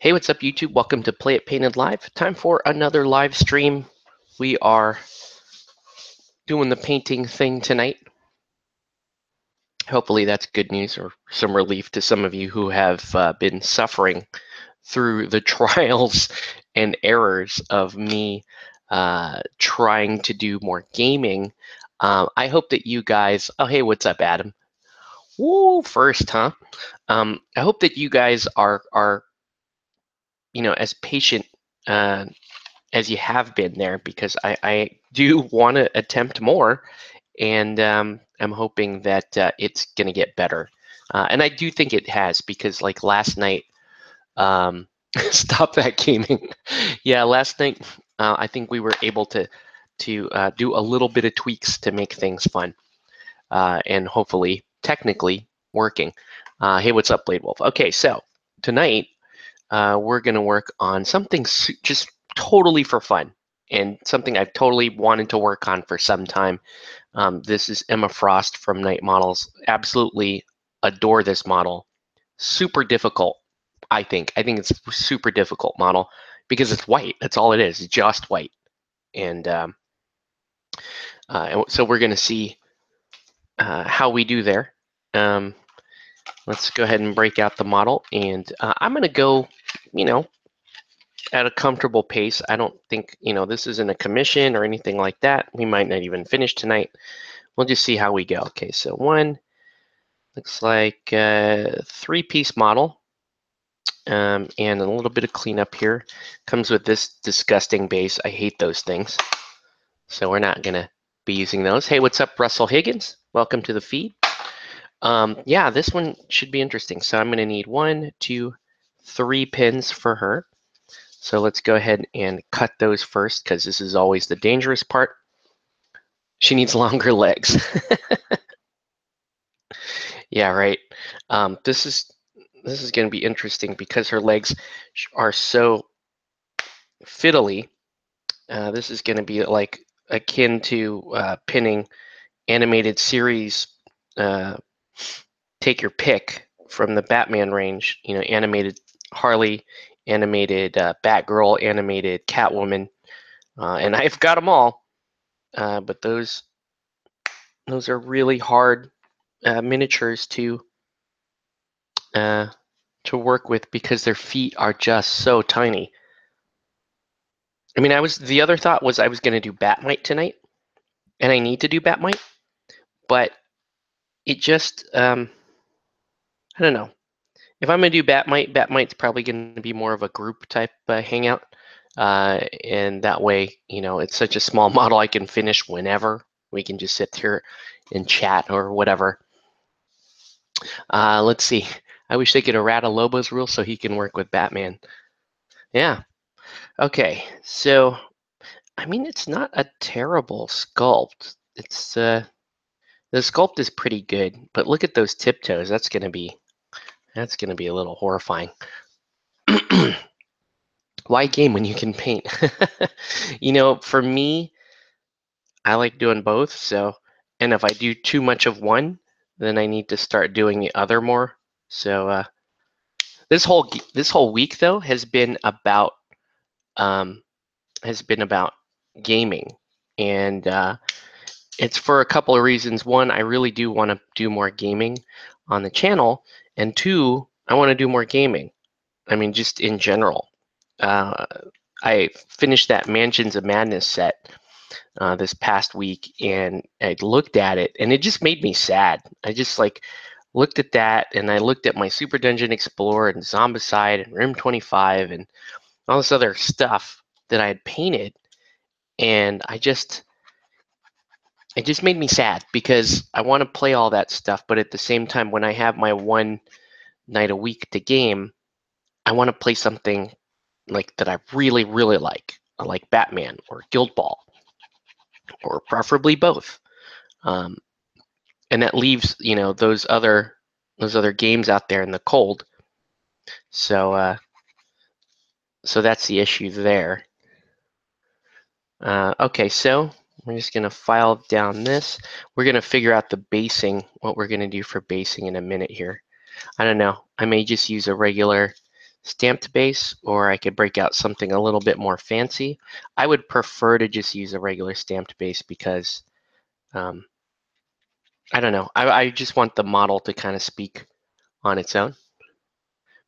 Hey, what's up, YouTube? Welcome to Play It Painted Live. Time for another live stream. We are doing the painting thing tonight. Hopefully that's good news or some relief to some of you who have been suffering through the trials and errors of me trying to do more gaming. I hope that you guys, oh, hey, what's up, Adam? Woo, first, huh? I hope that you guys are as patient as you have been there, because I do want to attempt more, and I'm hoping that it's going to get better. And I do think it has, because like last night, stop that gaming. Yeah, last night I think we were able to do a little bit of tweaks to make things fun, and hopefully technically working. Hey, what's up, Blade Wolf? Okay, so tonight we're going to work on something just totally for fun, and something I've totally wanted to work on for some time. This is Emma Frost from Night Models. Absolutely adore this model. Super difficult, I think. I think it's a super difficult model because it's white. That's all it is, just white. And so we're going to see how we do there. Let's go ahead and break out the model, and I'm going to go, at a comfortable pace. I don't think, this isn't a commission or anything like that. We might not even finish tonight. We'll just see how we go. Okay, so one looks like a three-piece model, and a little bit of cleanup here. Comes with this disgusting base. I hate those things, so we're not gonna be using those. Hey, what's up, Russell Higgins? Welcome to the feed. Yeah, this one should be interesting. So I'm gonna need 1, 2, 3 pins for her. So let's go ahead and cut those first, because this is always the dangerous part. She needs longer legs. Yeah, right. This is going to be interesting because her legs are so fiddly. This is going to be like akin to pinning animated series. Take your pick from the Batman range. Animated Harley, animated Batgirl, animated Catwoman, and I've got them all. But those are really hard miniatures to work with because their feet are just so tiny. I mean, the other thought was I was going to do Batmite tonight, and I need to do Batmite, but it just I don't know. If I'm going to do Batmite's probably going to be more of a group type hangout, and that way, it's such a small model I can finish whenever. We can just sit here and chat or whatever. Let's see. I wish they could errata Lobo's rule so he can work with Batman. Yeah. Okay. So, I mean, it's not a terrible sculpt. It's the sculpt is pretty good, but look at those tiptoes. That's gonna be a little horrifying. Why game when you can paint? For me, I like doing both. So, and if I do too much of one, then I need to start doing the other more. So this whole week though has been about gaming, and it's for a couple of reasons. One, I really do want to do more gaming on the channel, and two, I want to do more gaming. I mean, just in general. I finished that Mansions of Madness set this past week, and I looked at it, and it just made me sad. I just looked at that, and I looked at my Super Dungeon Explorer and Zombicide and Room 25 and all this other stuff that I had painted, and it just made me sad because I want to play all that stuff, but at the same time, when I have my one night a week to game, I want to play something like that I really, really like Batman or Guild Ball, or preferably both. And that leaves those other games out there in the cold. So so that's the issue there. Okay, so we're just going to file down this. We're going to figure out the basing, what we're going to do for basing in a minute here. I don't know. I may just use a regular stamped base, or I could break out something a little bit more fancy. I would prefer to just use a regular stamped base because I don't know. I just want the model to kind of speak on its own.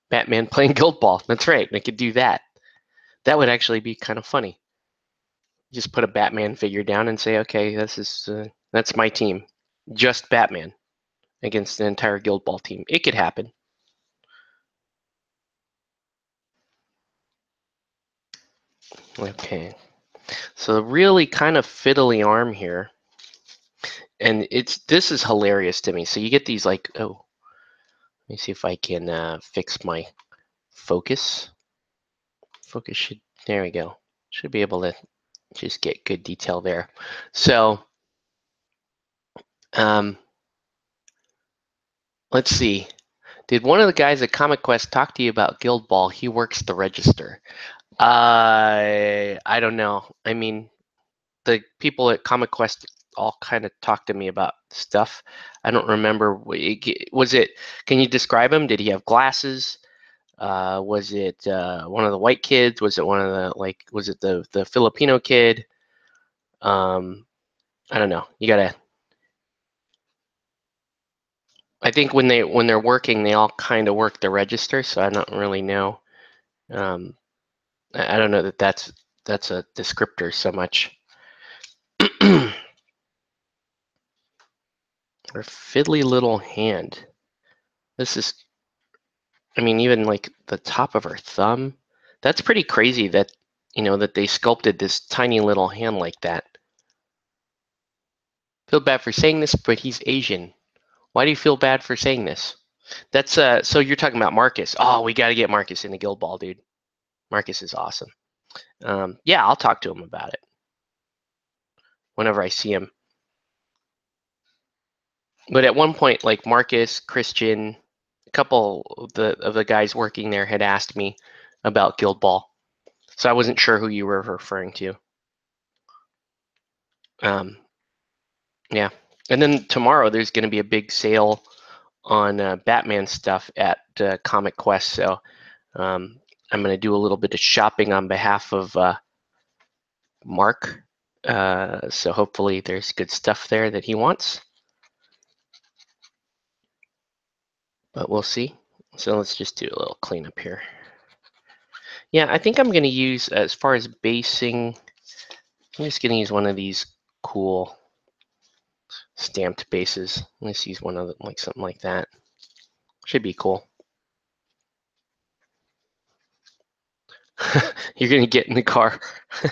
Batman playing Guild Ball. That's right. I could do that. That would actually be kind of funny. Just put a Batman figure down and say, okay, that's my team. Just Batman against the entire Guild Ball team. It could happen. Okay. So really kind of fiddly arm here. And this is hilarious to me. So you get these like, oh, let me see if I can fix my focus. Focus should, there we go. Should be able to just get good detail there. So let's see. Did one of the guys at Comic Quest talk to you about Guild Ball? He works the register. I don't know. I mean, the people at Comic Quest all kind of talked to me about stuff. I don't remember. Was it? Can you describe him? Did he have glasses? Was it one of the white kids? Was it one of the like? Was it the Filipino kid? I don't know. You gotta. I think when they're working, they all kind of work the register. So I don't really know. Um, I don't know that that's a descriptor so much. Her fiddly little hand. This is, I mean, even like the top of her thumb. That's pretty crazy that, that they sculpted this tiny little hand like that. Feel bad for saying this, but he's Asian. Why do you feel bad for saying this? That's so you're talking about Marcus. Oh, we got to get Marcus in the Guild Ball, dude. Marcus is awesome. Yeah, I'll talk to him about it whenever I see him. But at one point, like Marcus, Christian, a couple of the guys working there had asked me about Guild Ball, so I wasn't sure who you were referring to. Yeah, and then tomorrow there's going to be a big sale on Batman stuff at Comic Quest, so I'm going to do a little bit of shopping on behalf of Mark. So hopefully there's good stuff there that he wants. But we'll see. So let's just do a little cleanup here. Yeah, I think I'm going to use, as far as basing, I'm just going to use one of these cool stamped bases. Let's use one of them, like something like that. Should be cool. You're going to get in the car. You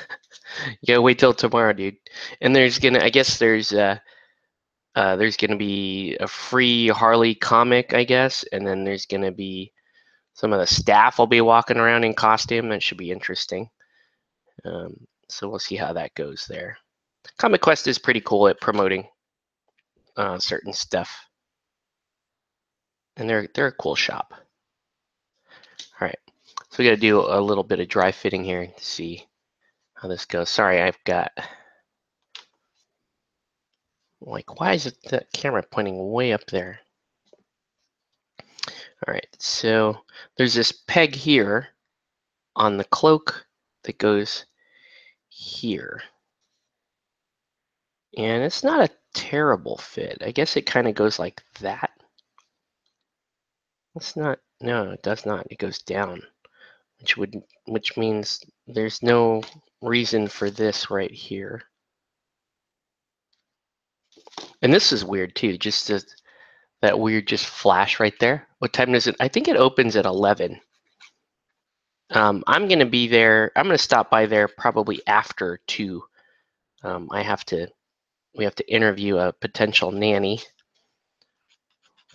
gotta wait till tomorrow, dude. And I guess there's going to be a free Harley comic, I guess, and then there's going to be some of the staff will be walking around in costume. That should be interesting. So we'll see how that goes there. Comic Quest is pretty cool at promoting certain stuff, and they're a cool shop. All right, so we got to do a little bit of dry fitting here to see how this goes. Sorry, I've got like, why is the camera pointing way up there? All right, so there's this peg here on the cloak that goes here. And it's not a terrible fit. I guess it kind of goes like that. It's not, no, it does not. It goes down, which means there's no reason for this right here. And this is weird too, just that weird just flash right there. What time is it? I think it opens at 11. I'm going to be there. I'm going to stop by there probably after 2. We have to interview a potential nanny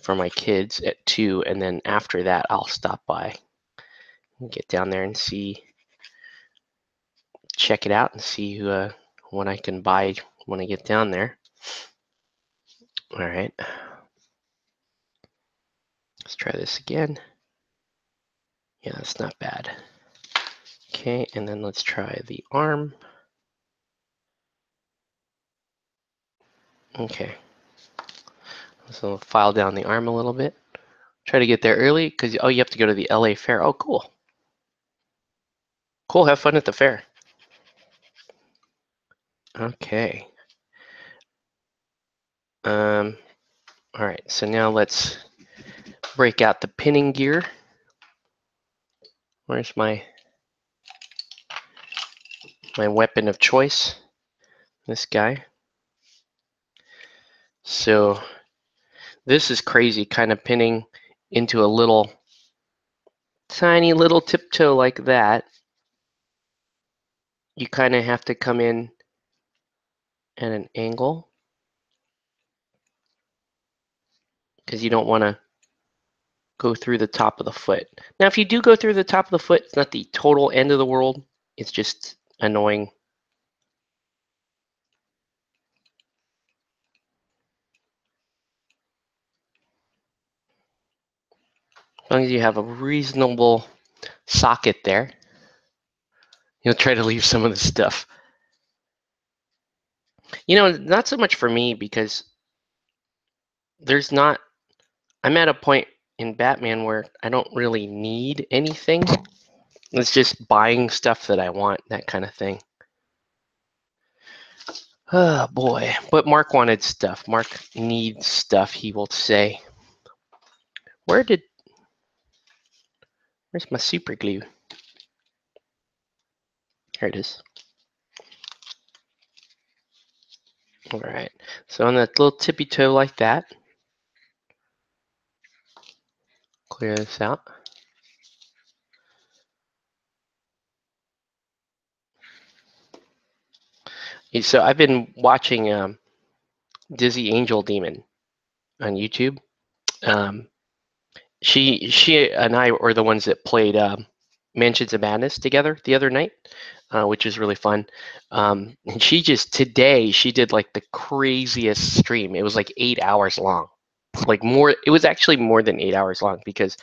for my kids at 2, and then after that, I'll stop by and get down there and check it out and see what I can buy when I get down there. All right, let's try this again. Yeah, that's not bad. Okay, and then let's try the arm. Okay, so file down the arm a little bit. Try to get there early because, oh, you have to go to the LA Fair. Oh, cool. Cool. Have fun at the fair. Okay. All right. So now let's break out the pinning gear. Where's my weapon of choice? This guy. So this is crazy, kind of pinning into a little, tiny little tiptoe like that. You kind of have to come in at an angle because you don't want to go through the top of the foot. Now, if you do go through the top of the foot, it's not the total end of the world. It's just annoying. As long as you have a reasonable socket there, you'll try to leave some of the stuff. You know, not so much for me because I'm at a point in Batman where I don't really need anything. It's just buying stuff that I want, that kind of thing. Oh boy. But Mark wanted stuff. Mark needs stuff, he will say. Where's my super glue? Here it is. All right. So on that little tippy toe like that, clear this out. So I've been watching Dizzy Angel Demon on YouTube. She and I were the ones that played Mansions of Madness together the other night, which is really fun. And today she did like the craziest stream. It was like 8 hours long, like more. It was actually more than 8 hours long because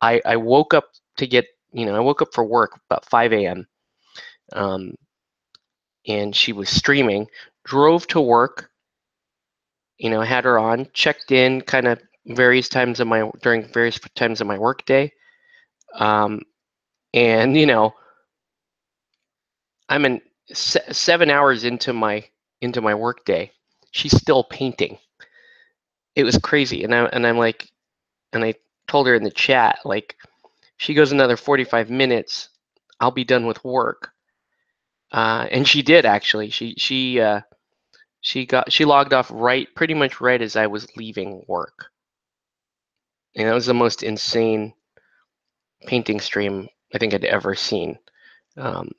I woke up to get I woke up for work about 5 a.m. And she was streaming. Drove to work. Had her on, checked in, kind of during various times of my work day. And I'm 7 hours into my work day. She's still painting. It was crazy, and I'm like, and I told her in the chat, like, she goes another 45 minutes, I'll be done with work. And she did actually. She logged off pretty much right as I was leaving work. And that was the most insane painting stream I think I'd ever seen. Um,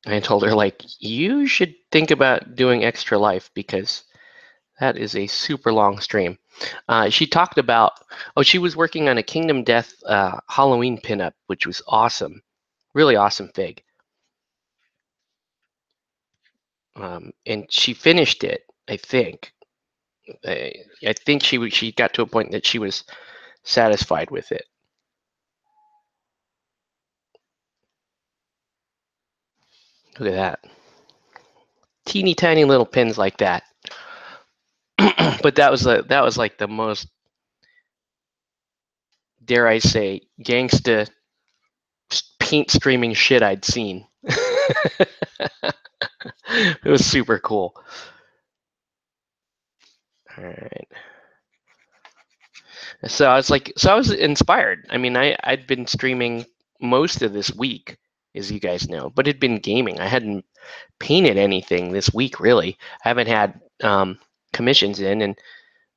I told her, like, you should think about doing Extra Life because that is a super long stream. She talked about, she was working on a Kingdom Death Halloween pinup, which was awesome. Really awesome fig. And she finished it, I think. I think she got to a point that she was satisfied with it. Look at that. Teeny tiny little pins like that. But that was like the most, dare I say, gangsta paint streaming shit I'd seen. It was super cool. All right. So I was inspired. I mean, I'd been streaming most of this week, as you guys know, but it'd been gaming. I hadn't painted anything this week, really. I haven't had commissions in, and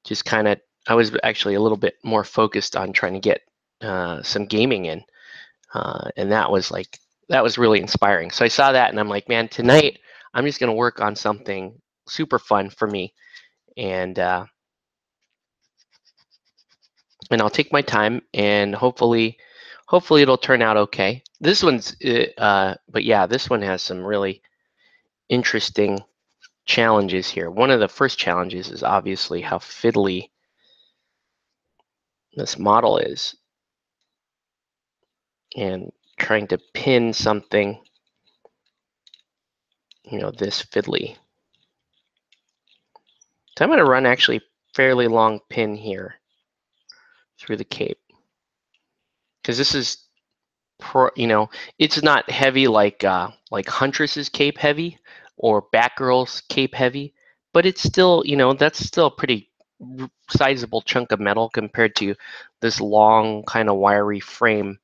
just kind of, I was actually a little bit more focused on trying to get some gaming in. And that was really inspiring. So I saw that and I'm like, man, tonight I'm just going to work on something super fun for me. And I'll take my time and hopefully it'll turn out okay. This one's, but yeah, this one has some really interesting challenges here. One of the first challenges is obviously how fiddly this model is, and trying to pin something, this fiddly. So I'm going to run actually fairly long pin here through the cape, because this is it's not heavy like Huntress's cape heavy or Batgirl's cape heavy, but it's still, that's still a pretty sizable chunk of metal compared to this long kind of wiry frame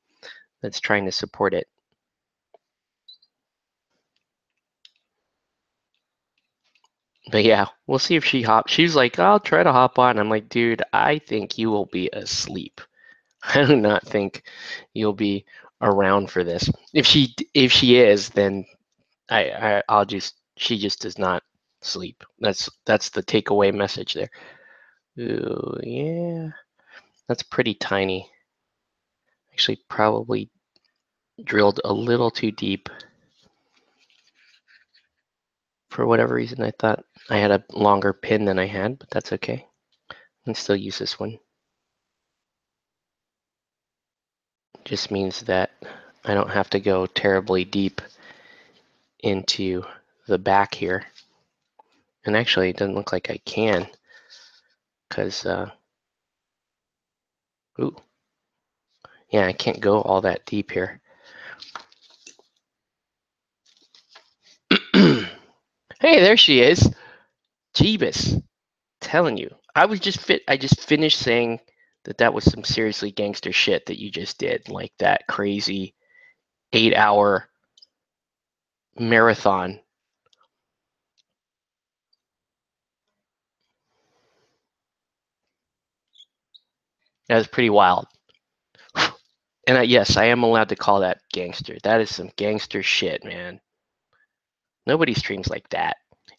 that's trying to support it. But yeah, we'll see if she hops. She's like, I'll try to hop on. I'm like, dude, I think you will be asleep. I do not think you'll be around for this. If she is, then I'll just she just does not sleep. That's the takeaway message there. Ooh, yeah, that's pretty tiny. Actually, probably drilled a little too deep. For whatever reason, I thought I had a longer pin than I had, but that's okay. I can still use this one. Just means that I don't have to go terribly deep into the back here. And actually, it doesn't look like I can, because, ooh, yeah, I can't go all that deep here. Hey, there she is. Jeebus. Telling you. I just finished saying that was some seriously gangster shit that you just did. Like that crazy 8-hour marathon. That was pretty wild. And yes, I am allowed to call that gangster. That is some gangster shit, man. Nobody streams like that.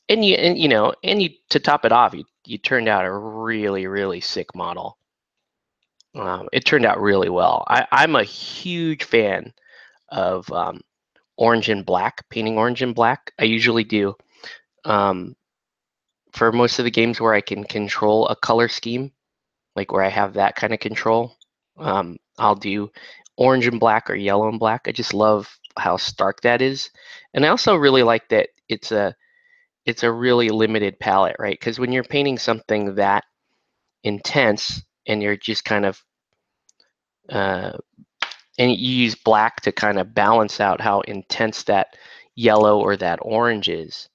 And you to top it off, you turned out a really, really sick model. It turned out really well. I'm a huge fan of orange and black, painting orange and black. I usually do um, for most of the games where I can control a color scheme, like where I have that kind of control. I'll do orange and black or yellow and black. I just love how stark that is, and I also really like that it's a really limited palette, right? Because when you're painting something that intense and you're just kind of uh, and you use black to kind of balance out how intense that yellow or that orange is,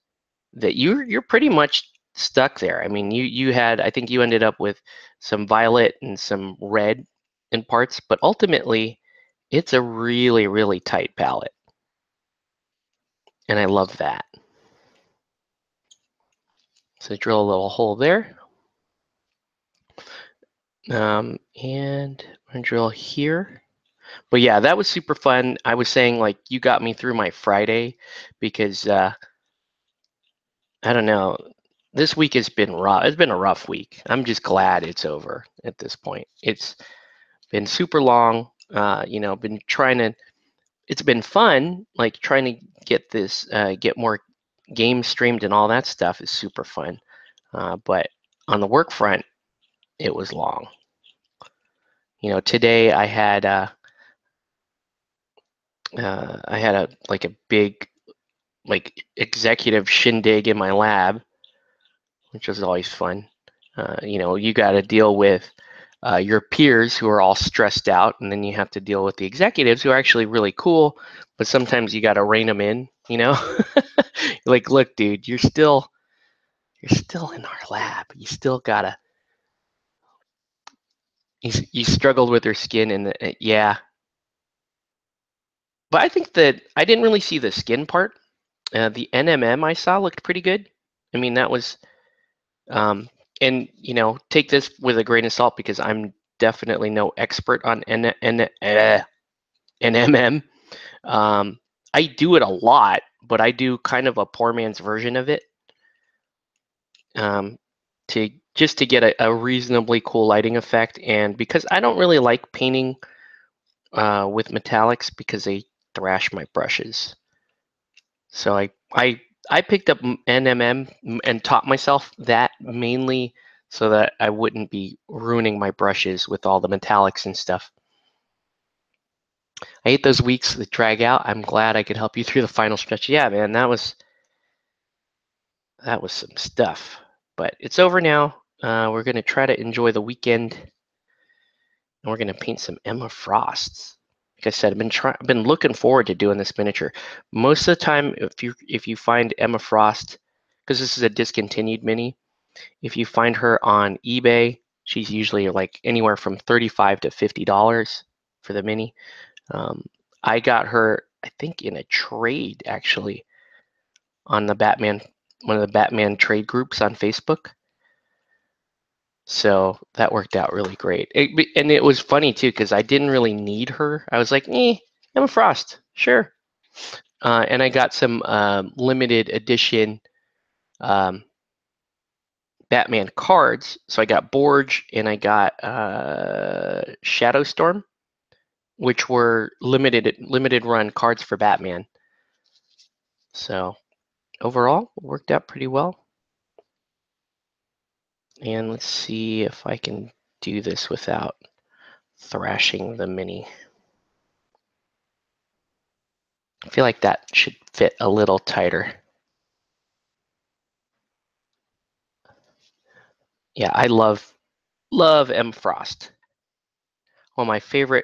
that you're pretty much stuck there. I mean, you had, I think you ended up with some violet and some red in parts, but ultimately it's a really, really tight palette, and I love that. So drill a little hole there, and I'm gonna drill here. But yeah, that was super fun. I was saying, like, you got me through my Friday because I don't know. This week has been rough. It's been a rough week. I'm just glad it's over at this point. It's been super long. Been trying to. It's been fun. Like trying to get more games streamed and all that stuff is super fun. But on the work front, it was long. Today I had a big executive shindig in my lab, which was always fun. You got to deal with your peers who are all stressed out, and then you have to deal with the executives who are actually really cool, but sometimes you got to rein them in. Like, look, dude, you're still in our lab. You still gotta. You struggled with your skin, and yeah, but I think that I didn't really see the skin part. The NMM I saw looked pretty good. I mean, that was and take this with a grain of salt because I'm definitely no expert on NMM. I do it a lot, but I do kind of a poor man's version of it, um, to get a reasonably cool lighting effect. And because I don't really like painting with metallics because they thrash my brushes, so I picked up NMM and taught myself that mainly so that I wouldn't be ruining my brushes with all the metallics and stuff. I hate those weeks that drag out. I'm glad I could help you through the final stretch. Yeah, man, that was some stuff. But it's over now. We're gonna try to enjoy the weekend, and we're gonna paint some Emma Frosts. like I said, I've been looking forward to doing this miniature. Most of the time, if you find Emma Frost, because this is a discontinued mini, if you find her on eBay, she's usually like anywhere from $35 to $50 for the mini. I got her, I think, in a trade actually on the Batman, one of the Batman trade groups on Facebook. So that worked out really great. And it was funny too, because I didn't really need her. I was like, Emma Frost, sure. And I got some limited edition Batman cards. So I got Borge and I got Shadowstorm, which were limited run cards for Batman. So overall, it worked out pretty well. And let's see if I can do this without thrashing the mini. I feel like that should fit a little tighter. Yeah, I love M. Frost. One of my favorite,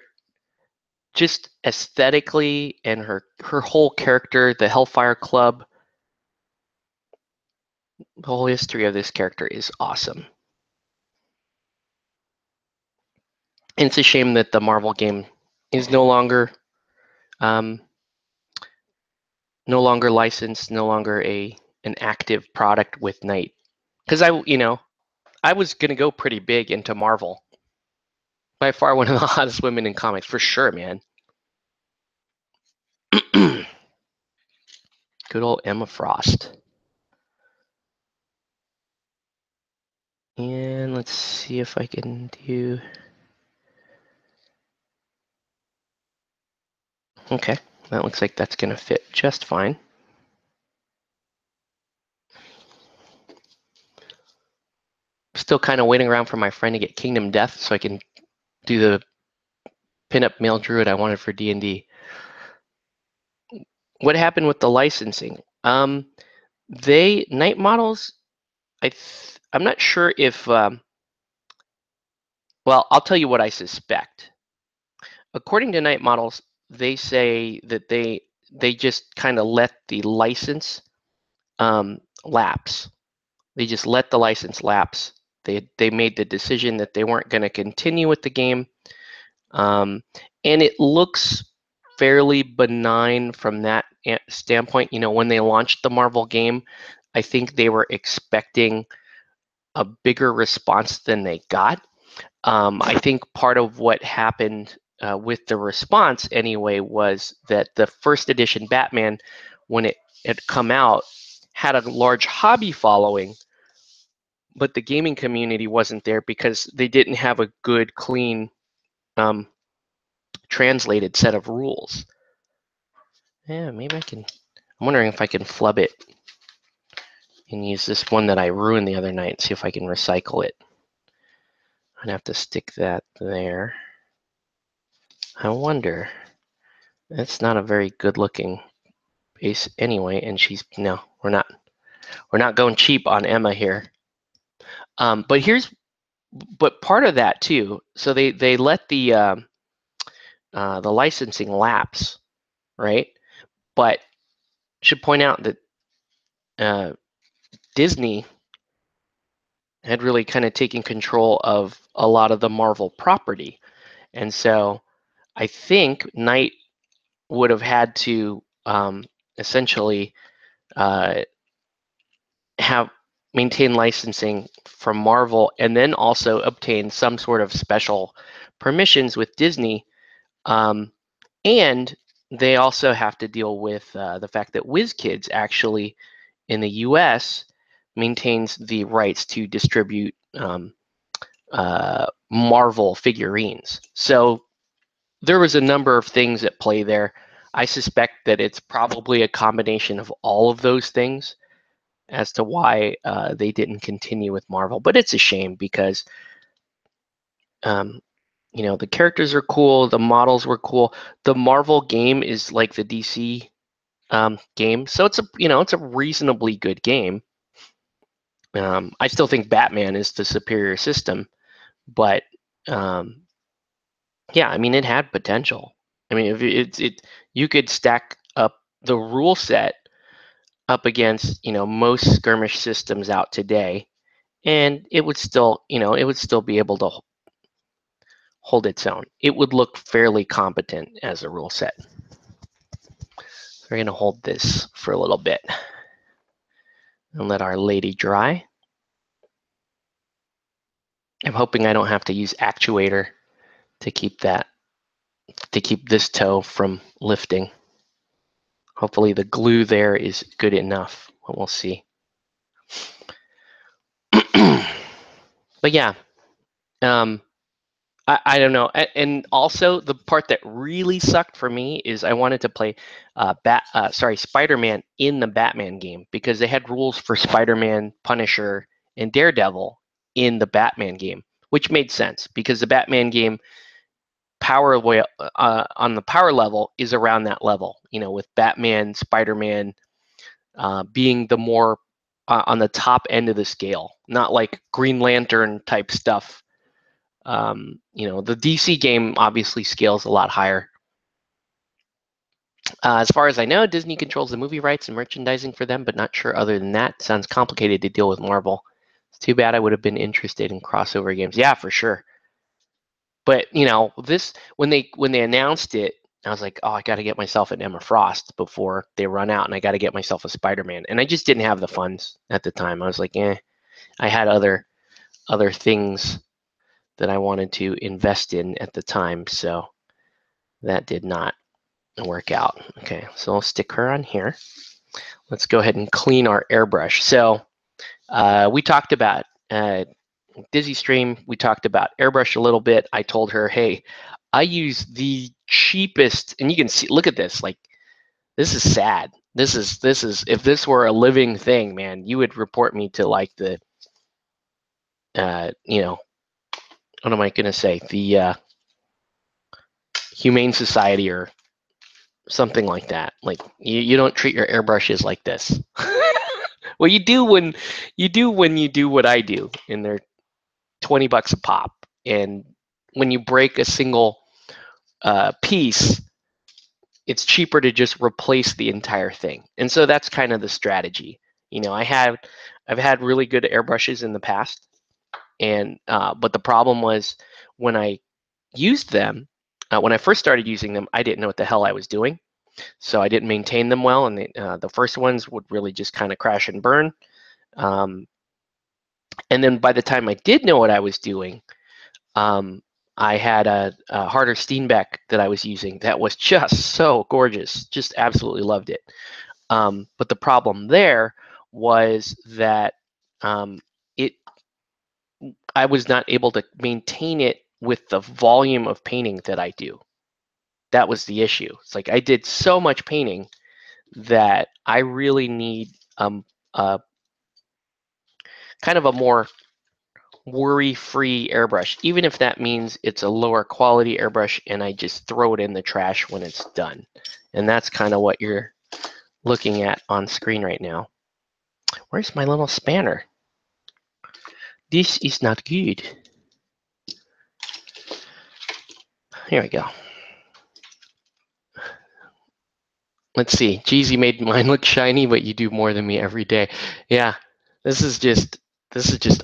just aesthetically, and her whole character, the Hellfire Club. The whole history of this character is awesome. And it's a shame that the Marvel game is no longer licensed, no longer an active product with Knight. Because I was gonna go pretty big into Marvel. By far one of the hottest women in comics, for sure, man. Good old Emma Frost. And let's see if I can do. Okay, that looks like that's gonna fit just fine. Still kind of waiting around for my friend to get Kingdom Death so I can do the pinup male druid I wanted for D&D. What happened with the licensing? Knight models. I'm not sure if. Well, I'll tell you what I suspect. According to Knight models, they say that they just kind of let the license lapse. They just let the license lapse. They made the decision that they weren't going to continue with the game, and it looks fairly benign from that standpoint. When they launched the Marvel game, I think they were expecting a bigger response than they got. I think part of what happened with the response anyway was that the first edition Batman, when it had come out, had a large hobby following, but the gaming community wasn't there because they didn't have a good, clean, translated set of rules. Yeah, maybe I can. I'm wondering if I can flub it and use this one that I ruined the other night and see if I can recycle it. I'd have to stick that there. I wonder. That's not a very good looking base anyway, and no, we're not going cheap on Emma here. But part of that too. So they let the licensing lapse, right? But should point out that Disney had really kind of taken control of a lot of the Marvel property, and so I think Knight would have had to essentially have maintain licensing from Marvel and then also obtain some sort of special permissions with Disney. And they also have to deal with the fact that WizKids actually in the US maintains the rights to distribute Marvel figurines. So there was a number of things at play there. I suspect that it's probably a combination of all of those things as to why they didn't continue with Marvel. But it's a shame because, the characters are cool, the models were cool. The Marvel game is like the DC game, so it's a reasonably good game. I still think Batman is the superior system, but yeah, I mean it had potential, I mean, if you could stack up the rule set up against, most skirmish systems out today, and it would still, be able to hold its own. It would look fairly competent as a rule set. We're going to hold this for a little bit and let our lady dry. I'm hoping I don't have to use actuator to keep this toe from lifting. Hopefully the glue there is good enough, but we'll see. But yeah, I don't know. And also the part that really sucked for me is I wanted to play Spider-Man in the Batman game, because they had rules for Spider-Man, Punisher, and Daredevil in the Batman game, which made sense because the Batman game on the power level is around that level, with Batman, Spider-Man being the more on the top end of the scale, not like Green Lantern type stuff. The DC game obviously scales a lot higher. As far as I know, Disney controls the movie rights and merchandising for them, but not sure other than that. Sounds complicated to deal with Marvel. It's too bad. I would have been interested in crossover games. Yeah, for sure. But this when they announced it, I was like, oh, I got to get myself an Emma Frost before they run out, and I got to get myself a Spider-Man. And I just didn't have the funds at the time. I was like, I had other things that I wanted to invest in at the time, so that did not work out. Okay, so I'll stick her on here. Let's go ahead and clean our airbrush. So we talked about Dizzy Stream. We talked about airbrush a little bit. I told her, hey, I use the cheapest, and you can see, look at this. Like, this is sad. This is if this were a living thing, man, you would report me to like the, what am I going to say? The Humane Society or something like that. Like, you don't treat your airbrushes like this. Well, you do when you do what I do, and they're $20 a pop. And when you break a single piece, it's cheaper to just replace the entire thing. And so that's kind of the strategy. I've had really good airbrushes in the past, and but the problem was when I used them, when I first started using them, I didn't know what the hell I was doing. So I didn't maintain them well, and the first ones would really just kind of crash and burn. And then by the time I did know what I was doing, I had a Harder Steenbeck that I was using that was just so gorgeous, just absolutely loved it. But the problem there was that I was not able to maintain it with the volume of painting that I do. That was the issue. It's like I did so much painting that I really need a kind of a more worry-free airbrush, even if that means it's a lower quality airbrush and I just throw it in the trash when it's done. And that's kind of what you're looking at on screen right now. Where's my little spanner? This is not good. Here we go. Let's see. Jeezy made mine look shiny, but you do more than me every day. Yeah, this is just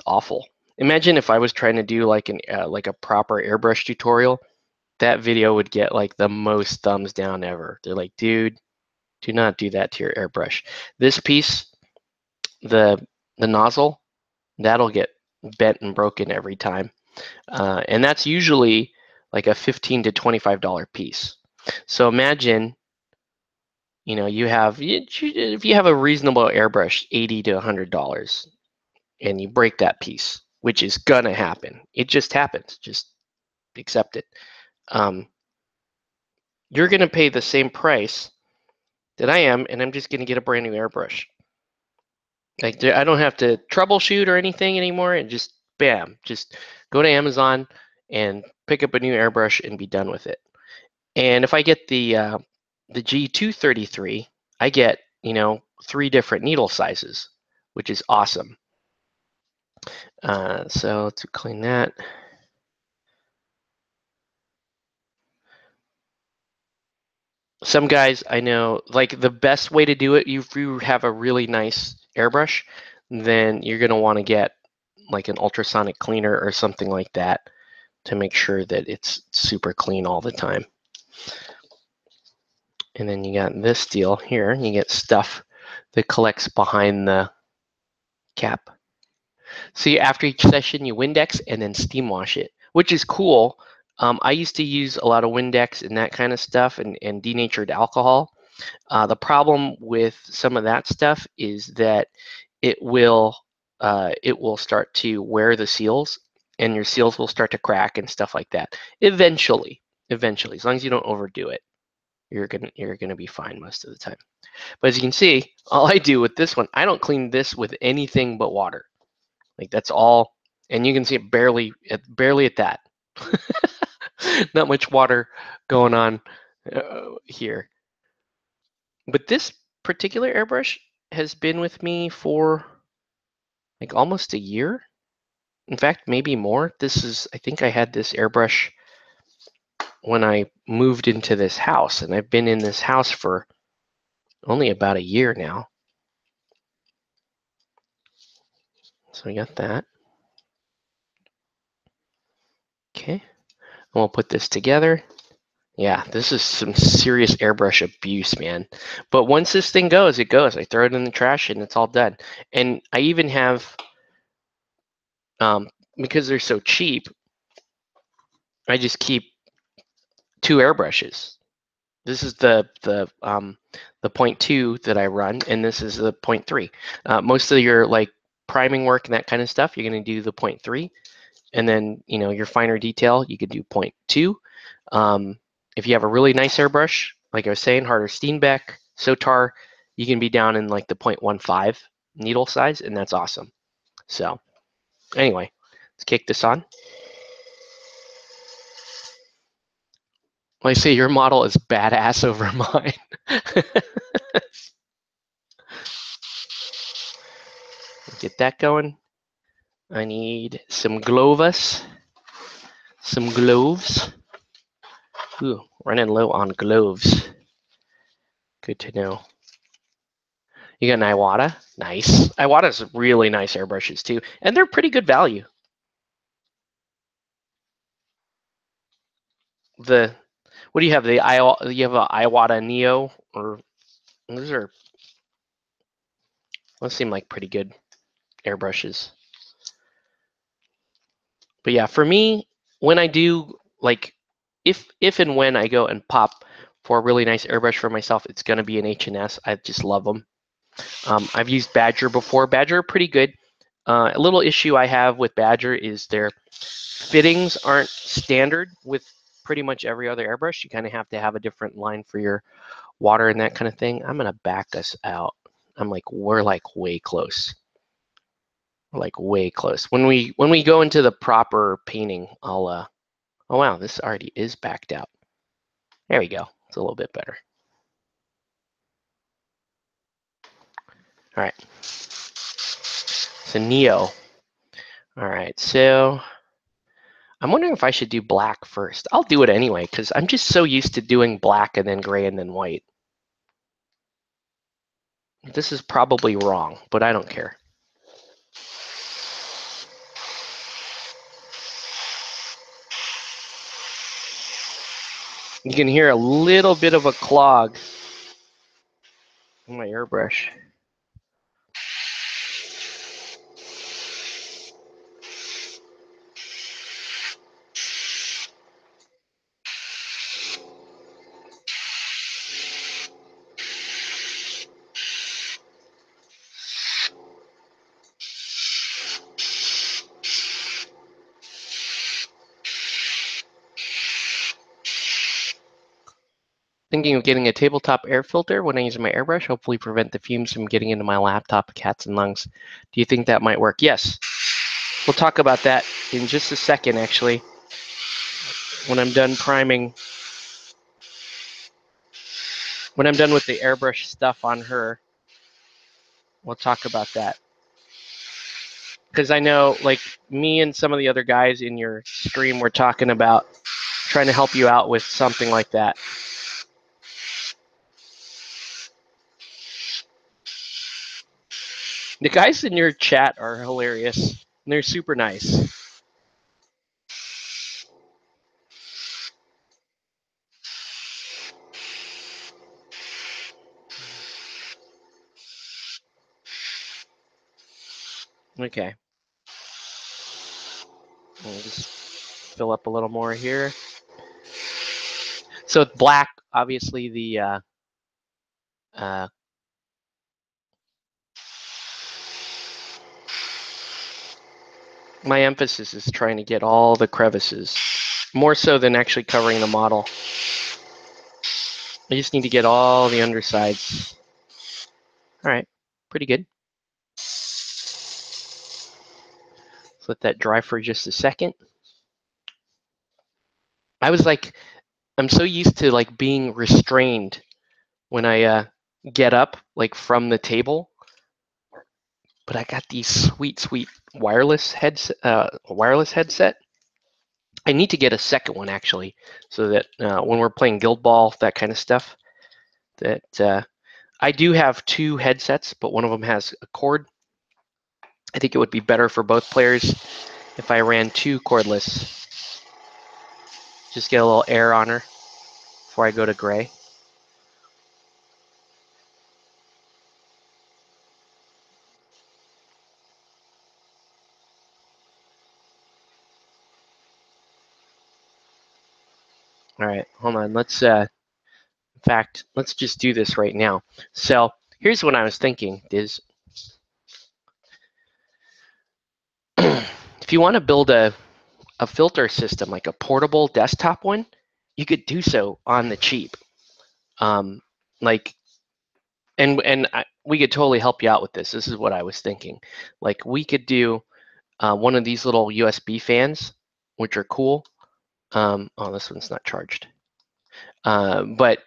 awful. Imagine if I was trying to do like a proper airbrush tutorial. That video would get like the most thumbs down ever. They're like, dude, do not do that to your airbrush. This piece, the nozzle, that'll get bent and broken every time, and that's usually like a $15 to $25 piece. So imagine, if you have a reasonable airbrush, $80 to $100, and you break that piece, which is gonna happen. It just happens. Just accept it. You're gonna pay the same price that I am, and I'm just gonna get a brand new airbrush. Like, I don't have to troubleshoot or anything anymore, and just bam, just go to Amazon and pick up a new airbrush and be done with it. And if I get the G233, I get 3 different needle sizes, which is awesome. So to clean that, Some guys I know, like the best way to do it, if you have a really nice airbrush, then you're going to want to get like an ultrasonic cleaner or something like that to make sure that it's super clean all the time. And then you got this deal here. You get stuff that collects behind the cap. See, after each session, you Windex and then steam wash it, which is cool. I used to use a lot of Windex and that kind of stuff and denatured alcohol. The problem with some of that stuff is that it will start to wear the seals, and your seals will start to crack and stuff like that. Eventually, as long as you don't overdo it, you're gonna be fine most of the time. But as you can see, all I do with this one, I don't clean this with anything but water. Like that's all, and you can see it barely at that. Not much water going on here. But this particular airbrush has been with me for like almost a year. In fact, maybe more. I think I had this airbrush when I moved into this house, and I've been in this house for only about a year now. So we got that. Okay, and we'll put this together. Yeah, this is some serious airbrush abuse, man. But once this thing goes, it goes. I throw it in the trash and it's all done. And I even have, because they're so cheap, I just keep 2 airbrushes. This is the 0.2 that I run, and this is the 0.3. Most of your like priming work and that kind of stuff, you're going to do the 0.3, and then your finer detail, you could do 0.2. If you have a really nice airbrush, like I was saying, Harder Steenbeck, Sotar, you can be down in like the 0.15 needle size, and that's awesome. So anyway, let's kick this on. Well, I say your model is badass over mine. Get that going. I need some gloves. Some gloves. Ooh, running low on gloves. Good to know. You got an Iwata? Nice. Iwata's really nice airbrushes too, and they're pretty good value. What do you have? You have a Iwata Neo, or those seem like pretty good airbrushes. But yeah, for me, when I do like, if and when I go and pop for a really nice airbrush for myself, it's gonna be an H&S. I just love them. I've used Badger before. Badger are pretty good. A little issue I have with Badger is their fittings aren't standard with pretty much every other airbrush. You kind of have to have a different line for your water and that kind of thing. I'm gonna back us out. We're like way close. We're like way close. When we go into the proper painting, I'll oh wow, this already is backed out. There we go. It's a little bit better. All right. So Neo. All right. So I'm wondering if I should do black first. I'll do it anyway because I'm just so used to doing black and then gray and then white. This is probably wrong, but I don't care. You can hear a little bit of a clog in my airbrush. Thinking of getting a tabletop air filter when I use my airbrush, hopefully prevent the fumes from getting into my laptop, cats, and lungs. Do you think that might work? Yes. We'll talk about that in just a second, actually. When I'm done priming, when I'm done with the airbrush stuff on her, we'll talk about that. Because I know, like, me and some of the other guys in your stream were talking about trying to help you out with something like that. The guys in your chat are hilarious. And they're super nice. Okay. We'll just fill up a little more here. So black, obviously the my emphasis is trying to get all the crevices, more so than actually covering the model. I just need to get all the undersides. All right, pretty good. Let's let that dry for just a second. I was like, I'm so used to like being restrained when I get up like from the table, but I got these sweet wireless headset. I need to get a second one actually, so that when we're playing Guild Ball, that kind of stuff, that I do have two headsets, but one of them has a cord. I think it would be better for both players if I ran two cordless. Just get a little air on her before I go to gray. All right, hold on. Let's, in fact, let's just do this right now. So here's what I was thinking is, if you want to build a filter system, like a portable desktop one, you could do so on the cheap. Like, we could totally help you out with this. This is what I was thinking. Like, we could do one of these little USB fans, which are cool. Oh, this one's not charged. But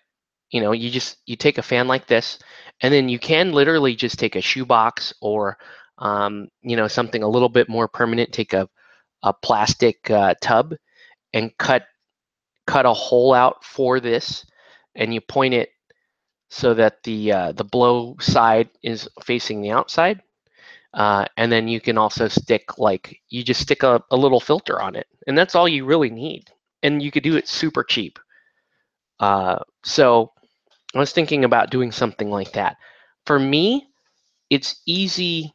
you take a fan like this, and then you can literally just take a shoebox or something a little bit more permanent. Take a plastic tub and cut a hole out for this, and you point it so that the blow side is facing the outside. And then you can also stick you just stick a little filter on it, and that's all you really need. And you could do it super cheap. So I was thinking about doing something like that. For me, it's easy.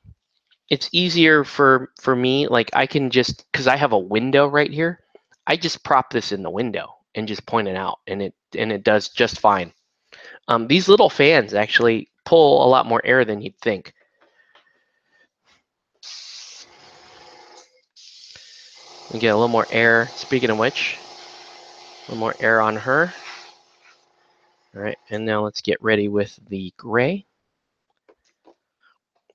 It's easier for me. Like, I can just, because I have a window right here, I just prop this in the window and just point it out, and it does just fine. These little fans actually pull a lot more air than you'd think. You get a little more air. Speaking of which, a little more air on her. All right, and now let's get ready with the gray.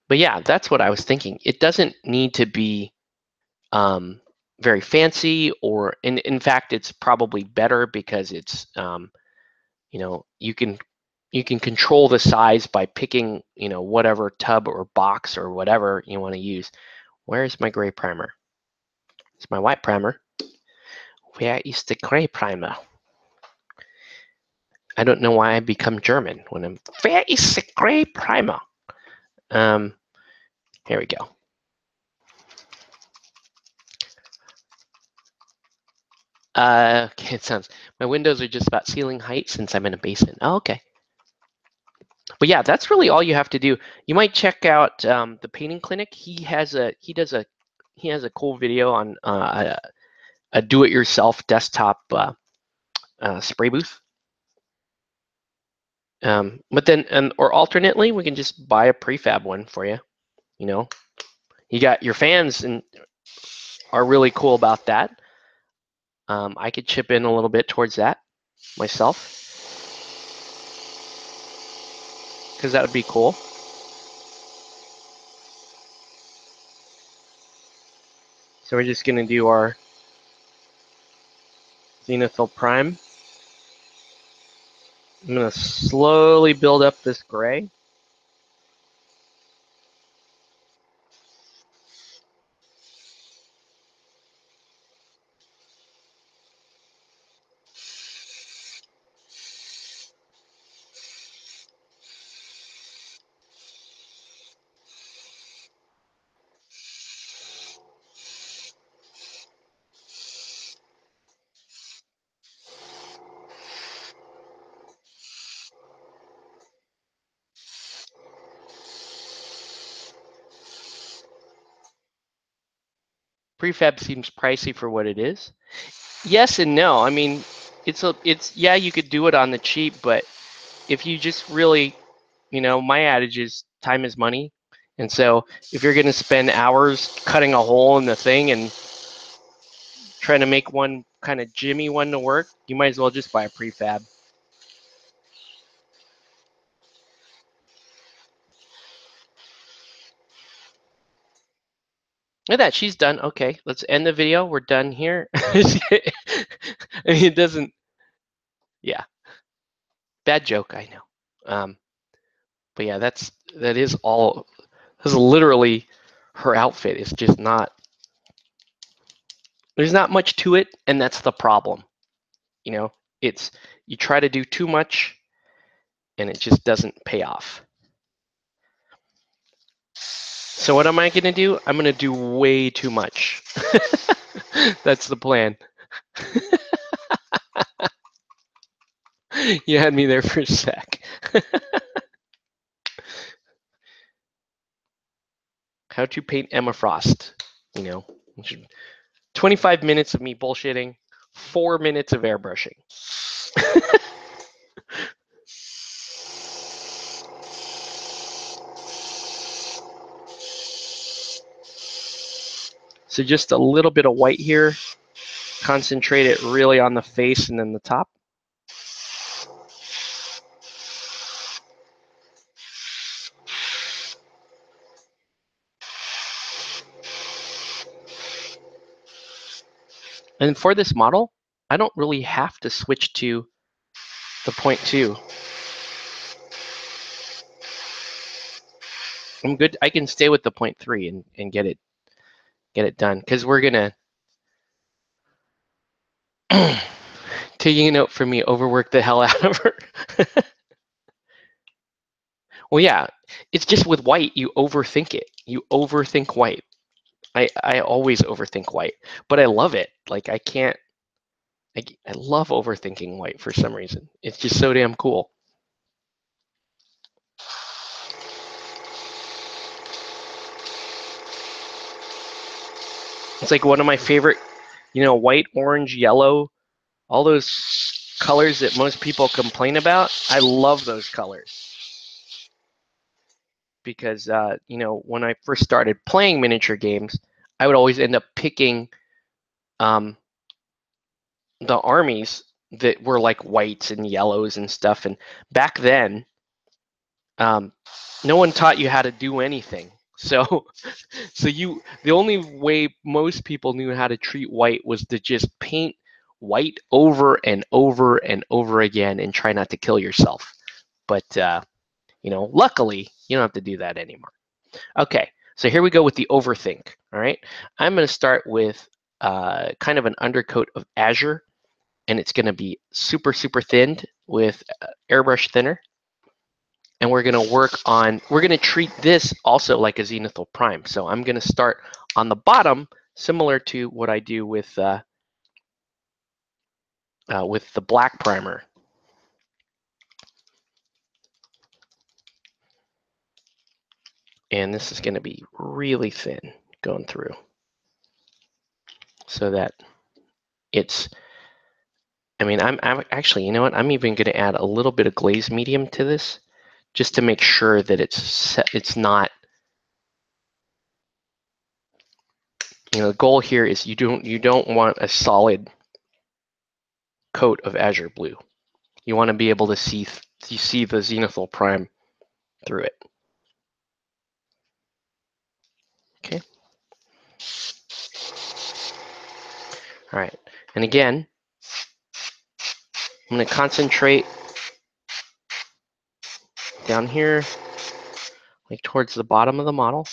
But yeah, that's what I was thinking. It doesn't need to be very fancy, or in fact, it's probably better because it's you can control the size by picking whatever tub or box or whatever you want to use. Where's my gray primer? It's my white primer. Where is the gray primer? I don't know why I become German when I'm. Where is the gray primer? Here we go. Okay, it sounds. My windows are just about ceiling height since I'm in a basement. Oh, okay. But yeah, that's really all you have to do. You might check out the painting clinic. He has a cool video on a do-it-yourself desktop spray booth. But then, or alternately, we can just buy a prefab one for you. You got your fans and are really cool about that. I could chip in a little bit towards that myself, because that would be cool. So we're just gonna do our Zenithal Prime. I'm gonna slowly build up this gray. Prefab seems pricey for what it is. Yes and no. I mean, it's yeah, you could do it on the cheap, but if you just really, my adage is time is money. And so if you're going to spend hours cutting a hole in the thing and trying to make one kind of jimmy one to work, you might as well just buy a prefab. Look at that, she's done. Okay, let's end the video. We're done here. I mean, it doesn't, yeah, bad joke, I know. But yeah, that is all, this is literally her outfit. It's just not, there's not much to it, and that's the problem. It's, you try to do too much and it just doesn't pay off. So what am I going to do? I'm going to do way too much. That's the plan. You had me there for a sec. How to paint Emma Frost. 25 minutes of me bullshitting, 4 minutes of airbrushing. So just a little bit of white here. Concentrate it really on the face and then the top. And for this model, I don't really have to switch to the 0.2. I'm good. I can stay with the 0.3 and get it done, because we're gonna taking a note from me, overwork the hell out of her. Well, yeah, it's just with white, you overthink it. You overthink white. I always overthink white, but I love it. Like I love overthinking white for some reason. It's just so damn cool. It's like one of my favorite, white, orange, yellow, all those colors that most people complain about. I love those colors because, when I first started playing miniature games, I would always end up picking the armies that were like whites and yellows and stuff. And back then, no one taught you how to do anything. So, the only way most people knew how to treat white was to just paint white over and over and over again and try not to kill yourself. But, luckily, you don't have to do that anymore. Okay, so here we go with the overthink. All right, I'm going to start with kind of an undercoat of azure, and it's going to be super, super thinned with airbrush thinner. And we're going to we're going to treat this also like a zenithal prime. So I'm going to start on the bottom, similar to what I do with the black primer. And this is going to be really thin going through so that it's, I'm actually, you know what? I'm even going to add a little bit of glaze medium to this just to make sure that it's not, the goal here is you don't want a solid coat of azure blue. You want to be able to see the zenithal prime through it. Okay. All right. And again, I'm going to concentrate down here, like towards the bottom of the model.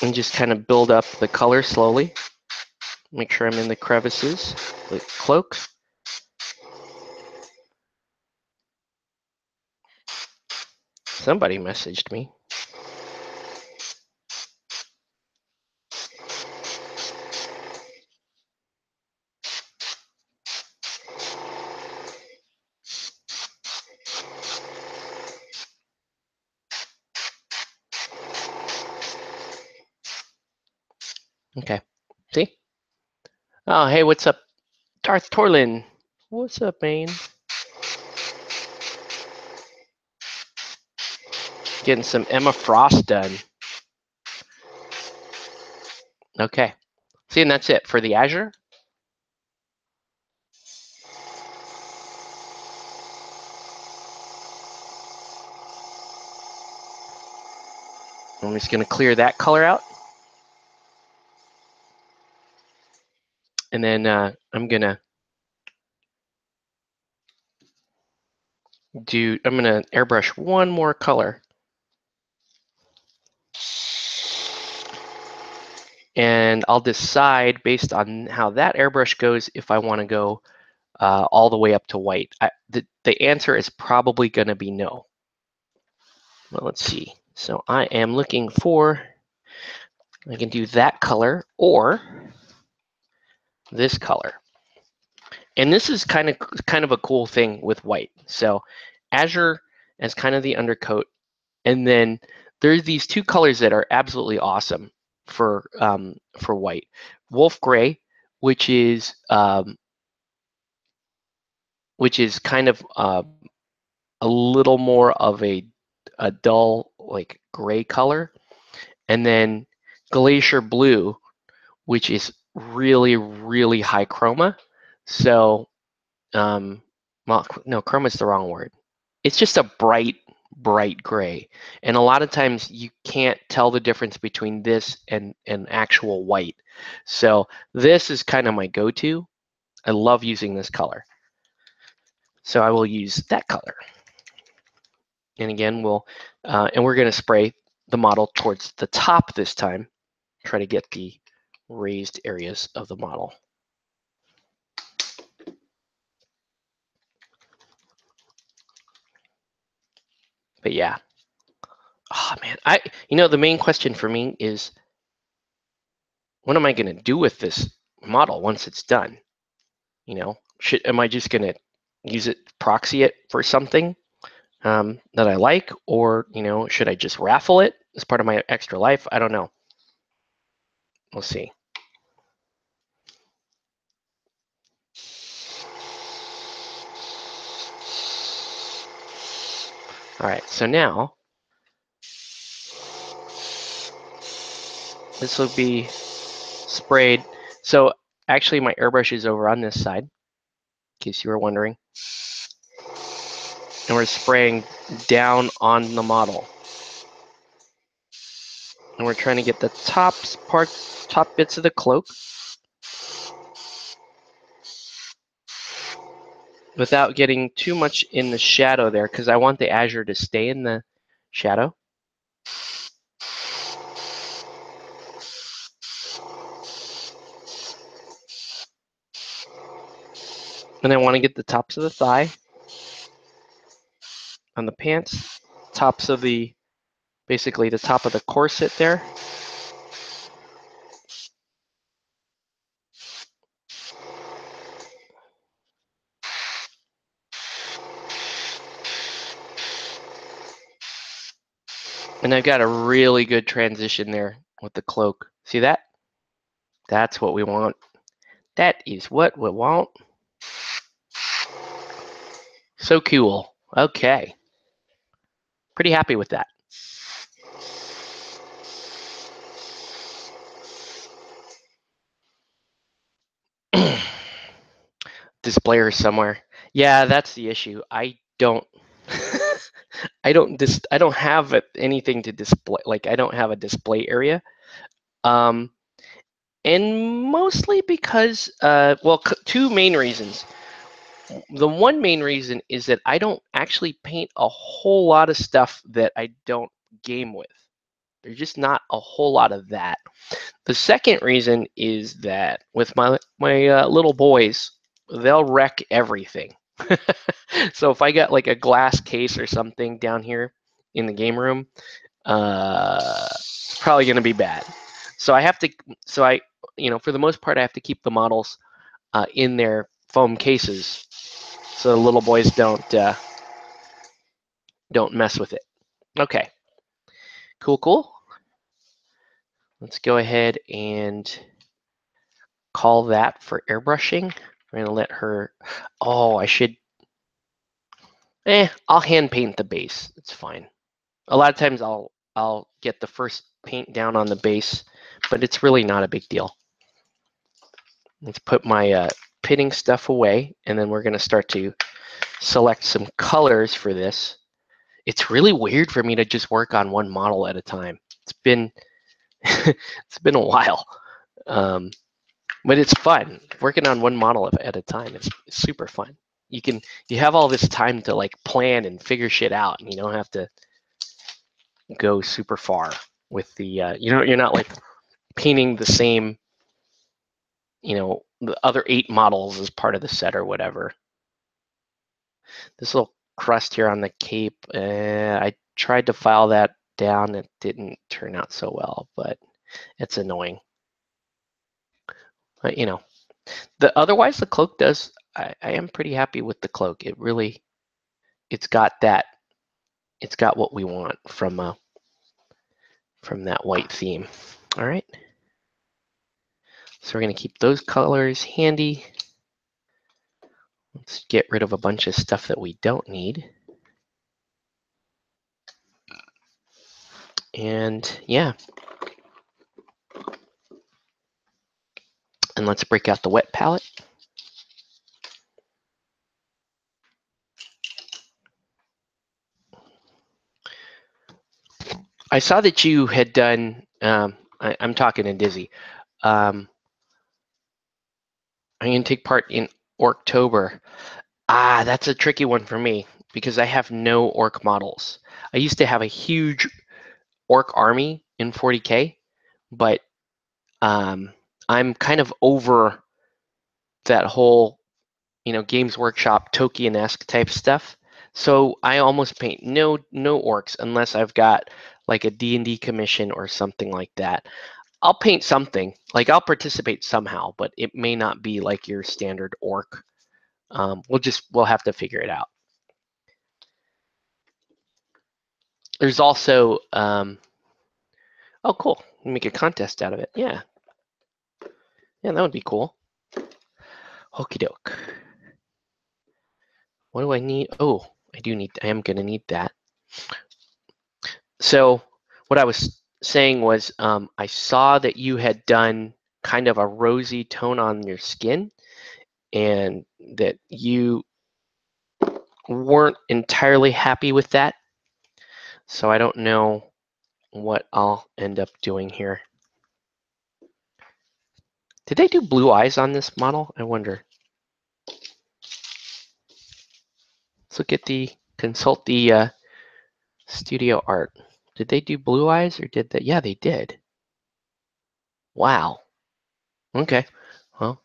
And just kind of build up the color slowly. Make sure I'm in the crevices, the cloak. Somebody messaged me. Okay, see? Oh, hey, what's up, Darth Torlin? What's up, man? Getting some Emma Frost done. Okay, see, and that's it for the Azure. I'm just gonna clear that color out. And then I'm gonna airbrush one more color. And I'll decide based on how that airbrush goes if I want to go all the way up to white. The answer is probably going to be no. Well, let's see. So I am looking for, I can do that color or this color. And this is kind of a cool thing with white. So Azure as kind of the undercoat, and then there's these two colors that are absolutely awesome for white. Wolf Gray, which is kind of a little more of a dull like gray color, and then Glacier Blue, which is really high chroma. So well, no, chroma is the wrong word. It's just a bright gray, and a lot of times you can't tell the difference between this and actual white. So this is kind of my go-to. I love using this color, so I will use that color. And again, we're going to spray the model towards the top this time. Try to get the raised areas of the model. But yeah, oh man, the main question for me is, what am I going to do with this model once it's done? Am I just going to use it, proxy it for something that I like, or should I just raffle it as part of my extra life? I don't know. We'll see. All right, so now this will be sprayed. So actually my airbrush is over on this side, in case you were wondering. And we're spraying down on the model. And we're trying to get the top bits of the cloak without getting too much in the shadow there, because I want the Azure to stay in the shadow. And I want to get the tops of the thigh on the pants, tops of basically the top of the corset there. And I've got a really good transition there with the cloak. See that? That's what we want. That is what we want. So cool. Okay. Pretty happy with that. Displayer somewhere. Yeah, that's the issue. I don't I don't have anything to display. Like, I don't have a display area. And mostly because two main reasons. The one main reason is that I don't actually paint a whole lot of stuff that I don't game with. There's just not a whole lot of that. The second reason is that with my little boys, they'll wreck everything. So if I got like a glass case or something down here in the game room, it's probably going to be bad. So I have to, for the most part, I have to keep the models in their foam cases so the little boys don't mess with it. Okay, cool. Let's go ahead and call that for airbrushing. We're gonna let her, oh, I should, I'll hand paint the base, it's fine. A lot of times I'll get the first paint down on the base, but it's really not a big deal. Let's put my pitting stuff away, and then we're gonna start to select some colors for this. It's really weird for me to just work on one model at a time. It's been it's been a while, but it's fun. Working on one model at a time is super fun. You have all this time to like plan and figure shit out, and you don't have to go super far with the you're not like painting the same the other 8 models as part of the set or whatever. This little crust here on the cape, I tried to file that down. It didn't turn out so well, but it's annoying. But otherwise the cloak does. I am pretty happy with the cloak. It's got what we want from that white theme. All right. So we're going to keep those colors handy. Let's get rid of a bunch of stuff that we don't need. And yeah. And let's break out the wet palette. I saw that you had done, I'm talking to Dizzy. I'm going to take part in Orktober. That's a tricky one for me because I have no orc models. I used to have a huge orc army in 40K, but I'm kind of over that whole, Games Workshop Tolkien-esque type stuff. So I almost paint no orcs unless I've got like a D&D commission or something like that. I'll paint something, like I'll participate somehow, but it may not be like your standard orc. We'll have to figure it out. There's also, oh cool, make a contest out of it. Yeah, that would be cool. Okie doke. What do I need? Oh, I am gonna need that. So what I was saying was, I saw that you had done kind of a rosy tone on your skin, and that you weren't entirely happy with that. So I don't know what I'll end up doing here. Did they do blue eyes on this model? I wonder. Let's consult the studio art. Did they do blue eyes or did they? Yeah, they did. Wow. Okay. Well,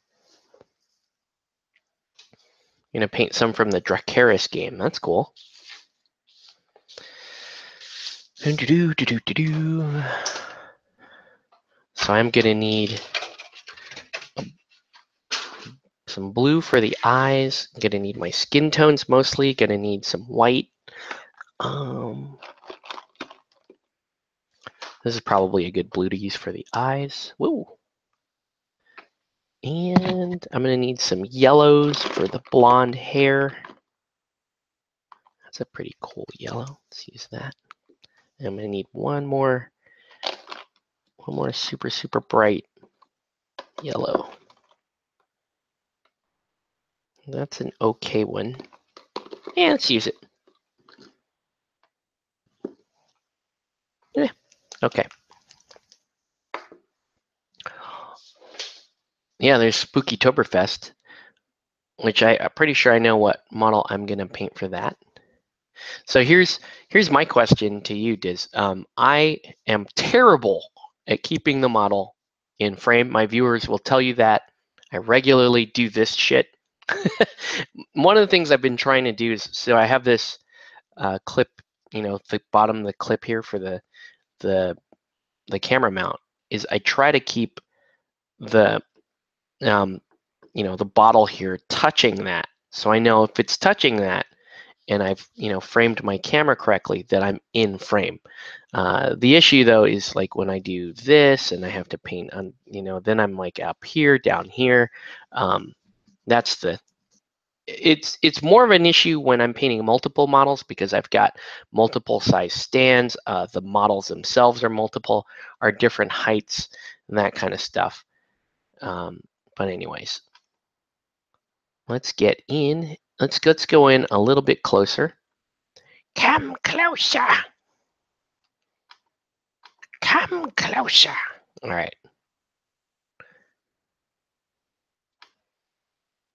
I'm gonna paint some from the Dracaris game. That's cool. So I'm gonna need some blue for the eyes. I'm gonna need my skin tones mostly. Gonna need some white. This is probably a good blue to use for the eyes. Woo. And I'm gonna need some yellows for the blonde hair. That's a pretty cool yellow. Let's use that. And I'm gonna need one more super, super bright yellow. That's an okay one. Yeah, let's use it. Yeah, okay. Yeah, there's Spookytoberfest, which I'm pretty sure I know what model I'm gonna paint for that. So here's my question to you, Diz. I am terrible at keeping the model in frame. My viewers will tell you that. I regularly do this shit. One of the things I've been trying to do is, so I have this clip, the bottom of the clip here for the camera mount, is I try to keep the the bottle here touching that. So I know if it's touching that, and I've framed my camera correctly, that I'm in frame. The issue though is like when I do this and I have to paint on, then I'm like up here, down here. That's it's more of an issue when I'm painting multiple models because I've got multiple size stands. The models themselves are different heights and that kind of stuff. But anyways, let's get in. Let's go in a little bit closer. Come closer. Come closer. All right.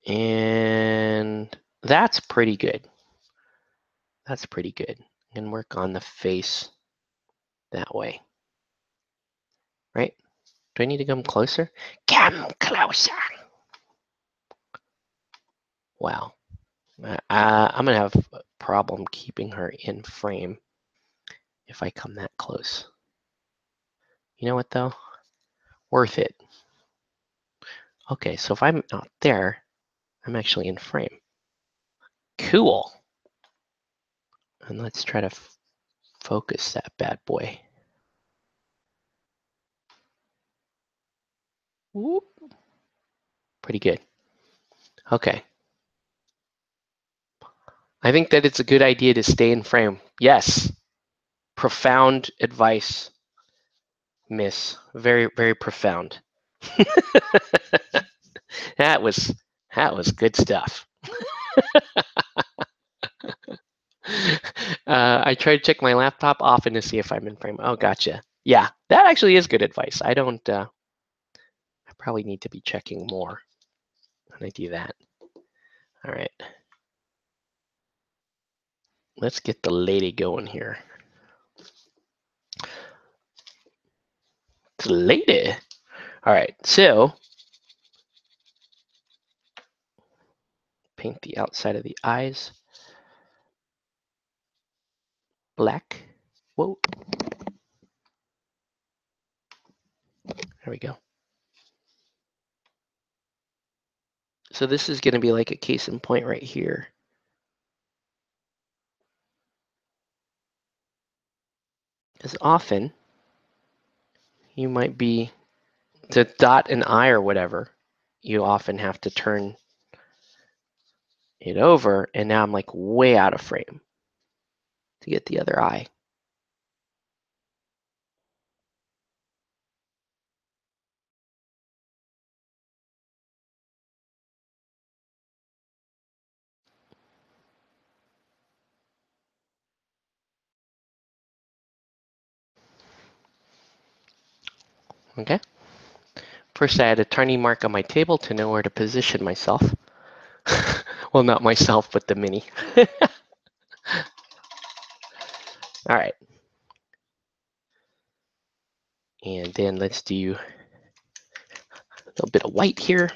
And that's pretty good. That's pretty good. And work on the face that way. Right? Do I need to come closer? Come closer. Wow. I'm going to have a problem keeping her in frame if I come that close. You know what, though? Worth it. Okay, so if I'm out there, I'm actually in frame. Cool. And let's try to focus that bad boy. Whoop. Pretty good. Okay. I think that it's a good idea to stay in frame. Yes. Profound advice, miss. Very, very profound. That was good stuff. I try to check my laptop often to see if I'm in frame. Oh, gotcha. Yeah, that actually is good advice. I probably need to be checking more when I do that. All right. Let's get the lady going here. The lady. All right, so paint the outside of the eyes black. Whoa. There we go. So this is going to be like a case in point right here. Because often you might be, to dot an eye or whatever, you often have to turn it over, and now I'm like way out of frame to get the other eye. Okay. First, I had a turning mark on my table to know where to position myself. Well, not myself, but the mini. All right. And then let's do a little bit of white here.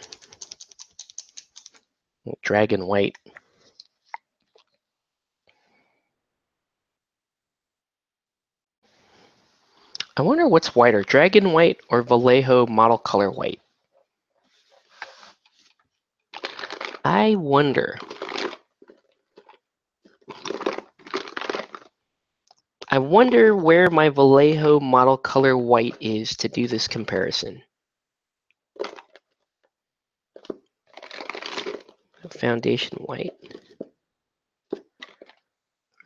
Dragon white. I wonder what's whiter, dragon white or Vallejo model color white? I wonder. I wonder where my Vallejo model color white is to do this comparison. Foundation white.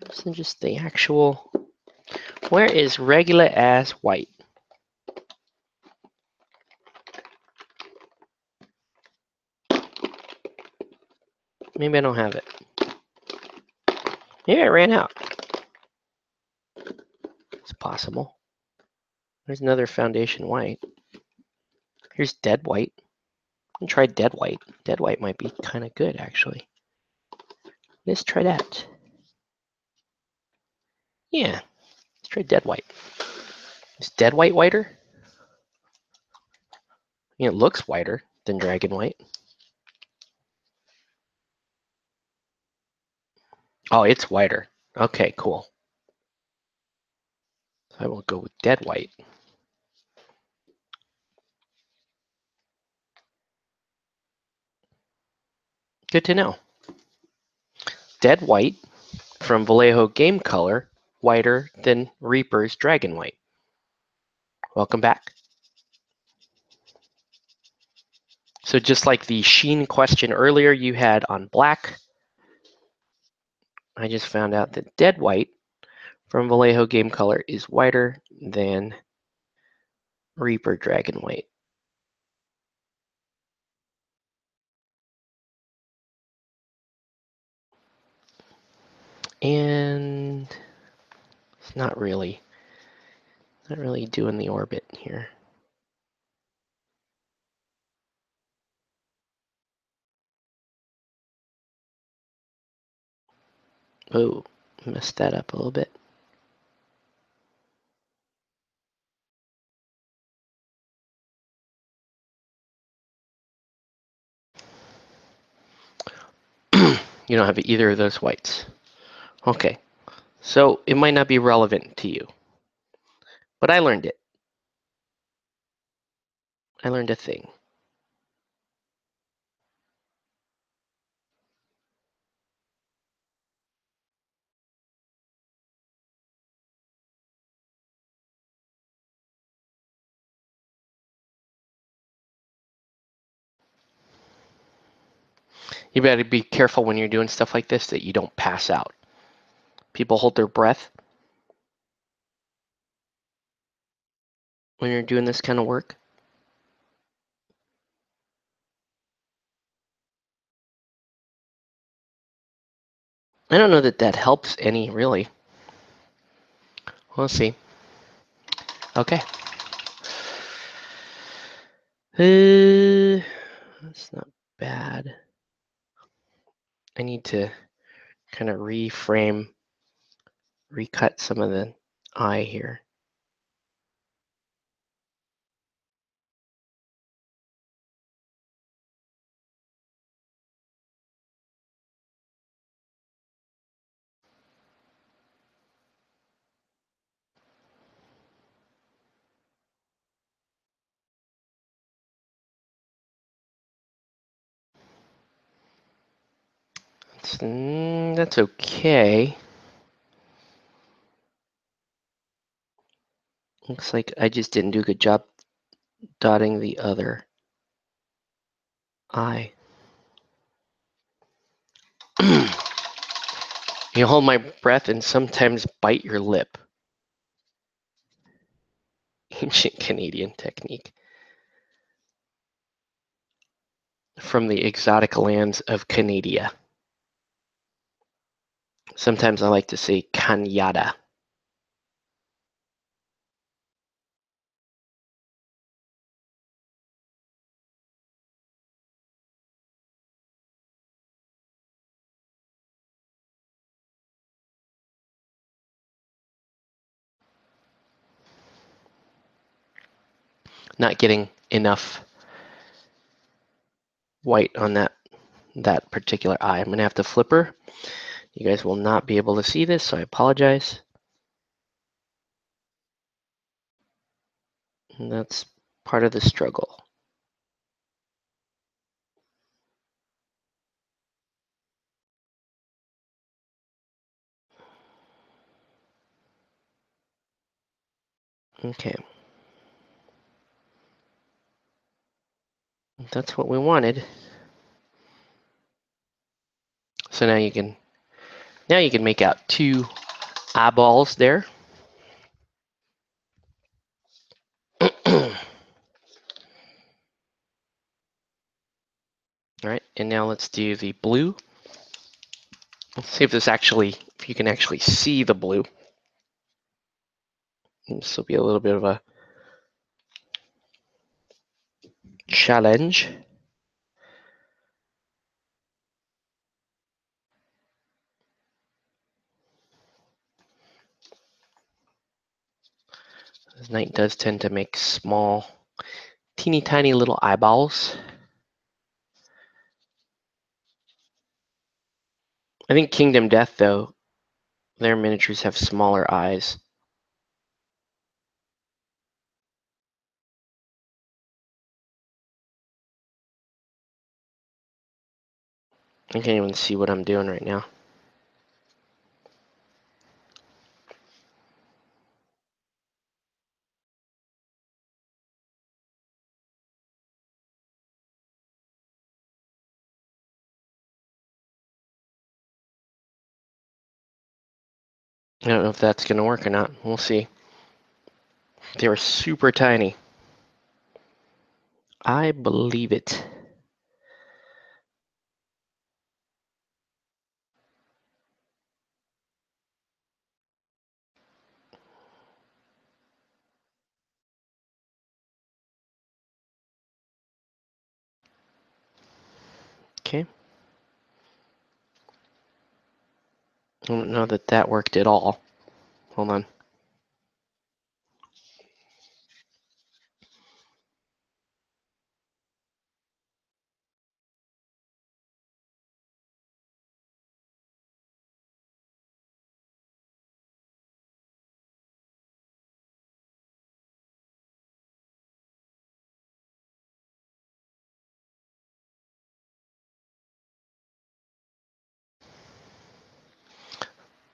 This is just the actual. Where is regular ass white? Maybe I don't have it. Maybe I ran out. It's possible. There's another foundation white. Here's dead white. I tried dead white. Dead white might be kind of good, actually. Let's try that. Yeah, let's try dead white. Is dead white whiter? Yeah, it looks whiter than dragon white. Oh, it's whiter. Okay, cool. So I will go with dead white. Good to know. Dead white from Vallejo Game Color whiter than Reaper's Dragon White? Welcome back. So just like the sheen question earlier you had on black, I just found out that dead white from Vallejo Game Color is whiter than Reaper Dragon White. And it's not really doing the orbit here. Oh, messed that up a little bit. You don't have either of those whites. Okay, so it might not be relevant to you, but I learned it. I learned a thing. You better be careful when you're doing stuff like this that you don't pass out. People hold their breath when you're doing this kind of work. I don't know that that helps any, really. We'll see. Okay. That's not bad. I need to kind of reframe, recut some of the eye here. That's okay. Looks like I just didn't do a good job dotting the other eye. You hold my breath and sometimes bite your lip. Ancient Canadian technique. From the exotic lands of Canada. Sometimes I like to say Canada. Not getting enough white on that particular eye. I'm gonna have to flip her. You guys will not be able to see this, so I apologize. And that's part of the struggle. Okay. That's what we wanted. So now you can make out two eyeballs there. All right, and now let's do the blue. Let's see if you can actually see the blue. This will be a little bit of a challenge. This knight does tend to make small, teeny tiny little eyeballs. I think Kingdom Death, though, their miniatures have smaller eyes. I can't even see what I'm doing right now. I don't know if that's going to work or not. We'll see. They were super tiny. I believe it. Okay. I don't know that that worked at all. Hold on.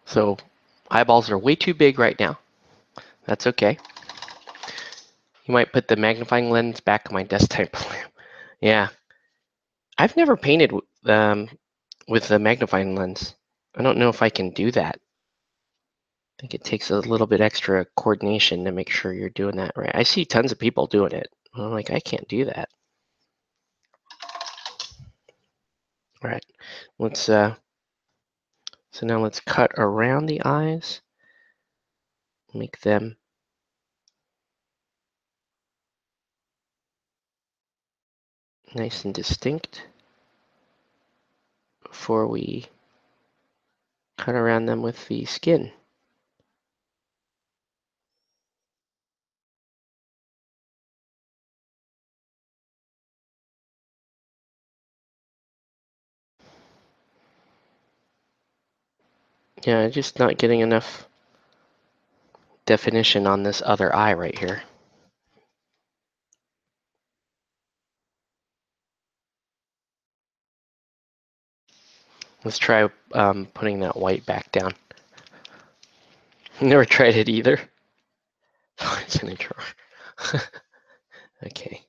So eyeballs are way too big right now. That's okay. You might put the magnifying lens back on my desktop lamp. Yeah. I've never painted with the magnifying lens. I don't know if I can do that. I think it takes a little bit extra coordination to make sure you're doing that right. I see tons of people doing it. I'm like, I can't do that. All right. Let's so now let's cut around the eyes. Make them nice and distinct before we cut around them with the skin. Yeah, just not getting enough definition on this other eye right here. Let's try putting that white back down. Never tried it either. Oh, it's in a drawer. Okay.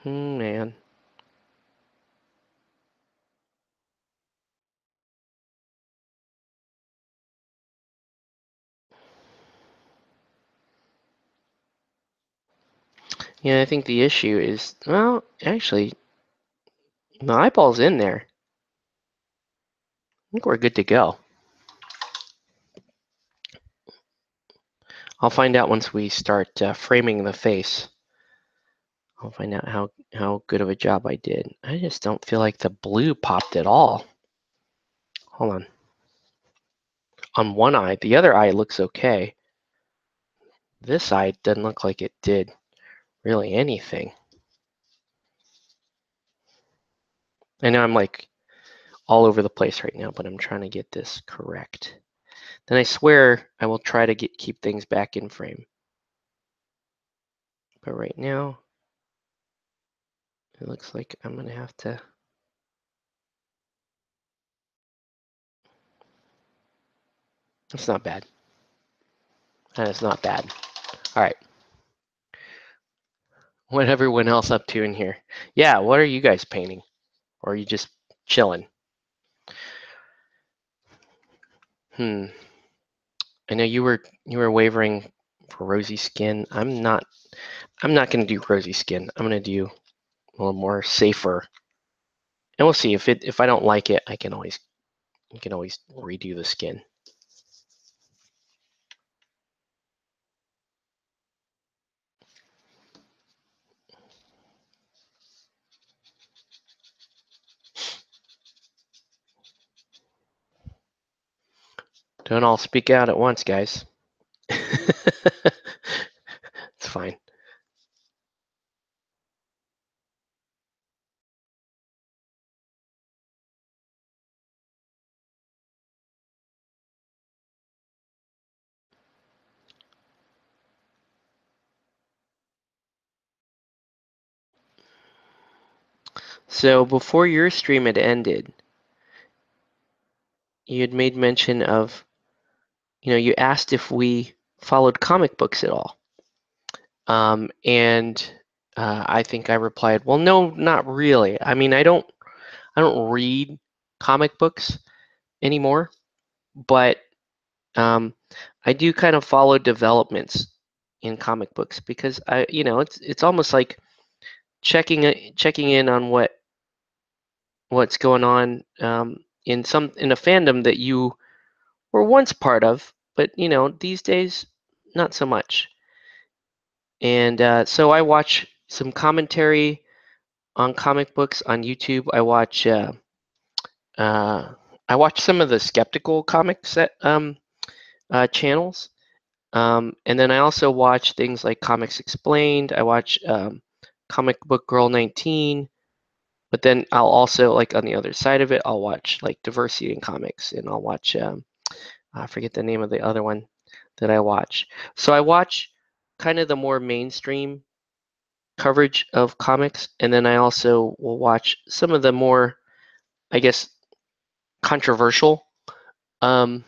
Man. Yeah, I think the issue is, well, actually, the eyeball's in there. I think we're good to go. I'll find out once we start framing the face. I'll find out how good of a job I did. I just don't feel like the blue popped at all. Hold on. On one eye, the other eye looks okay. This eye doesn't look like it did really anything. I know I'm like all over the place right now, but I'm trying to get this correct. Then I swear I will try to keep things back in frame. But right now, it looks like I'm going to have to. It's not bad. That is not bad. All right. What everyone else up to in here? Yeah, what are you guys painting? Or are you just chilling? I know you were wavering for rosy skin. I'm not going to do rosy skin. I'm going to do a little more safer. And we'll see if I don't like it, I can always redo the skin. Don't all speak out at once, guys. It's fine. So before your stream had ended, you had made mention of, you asked if we followed comic books at all. And I think I replied, well, no, not really. I mean, I don't read comic books anymore, but I do kind of follow developments in comic books because it's almost like checking in on what's going on in a fandom that you were once part of, but these days not so much. And so I watch some commentary on comic books on YouTube. Uh, I watch some of the skeptical comics channels, and then I also watch things like Comics Explained. I watch Comic Book Girl 19, but then I'll also, like, on the other side of it, I'll watch like Diversity in Comics, and I'll watch I forget the name of the other one that I watch. So I watch kind of the more mainstream coverage of comics, and then I also will watch some of the more, I guess, controversial um,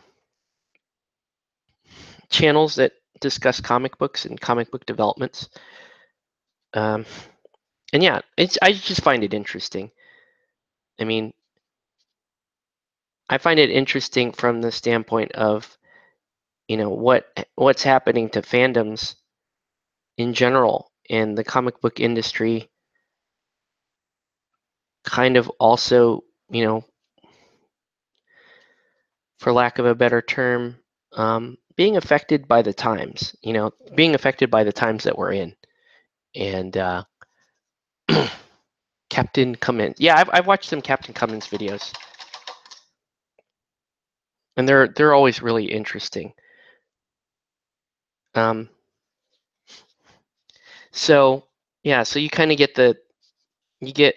channels that discuss comic books and comic book developments. Um, and yeah, I just find it interesting. I mean, I find it interesting from the standpoint of what's happening to fandoms in general, and the comic book industry kind of also, for lack of a better term, being affected by the times, being affected by the times that we're in. And Captain Cummins. Yeah, I've watched some Captain Cummins videos, and they're always really interesting. Um, so yeah, so you kind of you get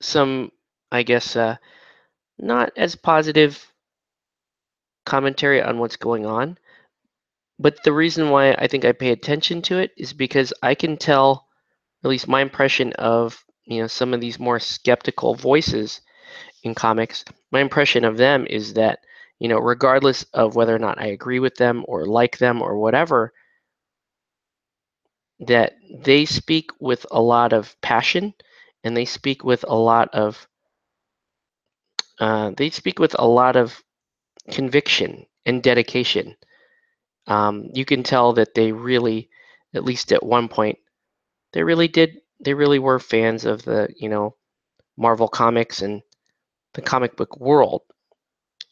some, I guess, not as positive commentary on what's going on. But the reason why I think I pay attention to it is because I can tell, at least my impression of, some of these more skeptical voices in comics, my impression of them is that, regardless of whether or not I agree with them or like them or whatever, that they speak with a lot of passion, and they speak with a lot of conviction and dedication. You can tell that they really, at least at one point, they really were fans of the, Marvel Comics and the comic book world.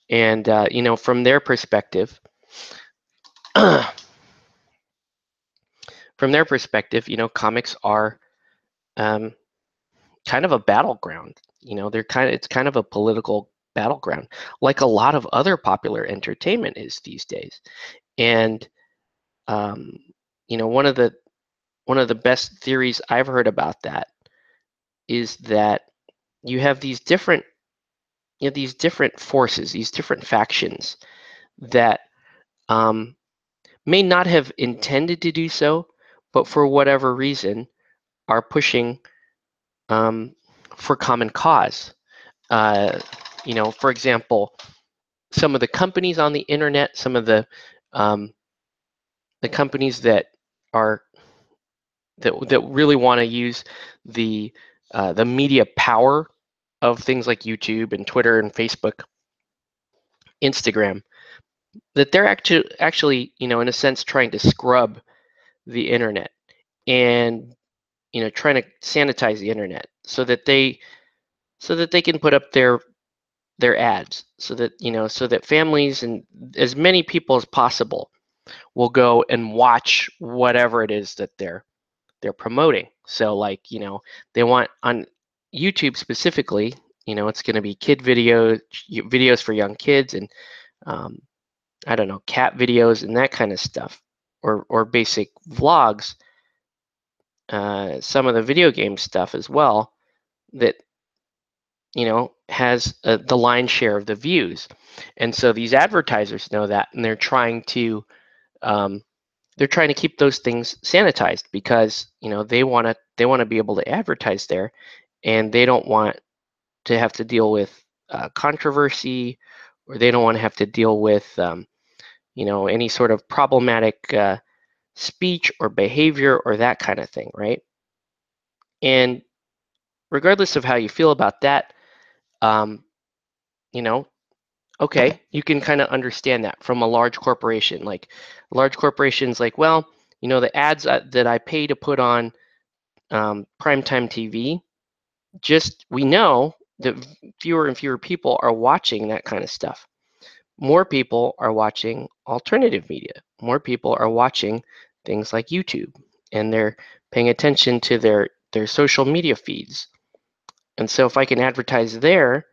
And from their perspective, comics are um, kind of a battleground. It's kind of a political battleground, like a lot of other popular entertainment is these days. And um, one of the best theories I've heard about that is that you have these different forces, these different factions that um, may not have intended to do so, but for whatever reason are pushing um, for common cause. Uh, for example, some of the companies on the internet, some of the companies are that really want to use the media power of things like YouTube and Twitter and Facebook, Instagram, that they're actually, in a sense, trying to scrub the internet and trying to sanitize the internet so that they can put up their ads, so that families and as many people as possible will go and watch whatever it is that they're promoting. So, like, they want on YouTube specifically, it's going to be kid videos for young kids, and um, I don't know, cat videos and that kind of stuff, or basic vlogs, some of the video game stuff as well, that has the lion's share of the views. And so these advertisers know that, and um, they're trying to keep those things sanitized because they want to be able to advertise there, and they don't want to have to deal with controversy or they don't want to have to deal with any sort of problematic speech or behavior or that kind of thing, right? And regardless of how you feel about that, um, you know, okay, you can kind of understand that from a large corporation. Like large corporations, like, well, the ads that I pay to put on primetime TV, we know that fewer and fewer people are watching that kind of stuff. More people are watching alternative media. More people are watching things like YouTube, and they're paying attention to their social media feeds. And so if I can advertise there,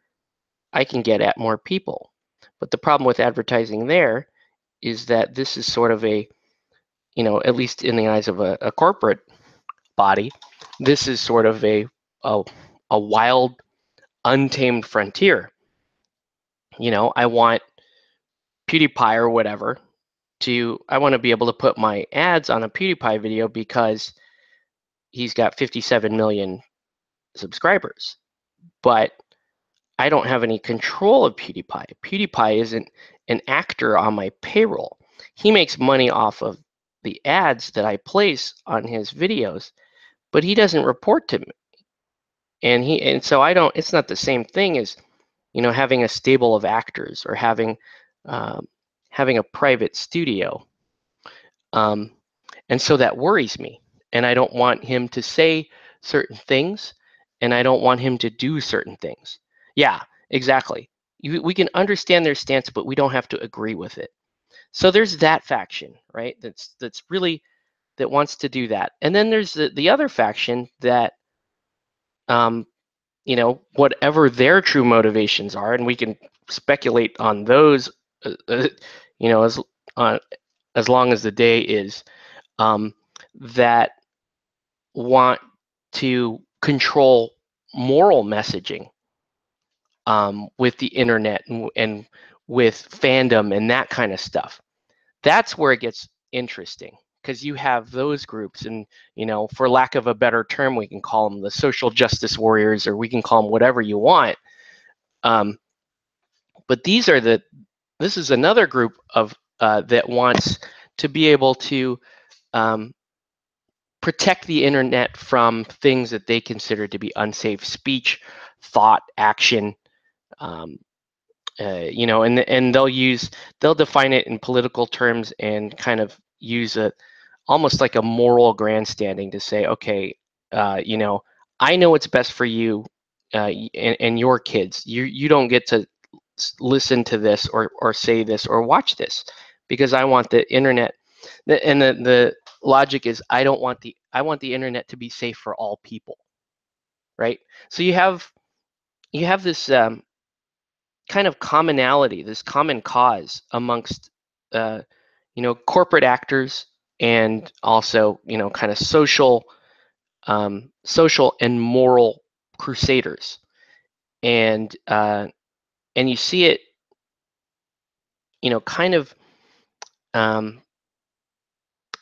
I can get at more people. But the problem with advertising there is that this is sort of at least in the eyes of a corporate body, this is sort of a, a wild, untamed frontier. I want PewDiePie or whatever I want to be able to put my ads on a PewDiePie video because he's got 57 million subscribers. But I don't have any control of PewDiePie. PewDiePie isn't an actor on my payroll. He makes money off of the ads that I place on his videos, but he doesn't report to me. And so I don't. It's not the same thing as having a stable of actors or having a private studio. And so that worries me. And I don't want him to say certain things, and I don't want him to do certain things. Yeah, exactly. We can understand their stance, but we don't have to agree with it. So there's that faction, right? That's really that wants to do that. And then there's the other faction that, whatever their true motivations are, and we can speculate on those, as as long as the day is, that want to control moral messaging with the internet and with fandom and that kind of stuff. That's where it gets interesting, because you have those groups, and for lack of a better term, we can call them the social justice warriors, or we can call them whatever you want. But this is another group of that wants to be able to protect the internet from things that they consider to be unsafe speech, thought, action, and they'll define it in political terms and kind of use almost like a moral grandstanding to say, okay, I know what's best for you and your kids. You don't get to listen to this or say this or watch this because I want the internet. And the logic is I want the internet to be safe for all people, right? So you have this kind of commonality, this common cause amongst corporate actors and also kind of social and moral crusaders, and you see it kind of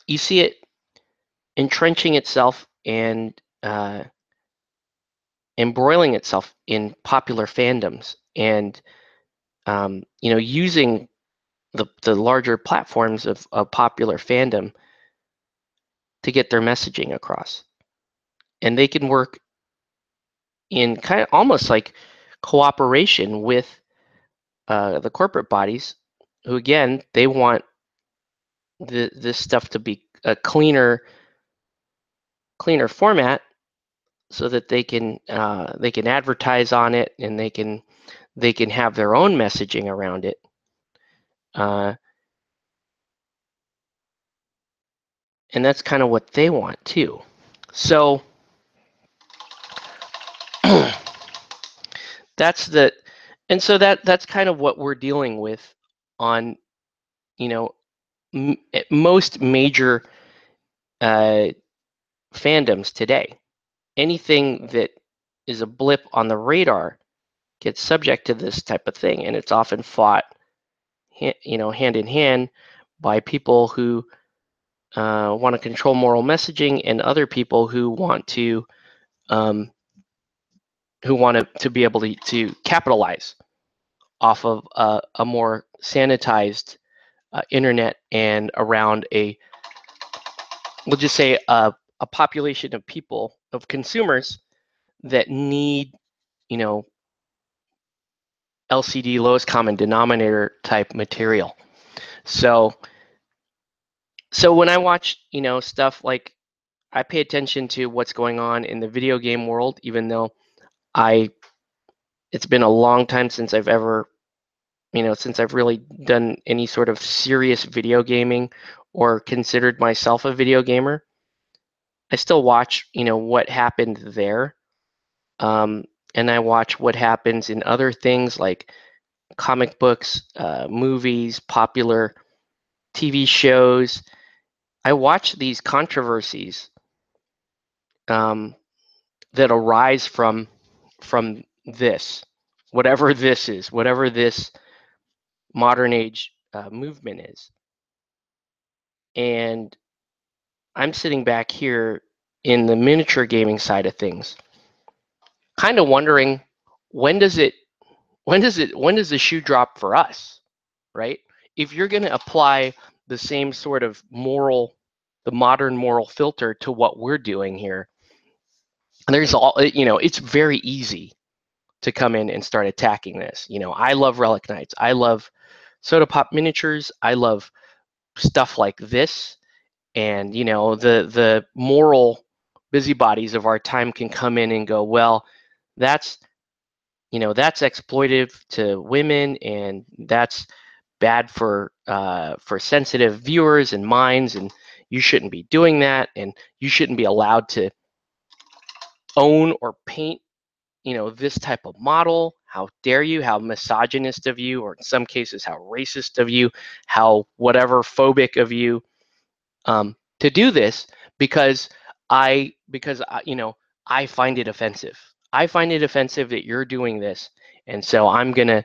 you see it entrenching itself and embroiling itself in popular fandoms, and using the larger platforms of popular fandom to get their messaging across. And they can work in kind of almost like cooperation with the corporate bodies, who again, they want this stuff to be a cleaner format, so that they can advertise on it, and they can have their own messaging around it. And that's kind of what they want too. So that's that's kind of what we're dealing with on most major fandoms today. Anything that is a blip on the radar gets subject to this type of thing, and it's often fought hand in hand by people who want to control moral messaging, and other people who want to be able to capitalize off of a more sanitized internet and around we'll just say a population of people, of consumers that need, LCD, lowest common denominator type material. So when I watch, stuff like, I pay attention to what's going on in the video game world, even though it's been a long time since I've ever, since I've really done any sort of serious video gaming or considered myself a video gamer. I still watch, what happened there. And I watch what happens in other things like comic books, movies, popular TV shows. I watch these controversies that arise from this, whatever this is, whatever this modern age movement is. And I'm sitting back here in the miniature gaming side of things, kind of wondering when does the shoe drop for us, right? If you're going to apply the same sort of the modern moral filter to what we're doing here, there's it's very easy to come in and start attacking this. I love Relic Knights. I love Soda Pop miniatures. I love stuff like this. And, the moral busybodies of our time can come in and go, well, that's exploitive to women, and that's bad for sensitive viewers and minds, and you shouldn't be doing that, and you shouldn't be allowed to own or paint this type of model. How dare you? How misogynist of you, or in some cases, how racist of you, how whatever phobic of you, to do this, because I find it offensive. I find it offensive that you're doing this, and so I'm gonna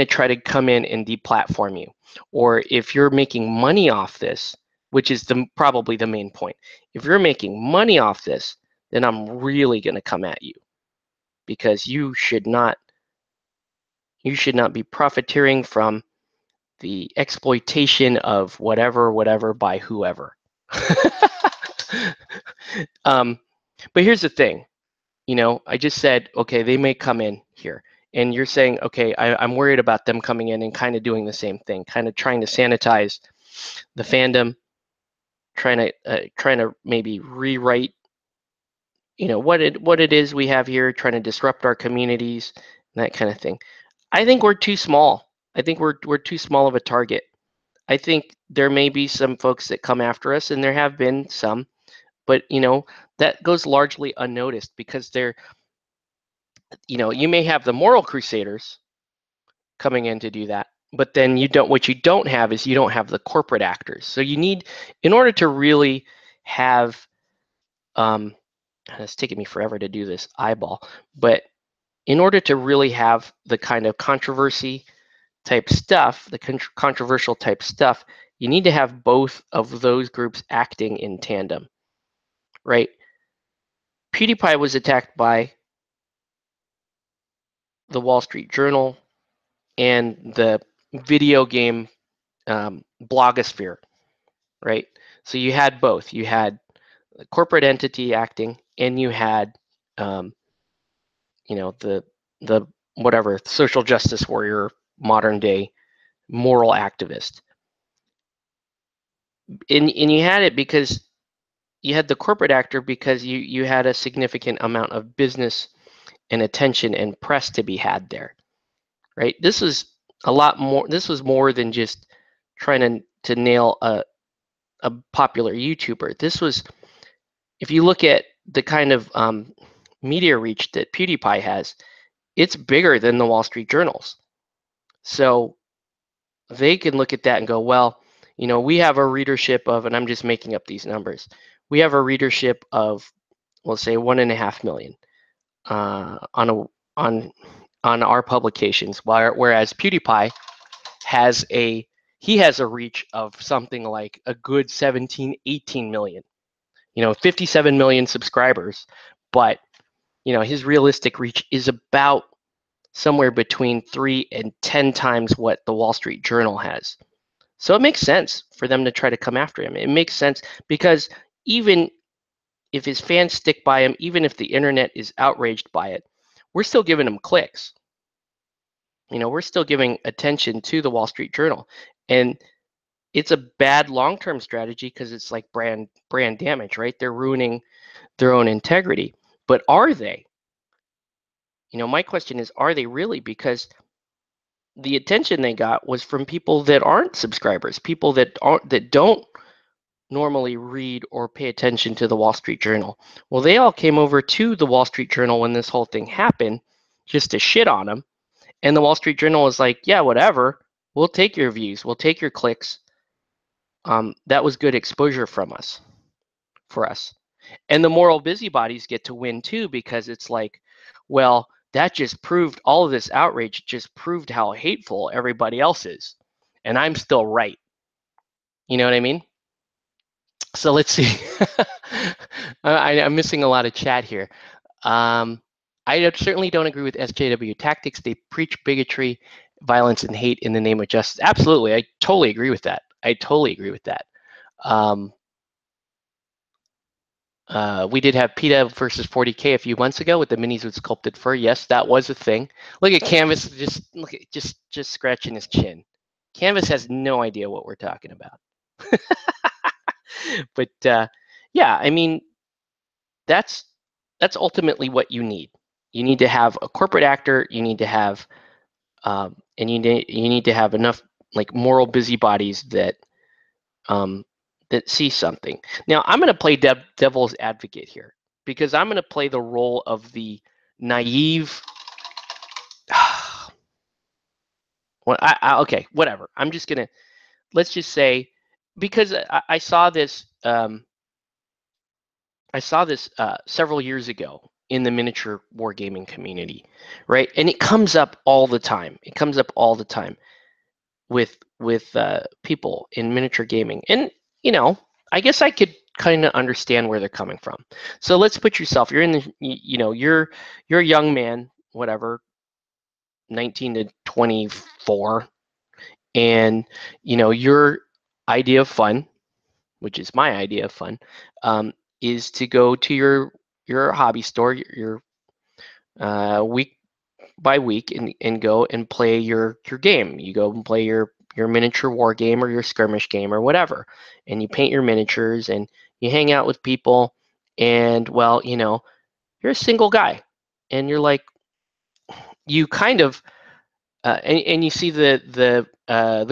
try to come in and deplatform you. Or if you're making money off this, which is probably the main point, if you're making money off this, then I'm really gonna come at you, because you should not be profiteering from the exploitation of whatever by whoever. But here's the thing, I just said, okay, they may come in here, and you're saying, okay, I'm worried about them coming in and kind of doing the same thing, kind of trying to sanitize the fandom, trying to maybe rewrite, what it is we have here, trying to disrupt our communities, and that kind of thing. I think we're too small. I think we're too small of a target. I think there may be some folks that come after us, and there have been some, but that goes largely unnoticed, because you may have the moral crusaders coming in to do that, but then what you don't have is, you don't have the corporate actors. So you need, in order to really have, it's taking me forever to do this eyeball, but in order to really have the kind of controversy type stuff, the controversial type stuff, you need to have both of those groups acting in tandem, right? PewDiePie was attacked by the Wall Street Journal and the video game blogosphere, right? So you had both. You had a corporate entity acting, and you had, the whatever, social justice warrior, modern day moral activist. And you had it because you had the corporate actor, because you had a significant amount of business and attention and press to be had there, right? This was a lot more. This was more than just trying to nail a popular YouTuber. This was, if you look at the kind of media reach that PewDiePie has, it's bigger than the Wall Street Journals. So they can look at that and go, well, we have a readership of, and I'm just making up these numbers, we have a readership of, we'll say 1.5 million on our publications, whereas PewDiePie has a reach of something like a good 17, 18 million. 57 million subscribers, but his realistic reach is about somewhere between 3 and 10 times what the Wall Street Journal has. So it makes sense for them to try to come after him. It makes sense because even if his fans stick by him, even if the internet is outraged by it, we're still giving him clicks. We're still giving attention to the Wall Street Journal. And it's a bad long-term strategy because it's like brand damage, right? They're ruining their own integrity. But are they? My question is, are they really? Because the attention they got was from people that aren't subscribers, people that don't normally read or pay attention to the Wall Street Journal. Well, they all came over to the Wall Street Journal when this whole thing happened just to shit on them. And the Wall Street Journal was like, yeah, whatever. We'll take your views. We'll take your clicks. That was good exposure for us. And the moral busybodies get to win too, because it's like, well, that just proved all of this outrage just proved how hateful everybody else is. And I'm still right. You know what I mean? So let's see. I'm missing a lot of chat here. I certainly don't agree with SJW tactics. They preach bigotry, violence, and hate in the name of justice. Absolutely. I totally agree with that. We did have PETA versus 40K a few months ago with the minis with sculpted fur. Yes, that was a thing. Look at Canvas, just scratching his chin. Canvas has no idea what we're talking about. But yeah, I mean, that's ultimately what you need. You need to have a corporate actor. You need to have, and you need to have enough like moral busybodies that that see something. Now, I'm going to play devil's advocate here because I'm going to play the role of the naive. Well, okay, whatever. I'm just going to, let's just say, because I saw this. Several years ago in the miniature wargaming community, right? And it comes up all the time. With people in miniature gaming, and I guess I could kind of understand where they're coming from. So let's put yourself. You're in the, you're a young man, whatever, 19 to 24, and your idea of fun, which is my idea of fun, is to go to your hobby store, your week by week, and go and play your game. You go and play your miniature war game or your skirmish game or whatever, and you paint your miniatures and you hang out with people. And well, you're a single guy, and you're like, you kind of and you see the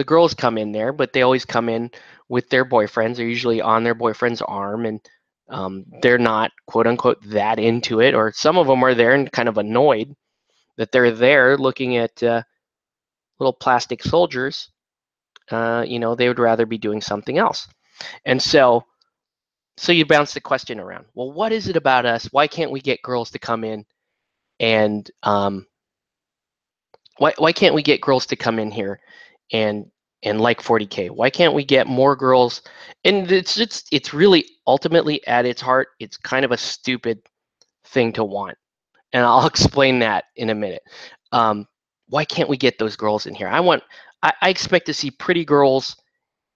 girls come in there, but they always come in with their boyfriends. They're usually on their boyfriend's arm, and they're not quote unquote that into it, or some of them are there and kind of annoyed that they're there looking at little plastic soldiers. They would rather be doing something else. And so you bounce the question around. Well, what is it about us? Why can't we get girls to come in and why can't we get girls to come in here and like 40K? Why can't we get more girls? And it's really ultimately at its heart, it's kind of a stupid thing to want. And I'll explain that in a minute. Why can't we get those girls in here? I expect to see pretty girls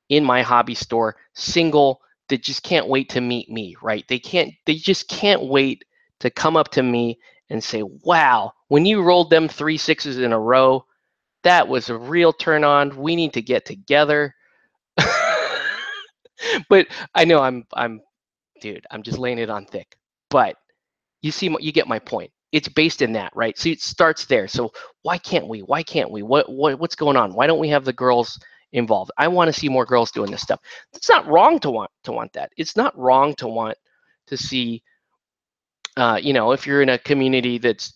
in my hobby store, single, that just can't wait to meet me, right? They just can't wait to come up to me and say, wow, when you rolled them 3 6s in a row, that was a real turn on. We need to get together. But I know dude, I'm just laying it on thick. But you get my point. It's based in that, right? So it starts there. So why can't we? What's going on? Why don't we have the girls involved? I want to see more girls doing this stuff. It's not wrong to want that. It's not wrong to want to see, if you're in a community that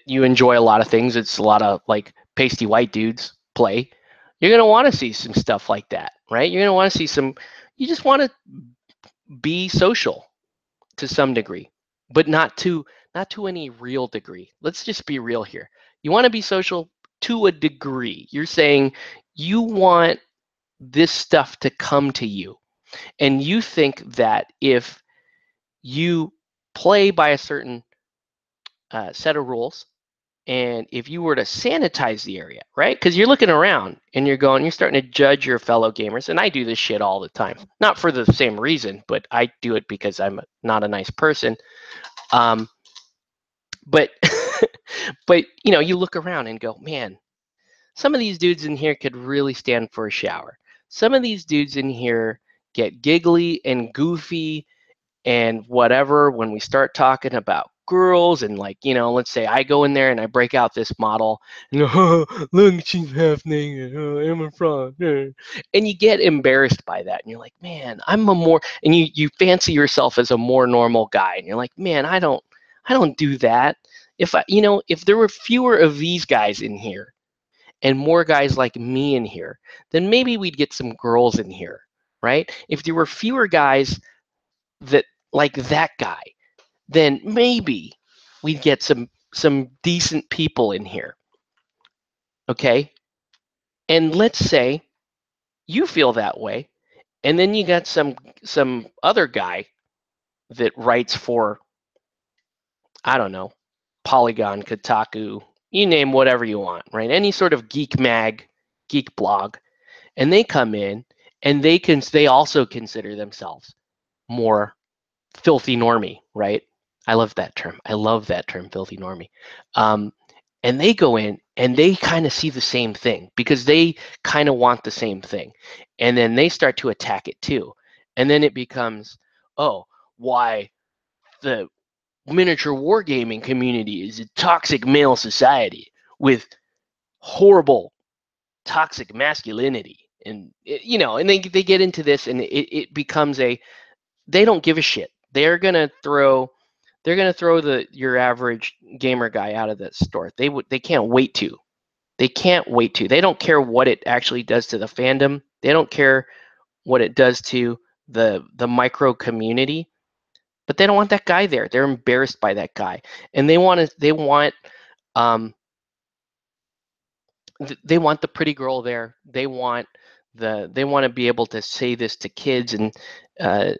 you enjoy a lot of things. It's a lot of like pasty white dudes play. You're gonna want to see some stuff like that, right? You're gonna want to see some. You just want to be social to some degree, but not to any real degree. Let's just be real here. You want to be social to a degree. You're saying you want this stuff to come to you, and you think that if you play by a certain set of rules, And if you were to sanitize the area, right? Because you're looking around and you're starting to judge your fellow gamers. And I do this shit all the time, not for the same reason, but I do it because I'm not a nice person. Um, but but you look around and go, man, some of these dudes in here could really stand for a shower. Some of these dudes in here get giggly and goofy and whatever when we start talking about girls and let's say I go in there and I break out this model and look, she's half naked, I'm a fraud, and you get embarrassed by that and you're like, man, I'm a more, and you fancy yourself as a more normal guy and you're like, man, I don't do that. If there were fewer of these guys in here and more guys like me in here, then maybe we'd get some girls in here, right? If there were fewer guys that like that guy, then maybe we'd get some decent people in here. Okay? And let's say you feel that way, and then you got some other guy that writes for, I don't know, Polygon, Kotaku, you name whatever you want, right? Any sort of geek mag, geek blog, and they come in and they also consider themselves more filthy normie, right? I love that term. I love that term, filthy normie. Um, and they go in and they kind of see the same thing because they kind of want the same thing. And then they start to attack it too. And then it becomes, oh, why the miniature wargaming community is a toxic male society with horrible toxic masculinity. And, and they get into this and it becomes they don't give a shit. They're gonna throw your average gamer guy out of the store. They can't wait to. They can't wait to. They don't care what it actually does to the fandom. They don't care what it does to the micro community. But they don't want that guy there. They're embarrassed by that guy, and um they want the pretty girl there. They want to be able to say this to kids uh,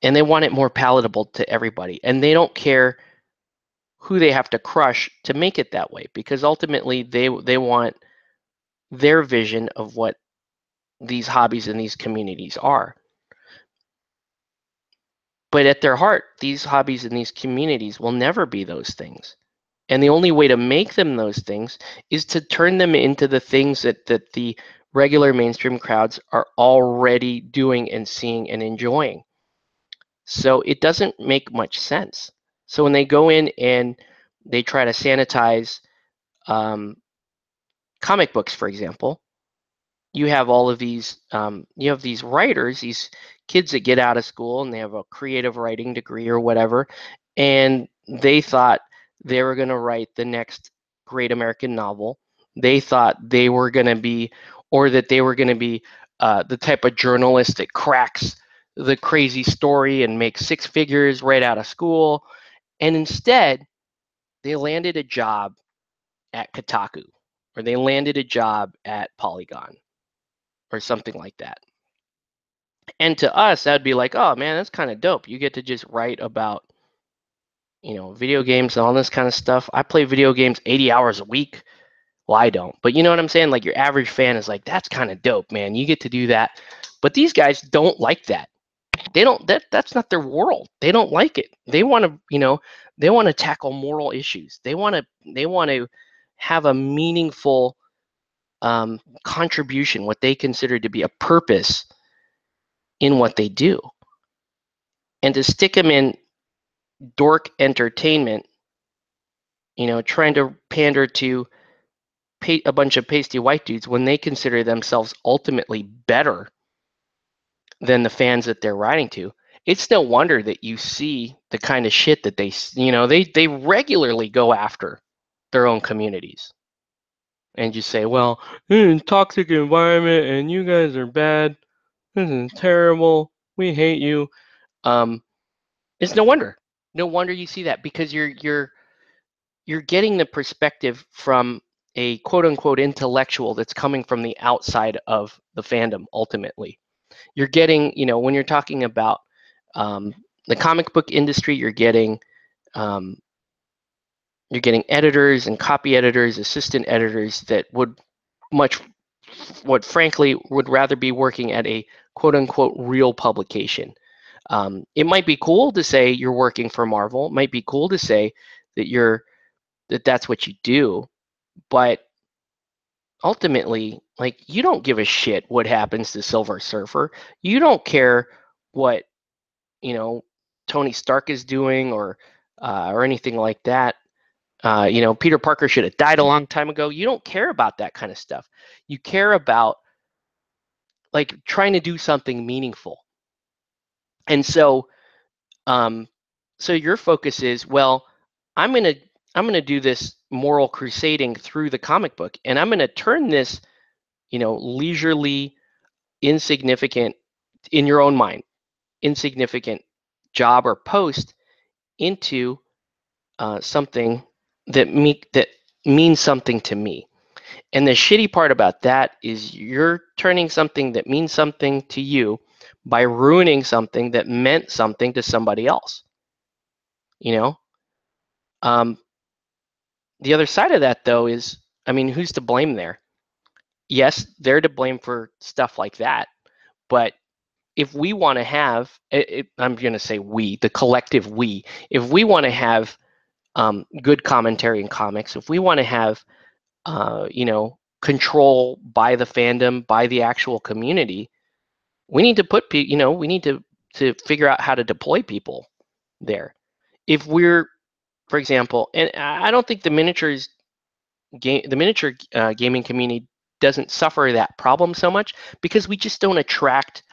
and they want it more palatable to everybody. And they don't care who they have to crush to make it that way because ultimately they want their vision of what these hobbies and these communities are. But at their heart, these hobbies and these communities will never be those things. And the only way to make them those things is to turn them into the things that the regular mainstream crowds are already doing and seeing and enjoying. So it doesn't make much sense. So when they go in and they try to sanitize um, comic books, for example, you have all of these you have these writers, these kids that get out of school and they have a creative writing degree or whatever, and they thought they were going to write the next great American novel. They thought they were going to be, or that they were going to be the type of journalist that cracks the crazy story and makes six figures right out of school. And instead, they landed a job at Kotaku, or they landed a job at Polygon, or something like that. And to us, that'd be like, oh man, that's kind of dope. You get to just write about, video games and all this kind of stuff. I play video games 80 hours a week. Well, I don't, but you know what I'm saying? Like your average fan is like, that's kind of dope, man. You get to do that. But these guys don't like that. They don't that's not their world. They don't like it. They want to, they want to tackle moral issues. They want to have a meaningful contribution, what they consider to be a purpose in what they do. And to stick them in dork entertainment, trying to pander to a bunch of pasty white dudes when they consider themselves ultimately better than the fans that they're writing to. It's no wonder that you see the kind of shit that they regularly go after their own communities and just say, well, toxic environment and you guys are bad. This is terrible. We hate you. Um, it's no wonder. No wonder you see that because you're getting the perspective from a quote unquote intellectual that's coming from the outside of the fandom ultimately. You're getting, when you're talking about the comic book industry, you're getting You're getting editors and copy editors, assistant editors that frankly would rather be working at a quote unquote real publication. It might be cool to say you're working for Marvel. It might be cool to say that that's what you do, but ultimately, like, you don't give a shit what happens to Silver Surfer. You don't care what, Tony Stark is doing or anything like that. Peter Parker should have died a long time ago. You don't care about that kind of stuff. You care about, like, trying to do something meaningful. And so your focus is, well, I'm gonna do this moral crusading through the comic book, and I'm gonna turn this, leisurely, insignificant, in your own mind, insignificant job or post into something that means something to me. And the shitty part about that is you're turning something that means something to you by ruining something that meant something to somebody else. Um, the other side of that, though, is, I mean, who's to blame there? Yes, they're to blame for stuff like that, but if we want to have, I'm going to say we, the collective we, if we want to have good commentary in comics, if we want to have, control by the fandom, by the actual community, we need to we need to figure out how to deploy people there. If we're, for example, and I don't think the miniature gaming community doesn't suffer that problem so much because we just don't attract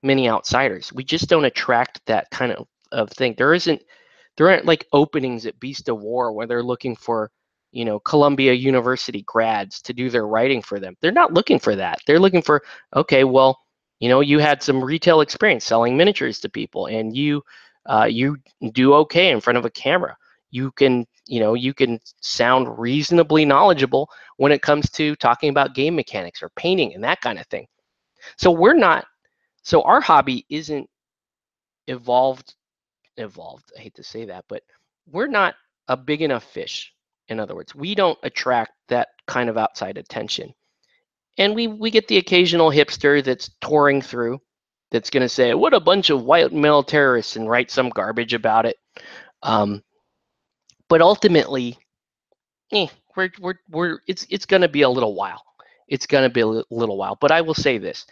many outsiders. We just don't attract that kind of thing. There aren't like openings at Beast of War where they're looking for, Columbia University grads to do their writing for them. They're not looking for that. They're looking for, okay, well, you had some retail experience selling miniatures to people, and you do okay in front of a camera. You can sound reasonably knowledgeable when it comes to talking about game mechanics or painting and that kind of thing. So our hobby isn't evolved. I hate to say that, but we're not a big enough fish. In other words, we don't attract that kind of outside attention. And we get the occasional hipster that's touring through that's going to say, what a bunch of white male terrorists, and write some garbage about it. But ultimately, it's going to be a little while. It's going to be a little while. But I will say this.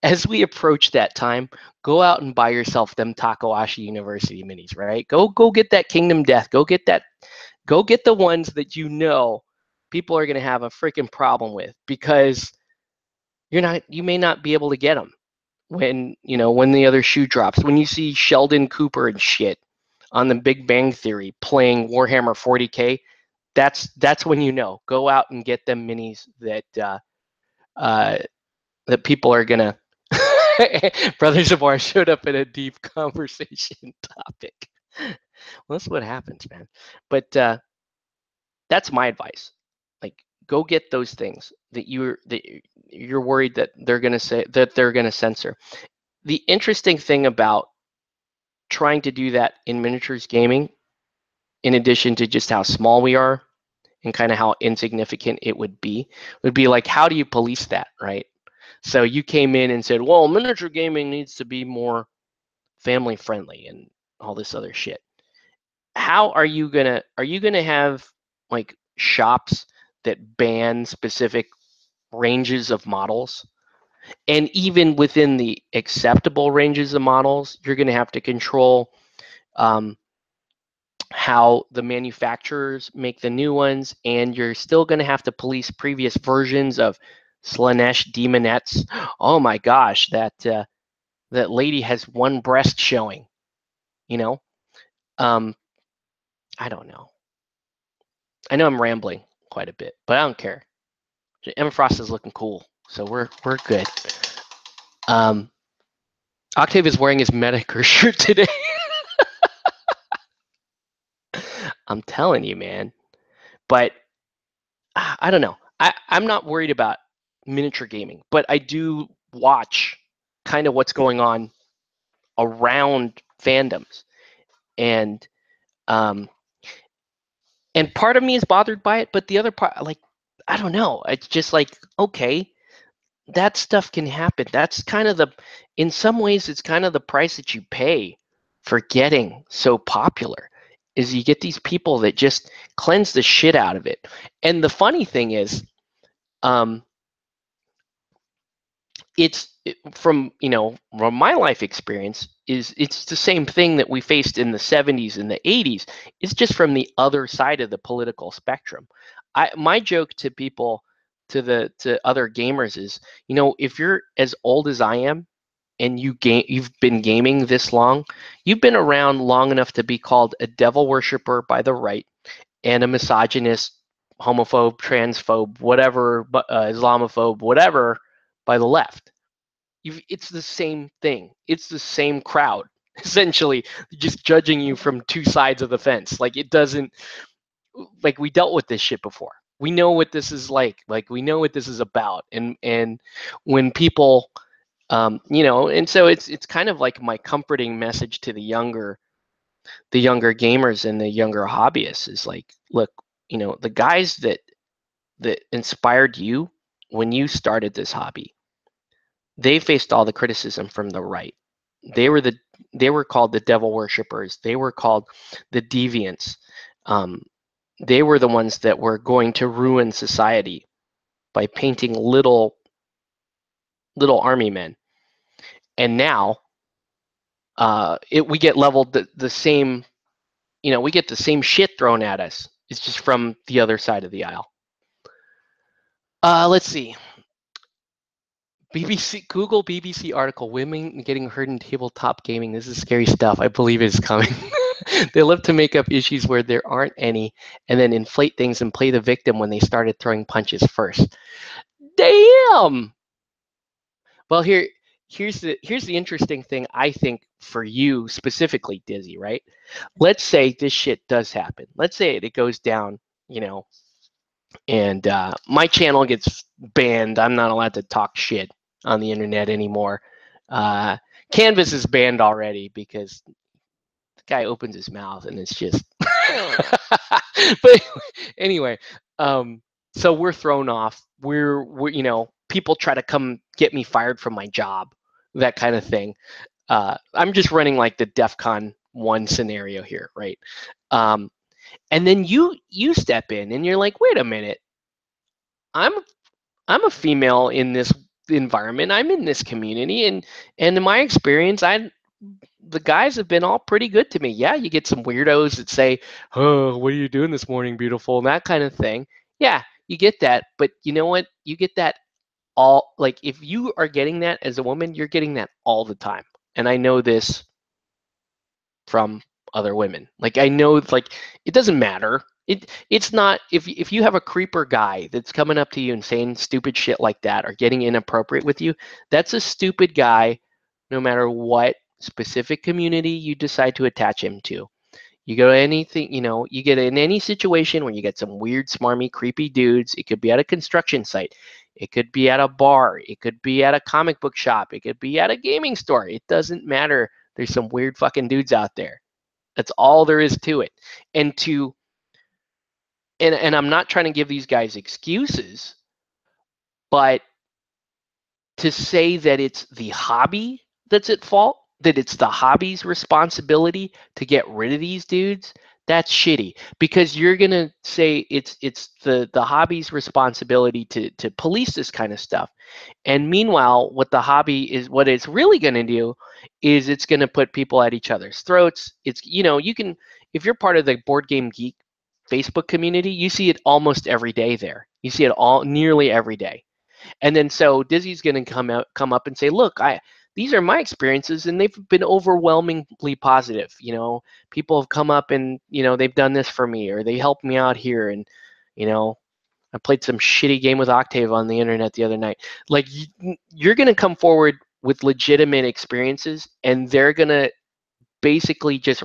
As we approach that time, go out and buy yourself them Takahashi University minis, right? Go get that Kingdom Death. Go get the ones that people are going to have a freaking problem with, because you may not be able to get them when the other shoe drops. When you see Sheldon Cooper and shit on the Big Bang Theory playing Warhammer 40K, that's when go out and get them minis that people are gonna. Brothers of War showed up in a deep conversation topic. Well, that's what happens, man. But that's my advice. Like, go get those things that you're worried that they're gonna censor. The interesting thing about trying to do that in miniatures gaming, in addition to just how small we are and kind of how insignificant it would be like, how do you police that, right? So you came in and said, well, miniature gaming needs to be more family friendly and all this other shit. How are you gonna have like shops that ban specific ranges of models? And even within the acceptable ranges of models, you're going to have to control how the manufacturers make the new ones, and you're still going to have to police previous versions of Slanesh Demonettes. Oh my gosh, that lady has one breast showing. I don't know. I know I'm rambling quite a bit, but I don't care. Emma Frost is looking cool, so we're good. Octave is wearing his Medicare shirt today. I'm telling you, man. But I don't know. I'm not worried about miniature gaming, but I do watch kind of what's going on around fandoms. And And part of me is bothered by it, but the other part, like, I don't know. It's just like, okay, that stuff can happen. That's kind of in some ways, it's kind of the price that you pay for getting so popular, is you get these people that just cleanse the shit out of it. And the funny thing is, um, from from my life experience, is it's the same thing that we faced in the 70s and the 80s. It's just from the other side of the political spectrum. My joke to people, to other gamers, is, if you're as old as I am and you've been gaming this long, you've been around long enough to be called a devil worshiper by the right and a misogynist, homophobe, transphobe, whatever, Islamophobe, whatever, by the left. It's the same thing. It's the same crowd, essentially, just judging you from two sides of the fence. Like, it doesn't, like, we dealt with this shit before. We know what this is like. Like, we know what this is about. And when people, and so it's kind of like my comforting message to the younger gamers and the younger hobbyists is like, look, the guys that inspired you when you started this hobby, they faced all the criticism from the right. They were called the devil worshippers. They were called the deviants. Um, they were the ones that were going to ruin society by painting little army men. And now, we get leveled the same. We get the same shit thrown at us. It's just from the other side of the aisle. Let's see. Google BBC article, women getting hurt in tabletop gaming. This is scary stuff. I believe it's coming. They love to make up issues where there aren't any, and then inflate things and play the victim when they started throwing punches first. Damn. Well, here's the interesting thing, I think, for you specifically, Dizzy, right? Let's say this shit does happen. Let's say it goes down, and my channel gets banned. I'm not allowed to talk shit on the internet anymore. Canvas is banned already because the guy opens his mouth and it's just. But anyway, so we're thrown off. We're people try to come get me fired from my job, that kind of thing. I'm just running like the DEFCON 1 scenario here, right? And then you step in and you're like, wait a minute, I'm a female in this environment. I'm in this community, and in my experience, the guys have been all pretty good to me. Yeah, you get some weirdos that say, "Oh, what are you doing this morning, beautiful?" and that kind of thing. Yeah, you get that, but you know what? You get that all, like, if you are getting that as a woman, you're getting that all the time. And I know this from other women. Like, I know, like, it doesn't matter. It's not, if you have a creeper guy that's coming up to you and saying stupid shit like that or getting inappropriate with you, that's a stupid guy, no matter what specific community you decide to attach him to. You go to anything, you get in any situation where you get some weird, smarmy, creepy dudes. It could be at a construction site. It could be at a bar. It could be at a comic book shop. It could be at a gaming store. It doesn't matter. There's some weird fucking dudes out there. That's all there is to it. And I'm not trying to give these guys excuses, but to say that it's the hobby that's at fault, that it's the hobby's responsibility to get rid of these dudes, that's shitty, because you're gonna say it's the hobby's responsibility to police this kind of stuff. And meanwhile, what it's really gonna do is it's gonna put people at each other's throats. It's, you can, if you're part of the Board Game Geek Facebook community, you see it almost every day there. You see it nearly every day. And then so Dizzy's going to come up and say, look, these are my experiences, and they've been overwhelmingly positive. People have come up and, they've done this for me, or they helped me out here. And, I played some shitty game with Octave on the internet the other night. Like, you're going to come forward with legitimate experiences, and they're going to basically just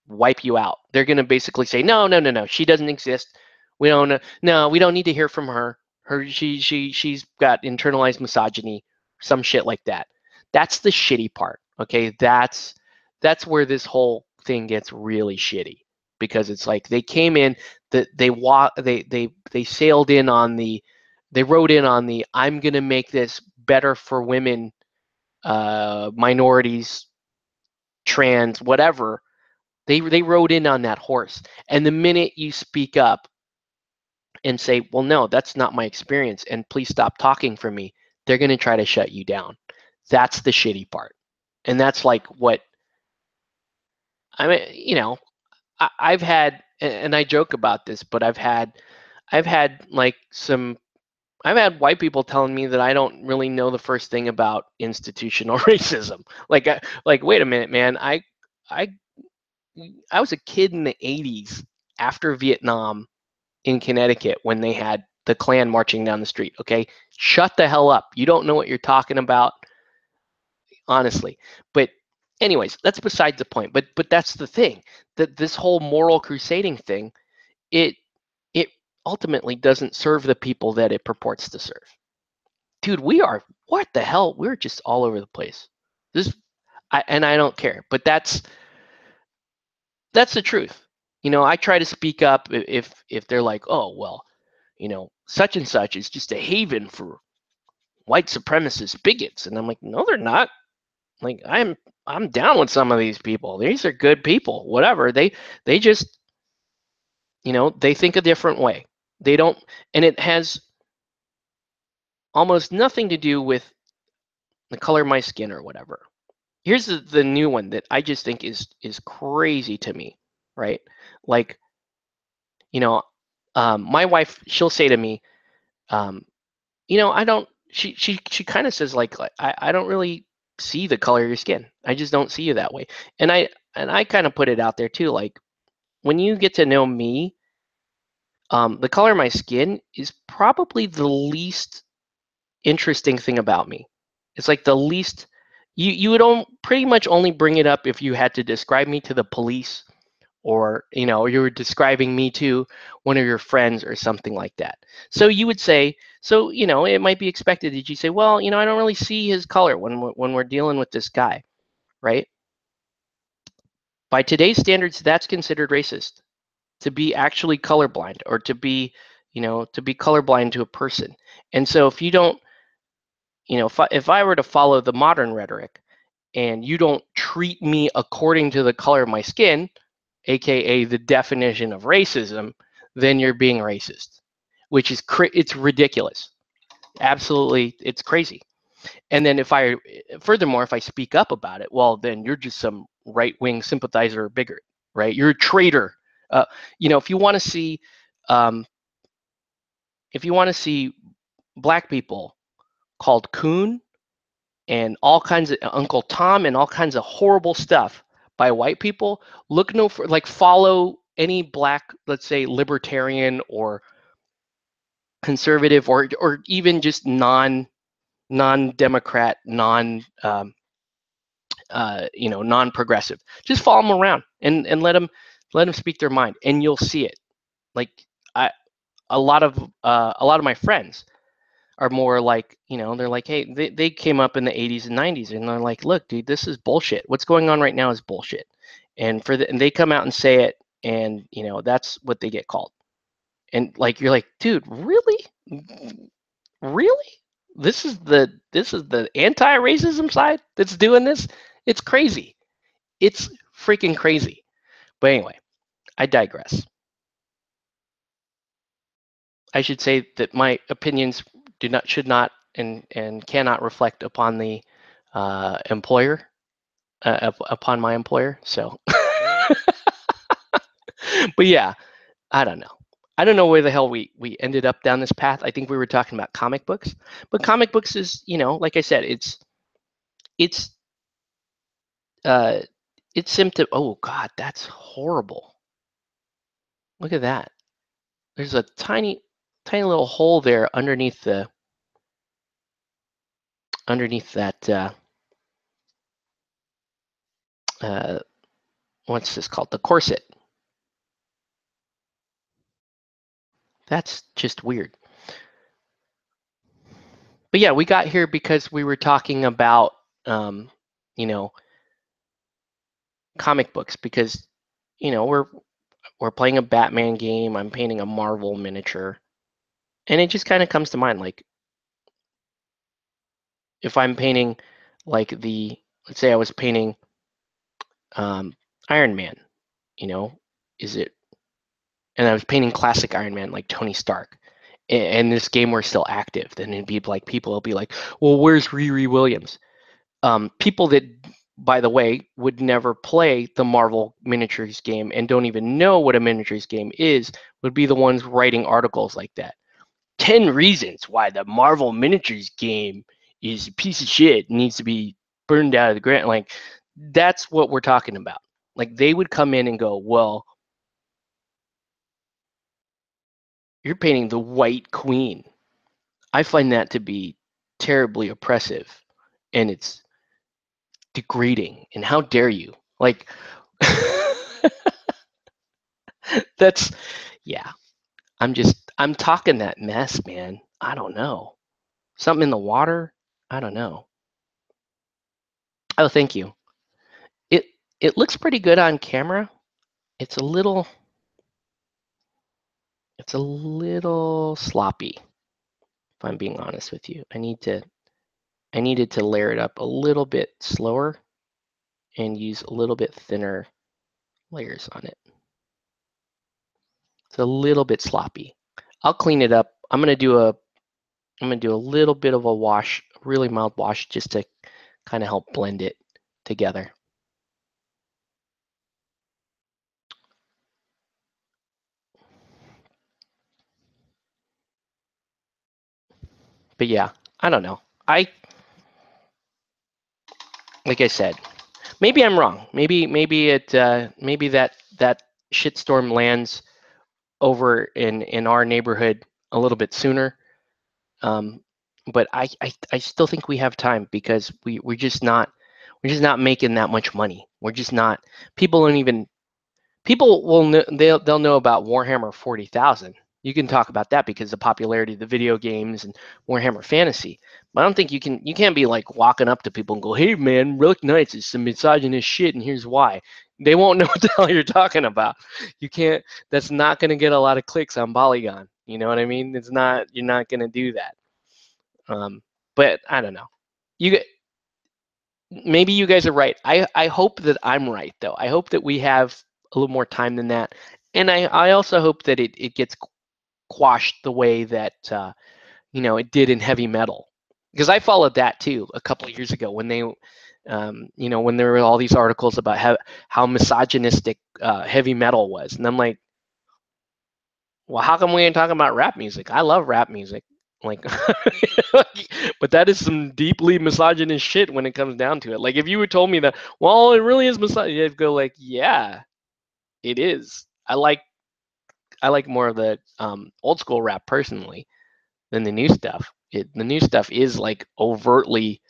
wipe you out. They're going to basically say, no, she doesn't exist. We don't, no, we don't need to hear from her. She's got internalized misogyny, some shit like that. That's the shitty part. Okay, that's where this whole thing gets really shitty, because it's like they came in, that they sailed in on they rode in on the I'm gonna make this better for women, minorities, trans, whatever. They rode in on that horse, and the minute you speak up and say, well, no, that's not my experience, and please stop talking for me, they're going to try to shut you down. That's the shitty part. And that's like what I mean, I've had, and I joke about this, but I've had like I've had white people telling me that I don't really know the first thing about institutional racism. Like, wait a minute, man. I, I was a kid in the 80s after Vietnam in Connecticut when they had the Klan marching down the street. Okay, shut the hell up. You don't know what you're talking about, honestly. But anyways, that's beside the point. But that's the thing, that this whole moral crusading thing, it it ultimately doesn't serve the people that it purports to serve. Dude, what the hell? We're just all over the place. This, and I don't care. But that's the truth. I try to speak up if they're like, oh well, such and such is just a haven for white supremacist bigots, and I'm like, no, they're not. Like, I'm down with some of these people. These are good people. Whatever, they just they think a different way. They don't, and it has almost nothing to do with the color of my skin or whatever. Here's the new one that I just think is crazy to me, right? Like, my wife, she'll say to me, um, I don't. She kind of says like I don't really see the color of your skin. I just don't see you that way. And I kind of put it out there too. Like, when you get to know me, the color of my skin is probably the least interesting thing about me. It's like the least. You would pretty much only bring it up if you had to describe me to the police, or you were describing me to one of your friends or something like that. So you would say, so it might be expected that you say, well, I don't really see his color when we're dealing with this guy, right? By today's standards, that's considered racist, to be actually colorblind, or to be colorblind to a person. And so if you don't, if I were to follow the modern rhetoric, and you don't treat me according to the color of my skin, aka the definition of racism, then you're being racist, which is it's ridiculous. Absolutely, it's crazy. And then furthermore, if I speak up about it, well, then you're just some right-wing sympathizer or bigot, right? You're a traitor. If you want to see, um, black people called coon, and all kinds of Uncle Tom, and all kinds of horrible stuff by white people, look no for, like, follow any black, let's say, libertarian or conservative, or even just non-democrat, non-progressive. Just follow them around, and let them speak their mind, and you'll see it. Like, I a lot of my friends are more like, they're like, hey, they came up in the 80s and 90s, and they're like, look, dude, this is bullshit. What's going on right now is bullshit. And and they come out and say it, and that's what they get called. And like, you're like, dude, really? Really? This is the anti-racism side that's doing this? It's crazy. It's freaking crazy. But anyway, I digress. I should say that my opinions should not, and cannot reflect upon the employer, upon my employer. So, but yeah, I don't know. I don't know where the hell we ended up down this path. I think we were talking about comic books, but comic books is, like I said, it's uh it's symptom. Oh God, that's horrible. Look at that. There's a tiny little hole there underneath that. Uh, what's this called? The corset. That's just weird. But yeah, we got here because we were talking about, you know, comic books, because, we're we're playing a Batman game. I'm painting a Marvel miniature. And it just kind of comes to mind, like, if I'm painting, like, let's say I was painting Iron Man, you know, is it, and I was painting classic Iron Man, like Tony Stark, and this game were still active, then it'd be like, people will be like, well, where's Riri Williams? People that, by the way, would never play the Marvel miniatures game and don't even know what a miniatures game is, would be the ones writing articles like that. 10 reasons why the Marvel miniatures game is a piece of shit, needs to be burned out of the ground. Like, that's what we're talking about. Like, they would come in and go, well, you're painting the White Queen. I find that to be terribly oppressive, and it's degrading. And how dare you? Like, that's, yeah. I'm talking that mess, man. I don't know. Something in the water? I don't know. Oh, thank you. It it looks pretty good on camera. It's a little it's a little sloppy, if I'm being honest with you. I needed to layer it up a little bit slower and use a little bit thinner layers on it. It's a little bit sloppy. I'll clean it up. I'm gonna do a little bit of a wash, really mild wash, just to kind of help blend it together. But yeah, I don't know. Like I said, maybe I'm wrong. Maybe that shitstorm lands over in our neighborhood a little bit sooner. Um, but I still think we have time, because we're just not making that much money. We're just not. People don't even People will know, they'll know about Warhammer 40,000. You can talk about that because of the popularity of the video games and Warhammer Fantasy. But I don't think you can't be like walking up to people and go, "Hey man, Relic Knights is some misogynist shit, and here's why." They won't know what the hell you're talking about. You can't. That's not going to get a lot of clicks on Polygon. You know what I mean? It's not. You're not going to do that. But I don't know. You Maybe you guys are right. I hope that I'm right, though. I hope that we have a little more time than that. And I also hope that it gets quashed the way that it did in heavy metal. Because I followed that too a couple of years ago when when there were all these articles about how misogynistic heavy metal was. And I'm like, well, how come we ain't talking about rap music? I love rap music. Like, but that is some deeply misogynist shit when it comes down to it. Like, if you had told me that, well, it really is misogynist, I'd go like, yeah, it is. I like more of the old school rap personally than the new stuff. The new stuff is like overtly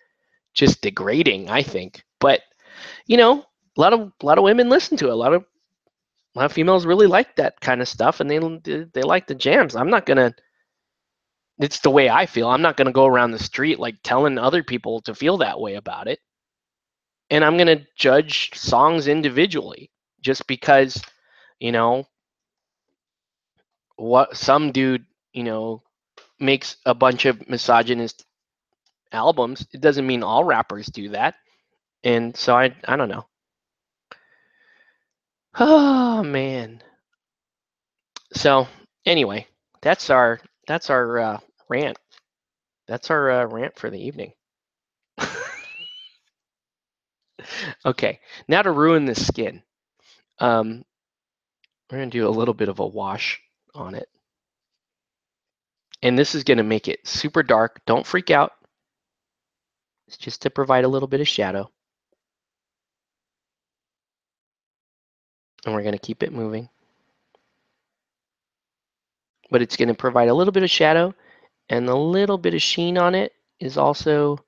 just degrading, I think. But a lot of women listen to it. A lot of females really like that kind of stuff, and they like the jams. I'm not gonna. It's the way I feel. I'm not gonna go around the street like telling other people to feel that way about it. And I'm gonna judge songs individually just because you know what some dude makes a bunch of misogynist albums. It doesn't mean all rappers do that. And so I don't know. Oh man. So anyway, that's our rant. That's our rant for the evening. Okay, now to ruin the skin. Um, we're gonna do a little bit of a wash on it, and this is gonna make it super dark. Don't freak out. It's just to provide a little bit of shadow, and we're gonna keep it moving. But it's gonna provide a little bit of shadow, and a little bit of sheen on it is also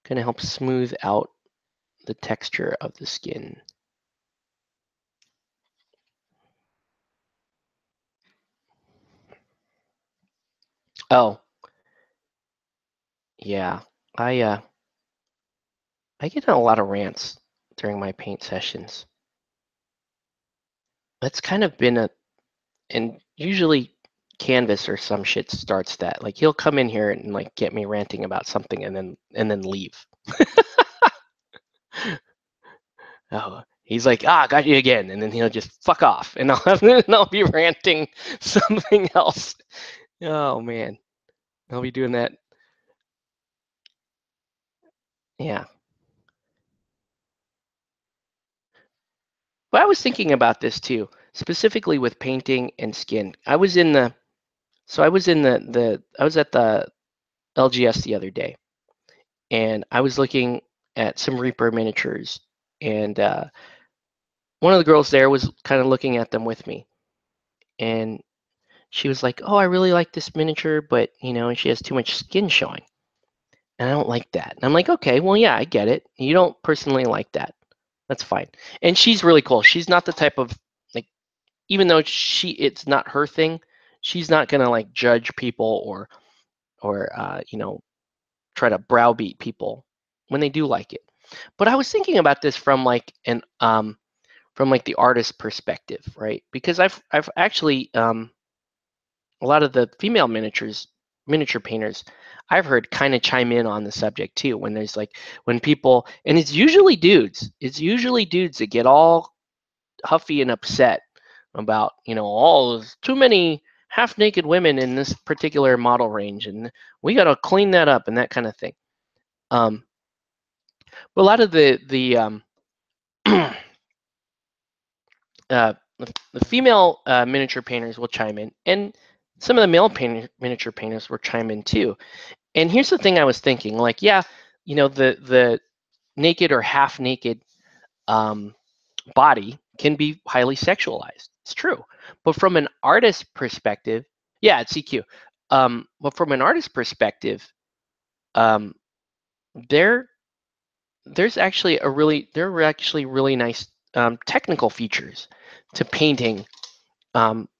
gonna help smooth out the texture of the skin. Oh, yeah. I get in a lot of rants during my paint sessions. that's kind of been and usually Canvas or some shit starts that. Like he'll come in here and like get me ranting about something and then leave. Oh, he's like, got you again, and then he'll just fuck off, and I'll be ranting something else. Oh man, I'll be doing that. Yeah. But I was thinking about this too, specifically with painting and skin. I was in the so I was in the I was at the LGS the other day, and I was looking at some Reaper miniatures, and one of the girls there was kind of looking at them with me, and she was like, "Oh, I really like this miniature, but she has too much skin showing." And I don't like that. And I'm like, okay, well, yeah, I get it. You don't personally like that. That's fine. And she's really cool. She's not the type of like, even though it's not her thing, she's not gonna like judge people or try to browbeat people when they do like it. But I was thinking about this from like the artist perspective, right? Because I've actually a lot of the female miniature painters I've heard kind of chime in on the subject too when there's like when people, and it's usually dudes that get all huffy and upset about there's too many half naked women in this particular model range and we got to clean that up and that kind of thing. But a lot of the the female miniature painters will chime in, and some of the male miniature painters will chime in too. And here's the thing I was thinking, like, yeah, the naked or half naked body can be highly sexualized. It's true. But from an artist perspective, yeah, it's CQ. But from an artist perspective, um, there there are actually really nice technical features to painting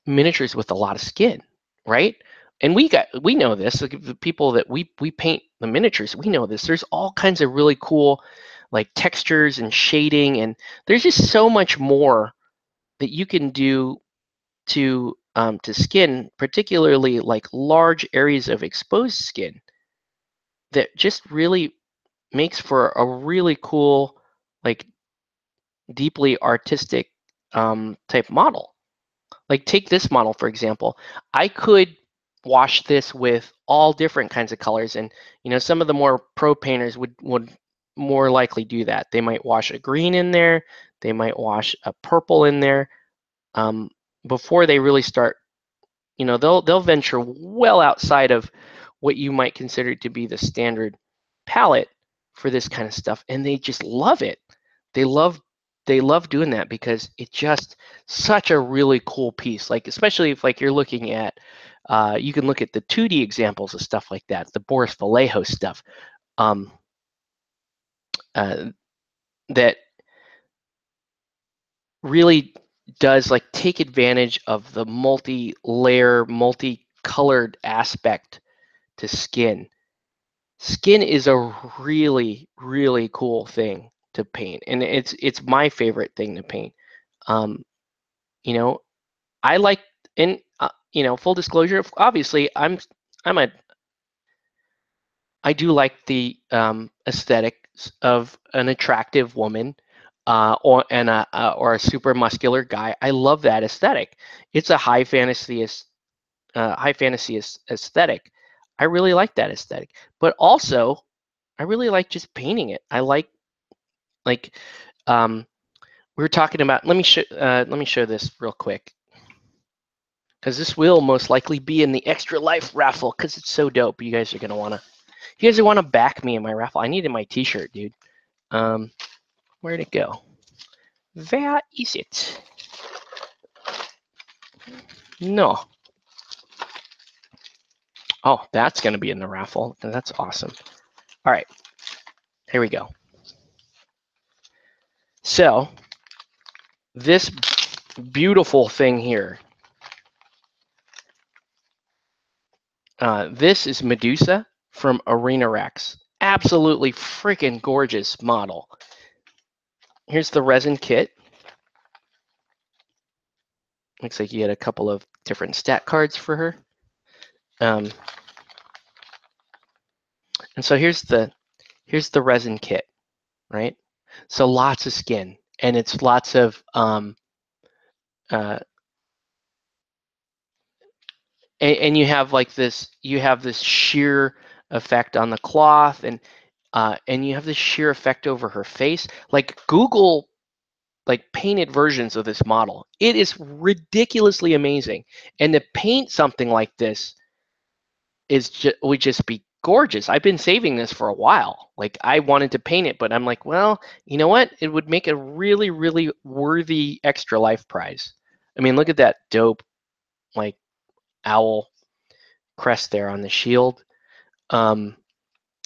miniatures with a lot of skin, right? And we know this. Like the people that we paint the miniatures, we know this. There's all kinds of really cool, like textures and shading, and there's just so much more that you can do to skin, particularly like large areas of exposed skin, that just really makes for a really cool, like deeply artistic type model. Like take this model for example. I could wash this with all different kinds of colors, and some of the more pro painters would more likely do that. They might wash a green in there, they might wash a purple in there um, before they really start. They'll venture well outside of what you might consider to be the standard palette for this kind of stuff, and they just love it. They love they love doing that because it's just such a really cool piece. Like especially if like you're looking at, you can look at the 2D examples of stuff like that, the Boris Vallejo stuff, um, uh, that really does like take advantage of the multi-layer, multi-colored aspect to skin. Skin is a really, really cool thing to paint, and it's my favorite thing to paint. Um, you know, I like, and full disclosure, obviously, I'm a I do like the aesthetics of an attractive woman, or a super muscular guy. I love that aesthetic. It's a high fantasy aesthetic. I really like that aesthetic, but also I really like just painting it. I like um, we were talking about. Let me show this real quick because this will most likely be in the extra life raffle because it's so dope. You guys wanna back me in my raffle. I needed my T-shirt, dude. Um, where'd it go? Where is it? No. Oh, that's gonna be in the raffle. That's awesome. All right, here we go. So this beautiful thing here. This is Medusa from Arena Rex. Absolutely freaking gorgeous model. Here's the resin kit. Looks like you had a couple of different stat cards for her. And so here's the resin kit, right? So lots of skin, and it's lots of and you have like this, you have this sheer effect on the cloth, and you have this sheer effect over her face. Like Google like painted versions of this model. It is ridiculously amazing, and to paint something like this would just be gorgeous. I've been saving this for a while. Like I wanted to paint it, but I'm like, well, you know what? It would make a really, really worthy extra life prize. I mean, look at that dope like owl crest there on the shield. Um,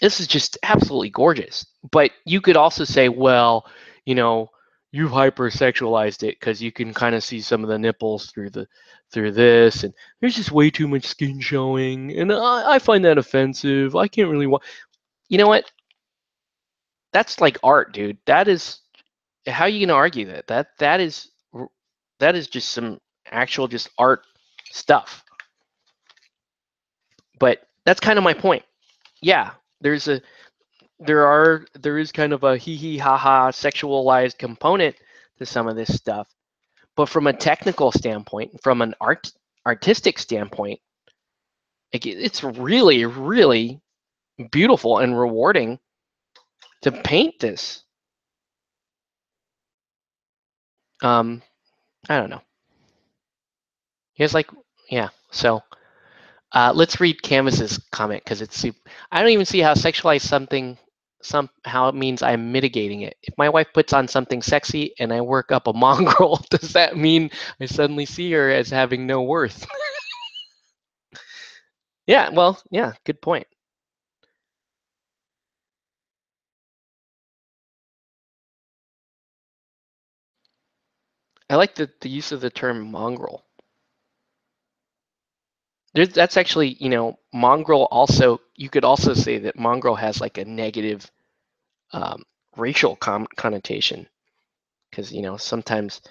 this is just absolutely gorgeous. But you could also say, well, you know, you hypersexualized it because you can kind of see some of the nipples through this, and there's just way too much skin showing, and I find that offensive. I can't really want. You know what? That's like art, dude. That is how are you gonna argue that? That is just some actual just art stuff. But that's kind of my point. Yeah, there is kind of a hee hee ha ha sexualized component to some of this stuff, but from a technical standpoint, from an artistic standpoint, it's really, really beautiful and rewarding to paint this. um I don't know, you guys like, yeah. So let's read Canvas's comment, because it's I don't even see how sexualize something somehow means I'm mitigating it. If my wife puts on something sexy and I work up a mongrel, does that mean I suddenly see her as having no worth? Yeah, well, yeah, good point. I like the use of the term mongrel. That's actually, mongrel also, you could also say that mongrel has like a negative um, racial connotation, because sometimes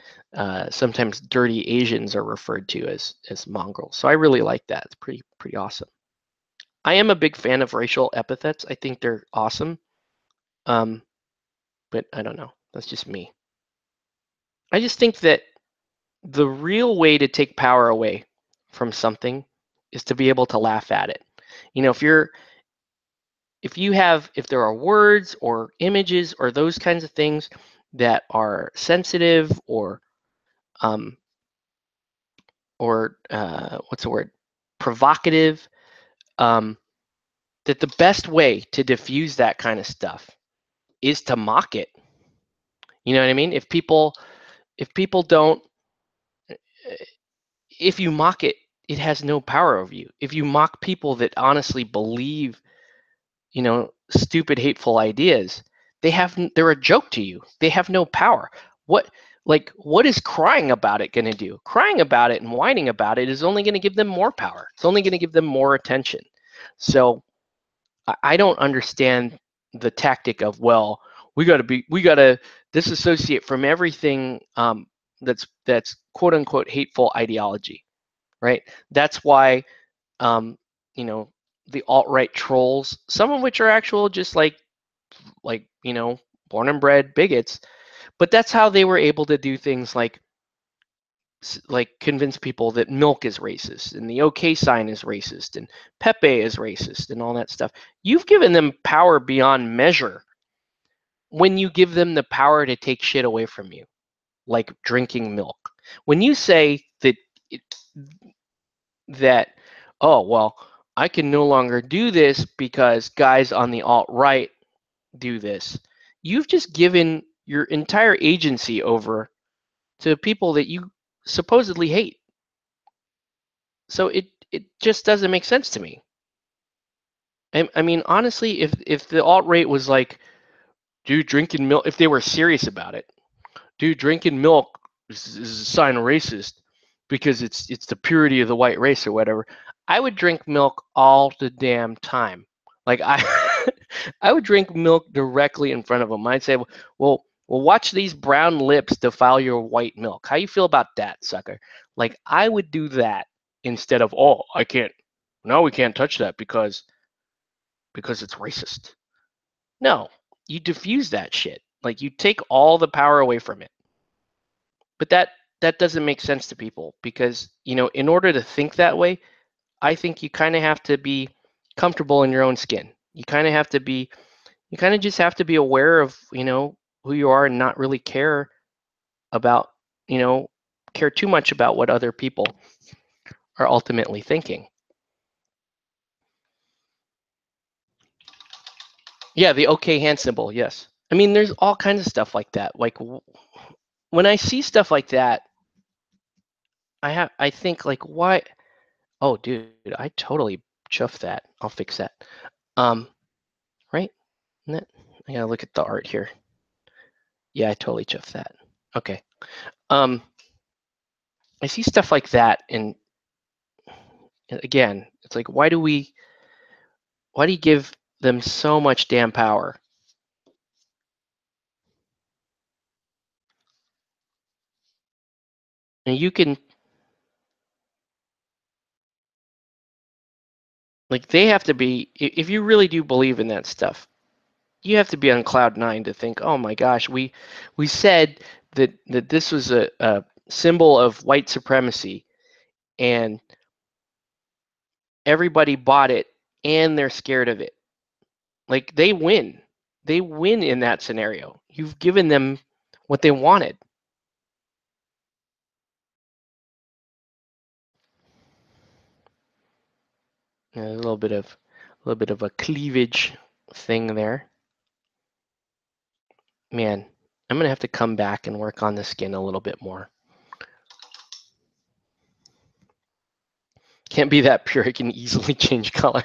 dirty Asians are referred to as mongrels. So I really like that. It's pretty awesome. I am a big fan of racial epithets. I think they're awesome. Um, but I don't know. That's just me. I just think that the real way to take power away from something is to be able to laugh at it. If there are words or images or those kinds of things that are sensitive um, or what's the word, provocative, um, that the best way to diffuse that kind of stuff is to mock it. You know what I mean? If people don't, if you mock it, it has no power over you. If you mock people that honestly believe, stupid, hateful ideas, they're a joke to you. They have no power. What is crying about it going to do? Crying about it and whining about it is only going to give them more power. It's only going to give them more attention. So I don't understand the tactic of, well, we got to disassociate from everything that's quote unquote hateful ideology, right? That's why um, you know the alt-right trolls, some of which are actual just born and bred bigots, but that's how they were able to do things like convince people that milk is racist and the OK sign is racist and Pepe is racist and all that stuff. You've given them power beyond measure when you give them the power to take shit away from you, like drinking milk. When you say it, that, oh, well, I can no longer do this because guys on the alt-right do this, you've just given your entire agency over to people that you supposedly hate. So it just doesn't make sense to me. I mean, honestly, if the alt-right was like, dude, drinking milk, if they were serious about it, dude, drinking milk is a sign of racist because it's the purity of the white race or whatever, I would drink milk all the damn time. Like I I would drink milk directly in front of them. I'd say, well, Well, watch these brown lips defile your white milk. How you feel about that, sucker? Like, I would do that instead of, oh, I can't. No, we can't touch that because it's racist. No, you diffuse that shit. Like, you take all the power away from it. But that doesn't make sense to people because, in order to think that way, I think you kind of have to be comfortable in your own skin. You kind of have to be, you kind of just have to be aware of, who you are and not really care about, care too much about what other people are ultimately thinking. Yeah, the okay hand symbol, yes. I mean, there's all kinds of stuff like that. Like when I see stuff like that, I think like, why? Oh, dude, I totally chuffed that. I'll fix that. Right? I gotta look at the art here. Yeah, I totally chuffed that. Okay. Um, I see stuff like that, and again, it's like, why do you give them so much damn power? And you can, like, they have to be, if you really do believe in that stuff, you have to be on cloud nine to think, oh my gosh, we said that this was a symbol of white supremacy, and everybody bought it, and they're scared of it. Like, they win. They win in that scenario. You've given them what they wanted. A little bit of a cleavage thing there. Man, I'm gonna have to come back and work on the skin a little bit more. Can't be that pure. It can easily change color.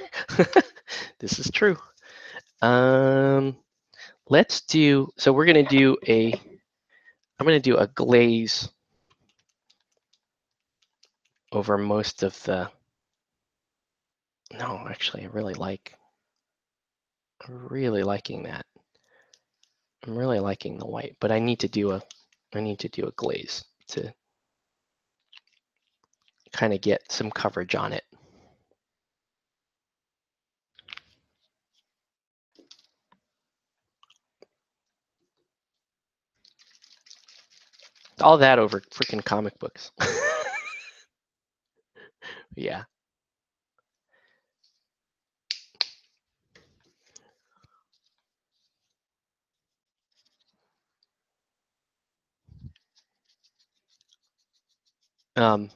This is true. Let's do. So we're gonna do a. I'm gonna do a glaze over most of the. No, actually, I'm really liking that. I'm really liking the white, but I need to do a glaze to kind of get some coverage on it. All that over freaking comic books. Yeah. I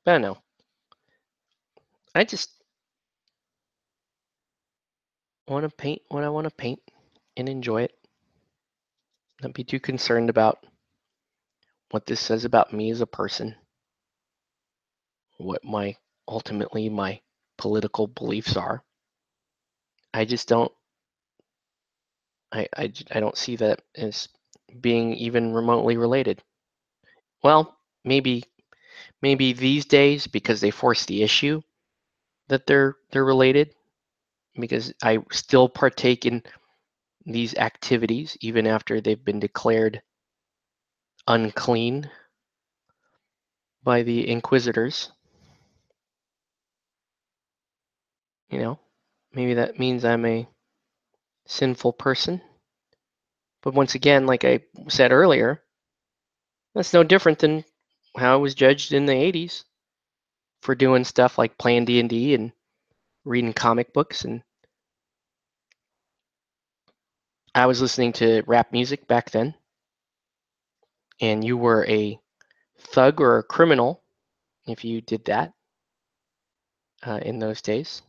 don't know. I just want to paint what I want to paint and enjoy it. Not be too concerned about what this says about me as a person, what ultimately my political beliefs are. I just don't. I don't see that as being even remotely related. Well, maybe these days because they force the issue that they're related, because I still partake in these activities even after they've been declared unclean by the inquisitors. Maybe that means I'm a sinful person. But once again, like I said earlier, that's no different than how I was judged in the 80s for doing stuff like playing D&D and reading comic books, and I was listening to rap music back then, and you were a thug or a criminal if you did that in those days.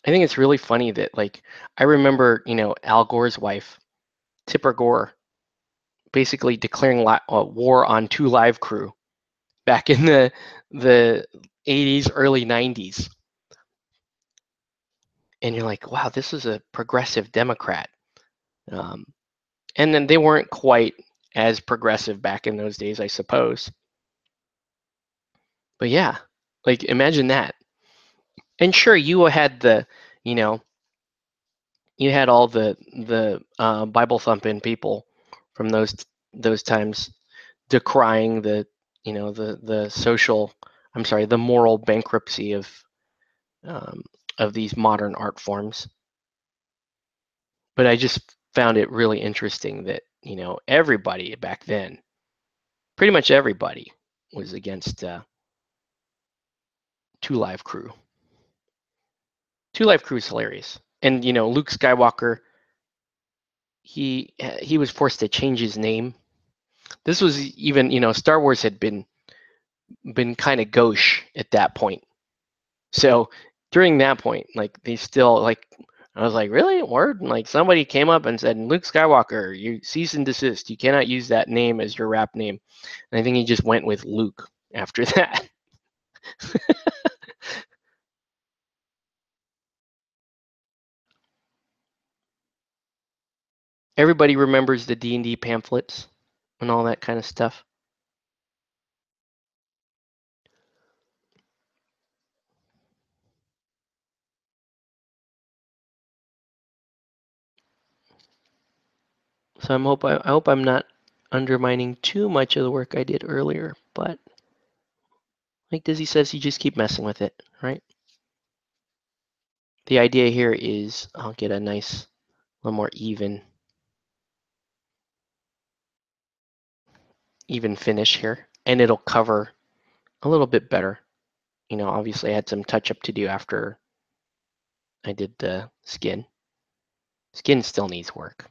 I think it's really funny that, like, I remember, Al Gore's wife, Tipper Gore, basically declaring war on 2 Live Crew back in the 80s, early 90s. And you're like, wow, this is a progressive Democrat. Um, and then they weren't quite as progressive back in those days, I suppose. But yeah, like, imagine that. And sure, you had the, you know, you had all the Bible thumping people from those times decrying the social, I'm sorry, the moral bankruptcy um, of these modern art forms. But I just found it really interesting that everybody back then, pretty much everybody, was against Two Live Crew. Two Live Crew is hilarious, and Luke Skywalker, he was forced to change his name. This was even Star Wars had been kind of gauche at that point. So during that point, like they still like I was like, really? Word? And like somebody came up and said, Luke Skywalker, you cease and desist. You cannot use that name as your rap name. And I think he just went with Luke after that. Everybody remembers the D&D pamphlets and all that kind of stuff. So I hope I'm not undermining too much of the work I did earlier, but like Dizzy says, you just keep messing with it, right? The idea here is I'll get a nice, little more even finish here, and it'll cover a little bit better. Obviously I had some touch up to do after I did the skin. Skin still needs work.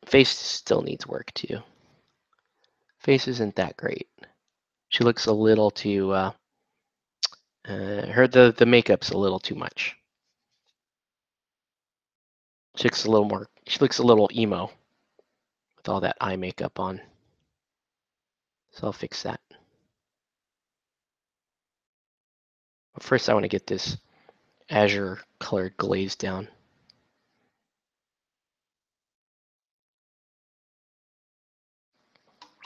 Face still needs work too. Face isn't that great. She looks a little too, the makeup's a little too much. She looks a little emo with all that eye makeup on. So I'll fix that. But first I want to get this azure colored glaze down.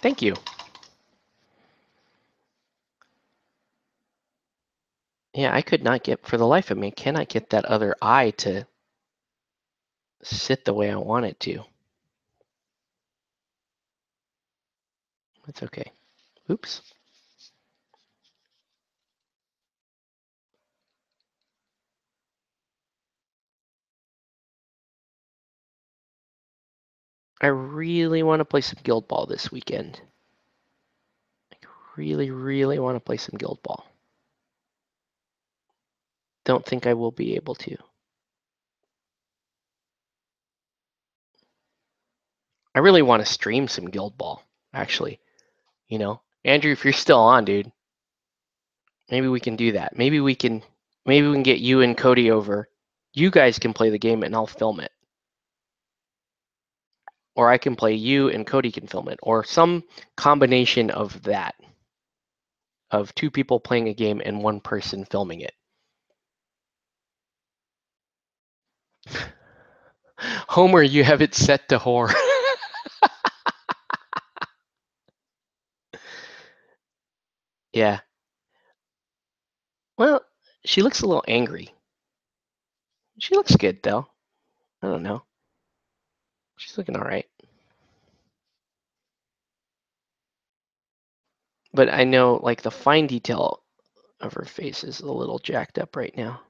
Thank you. Yeah, I could not get, for the life of me, cannot get that other eye to sit the way I want it to. That's okay. Oops. I really want to play some Guild Ball this weekend. I really, really want to play some Guild Ball. Don't think I will be able to. I really want to stream some Guild Ball, actually. Andrew, if you're still on, dude, maybe we can do that. Maybe we can get you and Cody over. You guys can play the game and I'll film it. Or I can play you and Cody can film it. Or some combination of that. Of two people playing a game and one person filming it. Homer, you have it set to whore. Yeah. Well, she looks a little angry. She looks good though. I don't know. She's looking all right. But I know like the fine detail of her face is a little jacked up right now.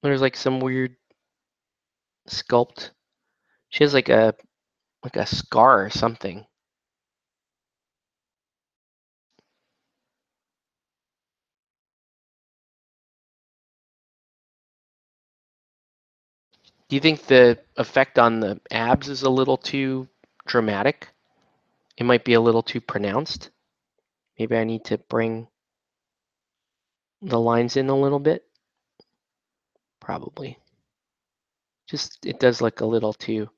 There's like some weird sculpt. She has like a scar or something. Do you think the effect on the abs is a little too dramatic? It might be a little too pronounced. Maybe I need to bring the lines in a little bit. Probably. Just it does look a little too.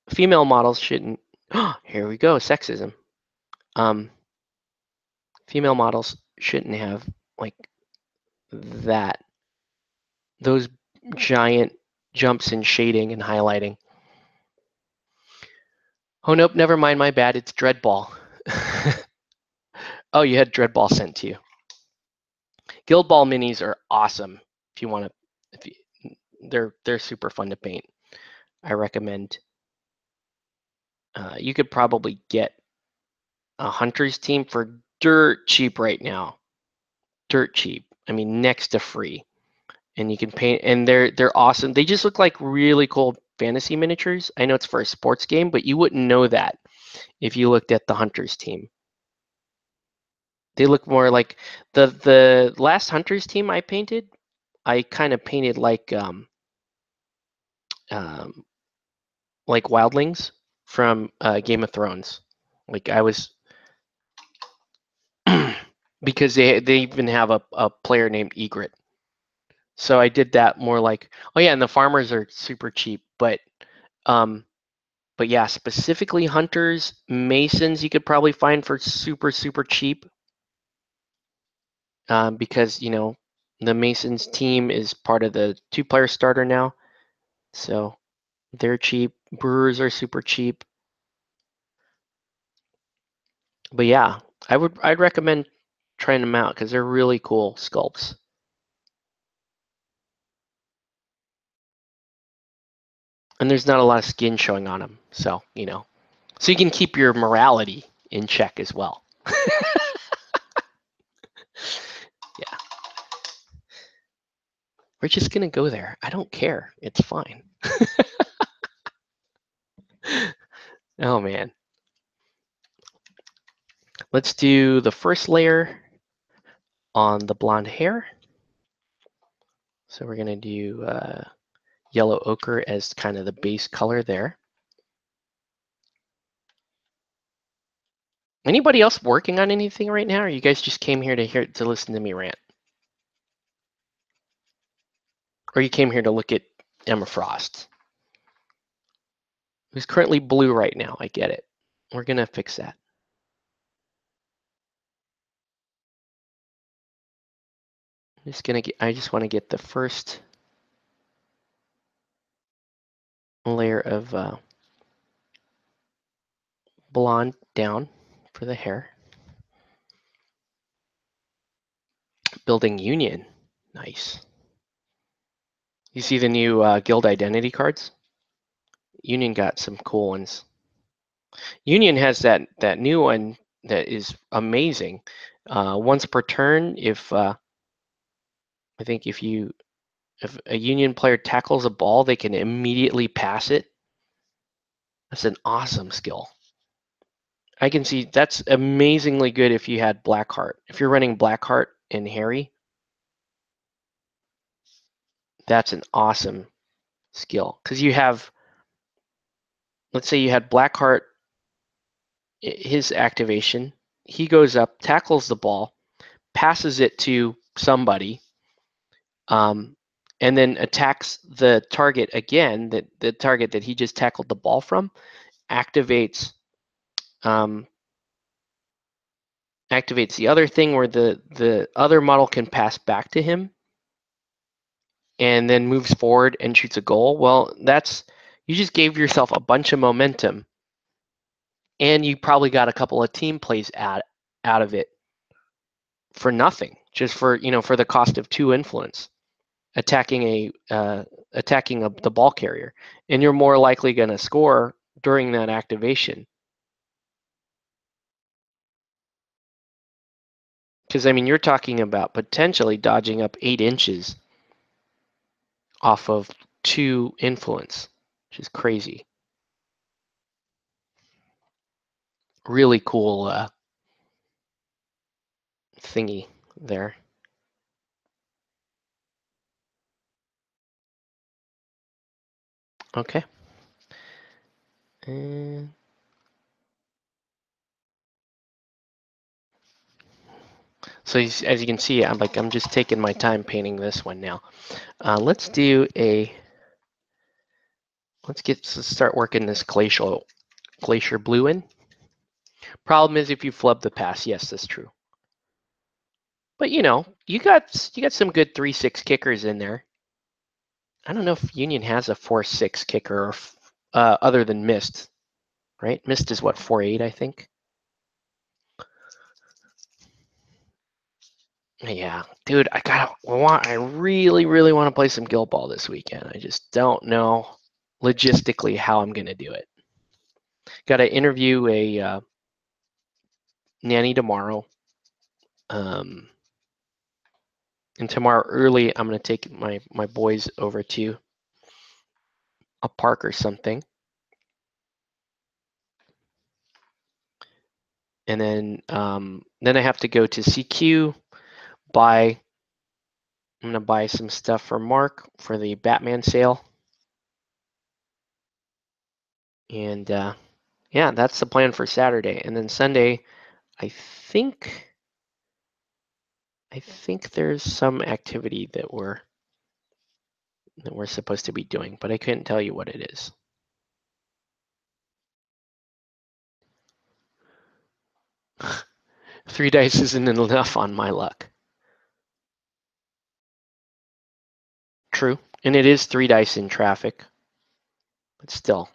Female models shouldn't. Here we go. Sexism. Um, female models shouldn't have like that. Those giant jumps in shading and highlighting. Oh nope, never mind. My bad. It's Dreadball. Oh, you had Dreadball sent to you. Guild Ball minis are awesome if you want to. They're super fun to paint. I recommend. You could probably get a Hunter's team for dirt cheap right now. Dirt cheap. I mean, next to free. And you can paint, and they're awesome. They just look like really cool fantasy miniatures. I know it's for a sports game, but you wouldn't know that if you looked at the Hunters team. They look more like the last Hunters team I painted. I kind of painted um, like wildlings from Game of Thrones. Like I was because they even have a player named Egret. So I did that more like, oh yeah, and the farmers are super cheap, um, but yeah, specifically hunters, masons you could probably find for super cheap, because the masons team is part of the 2-player starter now, so they're cheap. Brewers are super cheap, but yeah, I'd recommend trying them out because they're really cool sculpts. And there's not a lot of skin showing on them, so so you can keep your morality in check as well. Yeah, we're just gonna go there. I don't care. It's fine. Oh man. Let's do the first layer on the blonde hair. So we're gonna do yellow ochre as kind of the base color there. Anybody else working on anything right now, or you guys just came here to listen to me rant? Or you came here to look at Emma Frost, who's currently blue right now. I get it. We're gonna fix that. I just want to get the first layer of blonde down for the hair. Building Union. Nice. You see the new guild identity cards? Union got some cool ones. Union has that new one that is amazing. Once per turn, if I think if a Union player tackles a ball, they can immediately pass it. That's an awesome skill. I can see that's amazingly good if you had Blackheart. If you're running Blackheart and Harry, that's an awesome skill because you have, let's say you had Blackheart, his activation, he goes up, tackles the ball, passes it to somebody, um, and then attacks the target again, that the target that he just tackled the ball from, activates um, activates the other thing where the other model can pass back to him and then moves forward and shoots a goal. Well, you just gave yourself a bunch of momentum, and you probably got a couple of team plays out of it for nothing, just for for the cost of 2 influence, attacking the ball carrier, and you're more likely going to score during that activation. Because I mean, you're talking about potentially dodging up 8 inches off of 2 influence, which is crazy. Really cool thingy there. Okay. And so as you can see, I'm just taking my time painting this one now. Let's start working this glacier blue in. Problem is if you flub the pass, yes, that's true. But you got some good 3/6 kickers in there. I don't know if Union has a 4/6 kicker or other than Mist, right? Mist is what, 4/8, I think. Yeah, dude, I really, really want to play some Guild Ball this weekend. I just don't know logistically how I'm gonna do it. Got to interview a nanny tomorrow. And tomorrow early, I'm gonna take my boys over to a park or something, and then I have to go to CQ. I'm gonna buy some stuff for Mark for the Batman sale, and yeah, that's the plan for Saturday. And then Sunday, I think there's some activity that we're supposed to be doing, but I couldn't tell you what it is. Three dice isn't enough on my luck. True, and it is three dice in traffic, but still.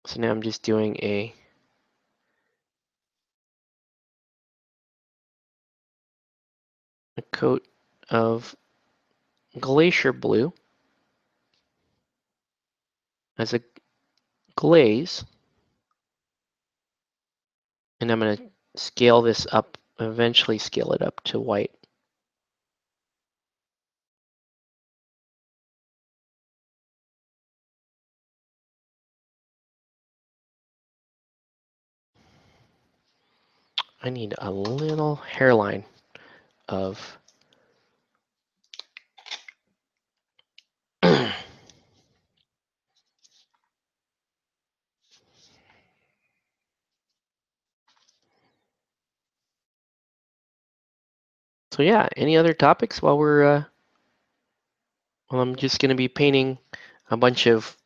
So now I'm just doing a coat of glacier blue as a glaze, and I'm going to scale this up, eventually scale it up to white. I need a little hairline of So yeah, any other topics while I'm just going to be painting a bunch of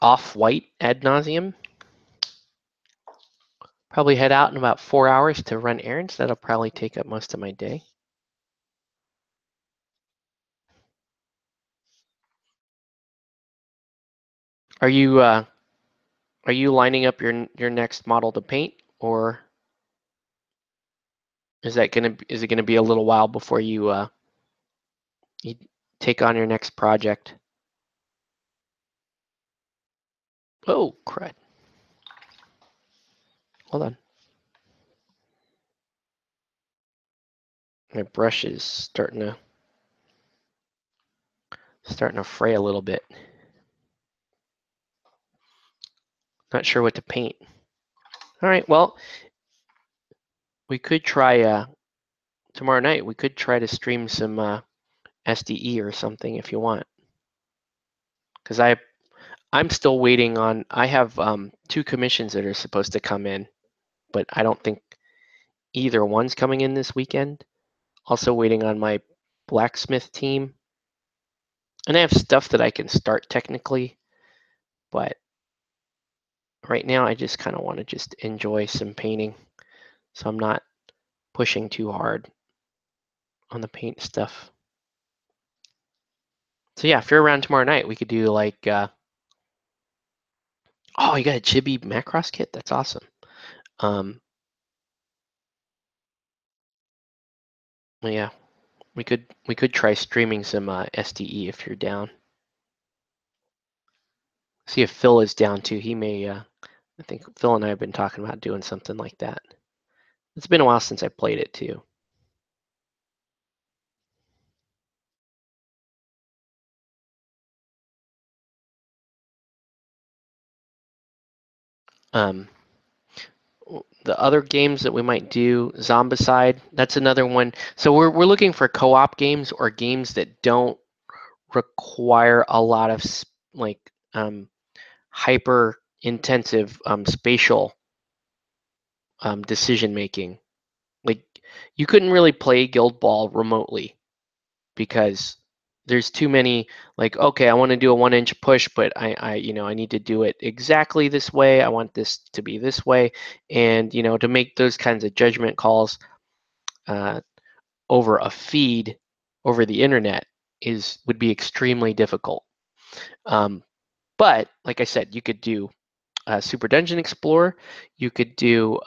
off-white ad nauseum. Probably head out in about 4 hours to run errands. That'll probably take up most of my day. Are you lining up your next model to paint, or is it gonna be a little while before you take on your next project? Oh crud! Hold on, my brush is starting to fray a little bit. Not sure what to paint. All right, well, we could try tomorrow night. We could try to stream some SDE or something if you want, because I'm still waiting on. I have 2 commissions that are supposed to come in, but I don't think either one's coming in this weekend. Also waiting on my blacksmith team, and I have stuff that I can start technically, but right now I just kind of want to just enjoy some painting, so I'm not pushing too hard on the paint stuff. So yeah, if you're around tomorrow night, we could do like oh, you got a Chibi Macross kit? That's awesome. Yeah, we could try streaming some SDE if you're down. See if Phil is down too. He may. I think Phil and I have been talking about doing something like that. It's been a while since I played it too. Um, the other games that we might do, Zombicide, that's another one. So we're looking for co-op games or games that don't require a lot of like hyper intensive spatial decision making. Like you couldn't really play Guild Ball remotely because there's too many, like, okay, I want to do a 1-inch push, but I need to do it exactly this way. I want this to be this way. And, to make those kinds of judgment calls uh, over a feed over the internet would be extremely difficult. But like I said, you could do Super Dungeon Explorer. You could do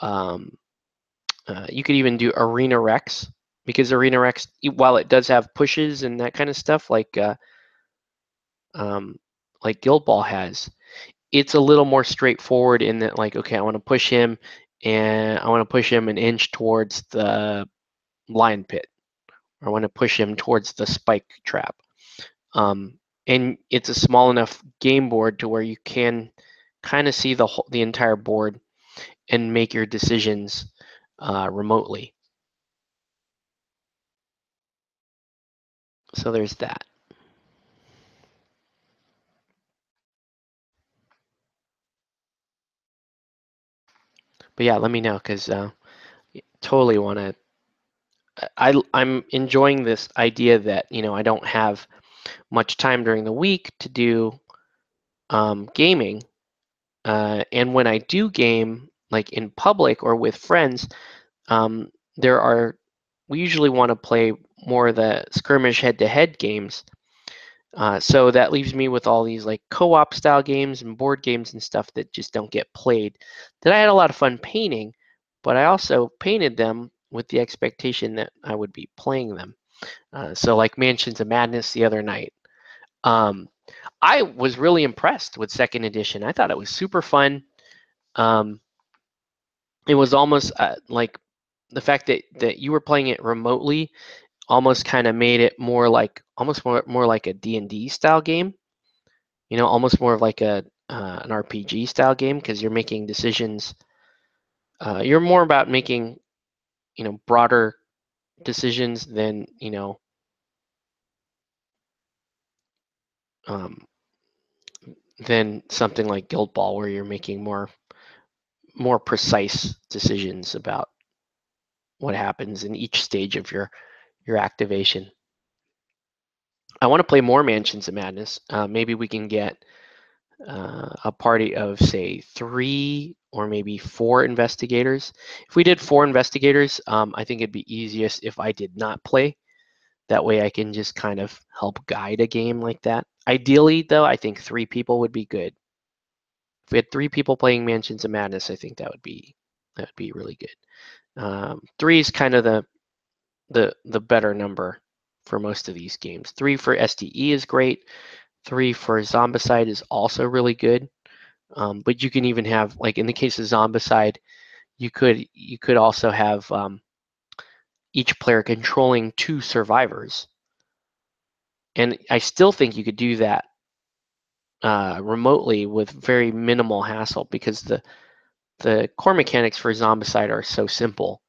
you could even do Arena Rex, because Arena Rex, while it does have pushes and that kind of stuff like Guild Ball has, it's a little more straightforward in that, like, okay, I want to push him, and I want to push him an inch towards the lion pit, or I want to push him towards the spike trap. And it's a small enough game board to where you can kind of see the entire board and make your decisions remotely. So there's that. But yeah, let me know, because totally want to. I'm enjoying this idea that, I don't have much time during the week to do gaming, and when I do game, like in public or with friends, um, there are we usually want to play more of the skirmish head-to-head games. So that leaves me with all these like co-op style games and board games and stuff that just don't get played. That I had a lot of fun painting, but I also painted them with the expectation that I would be playing them. So like Mansions of Madness the other night. Um, I was really impressed with second edition. I thought it was super fun. Um, it was almost like the fact that you were playing it remotely almost kind of made it more like a D&D style game. Almost more of like an RPG style game, because you're making decisions. You're more about making broader decisions than um, than something like Guild Ball, where you're making more precise decisions about what happens in each stage of your activation. I want to play more Mansions of Madness. Maybe we can get a party of, say, 3 or maybe 4 investigators. If we did 4 investigators, I think it'd be easiest if I did not play. That way I can just kind of help guide a game like that. Ideally, though, I think 3 people would be good. If we had 3 people playing Mansions of Madness, I think that would be really good. 3 is kind of the better number for most of these games. 3 for SDE is great. 3 for Zombicide is also really good. But you can even have, like in the case of Zombicide, you could also have each player controlling 2 survivors, and I still think you could do that remotely with very minimal hassle, because the core mechanics for Zombicide are so simple.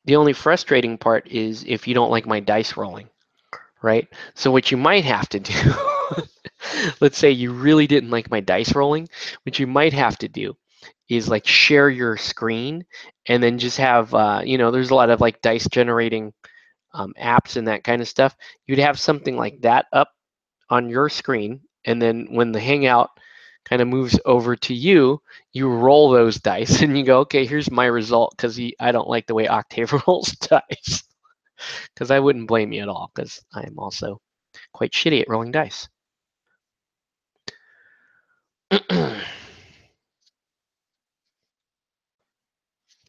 The only frustrating part is if you don't like my dice rolling, right? So what you might have to do, let's say you really didn't like my dice rolling, what you might have to do is like share your screen, and then just have there's a lot of like dice generating apps and that kind of stuff. You'd have something like that up on your screen, and then when the hangout kind of moves over to you, you roll those dice and you go, okay, here's my result, because I don't like the way Octave rolls dice. Because I wouldn't blame you at all, because I am also quite shitty at rolling dice.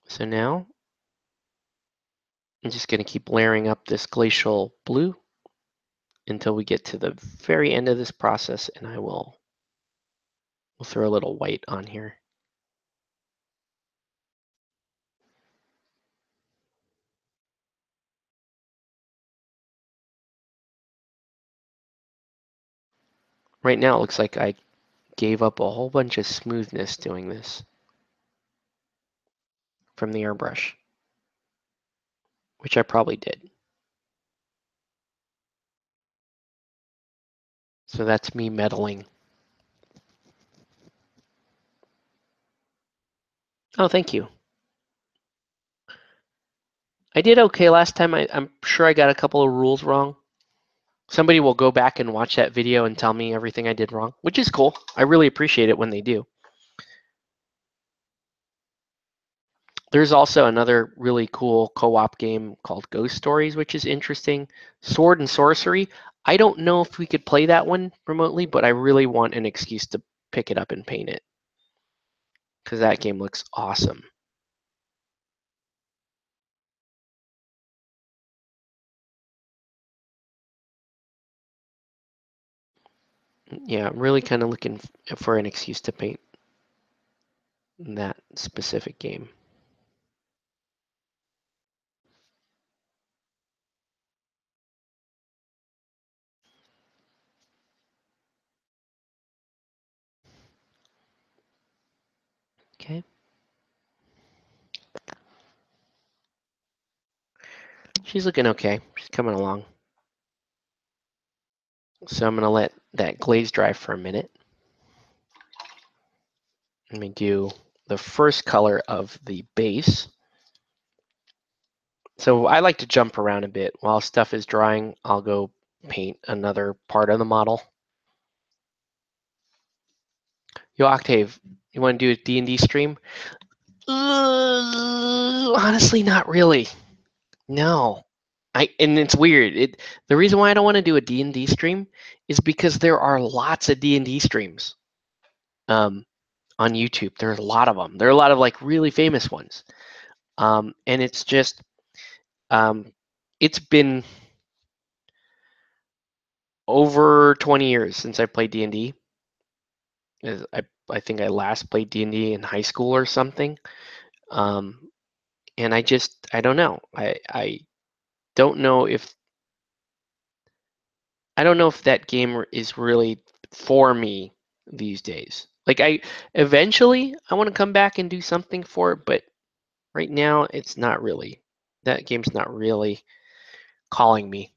So now I'm just going to keep layering up this glacial blue until we get to the very end of this process, and we'll throw a little white on here. Right now it looks like I gave up a whole bunch of smoothness doing this from the airbrush, which I probably did. So that's me meddling. Oh, thank you. I did okay last time. I'm sure I got a couple of rules wrong. Somebody will go back and watch that video and tell me everything I did wrong, which is cool. I really appreciate it when they do. There's also another really cool co-op game called Ghost Stories, which is interesting. Sword and Sorcery. I don't know if we could play that one remotely, but I really want an excuse to pick it up and paint it because that game looks awesome. Yeah, I'm really kind of looking for an excuse to paint that specific game. Okay. She's looking okay. She's coming along. So I'm going to let that glaze dry for a minute. Let me do the first color of the base. So I like to jump around a bit. While stuff is drying, I'll go paint another part of the model. Yo, Octave, you want to do a D&D stream? Honestly, not really. No. And it's weird. The reason why I don't want to do a D&D stream is because there are lots of D&D streams on YouTube. There's a lot of them. There are a lot of like really famous ones. And it's just it's been over 20 years since I played D&D. I think I last played D&D in high school or something. And I don't know. I don't know if that game is really for me these days. Like eventually I want to come back and do something for it, but right now it's not really. That game's not really calling me.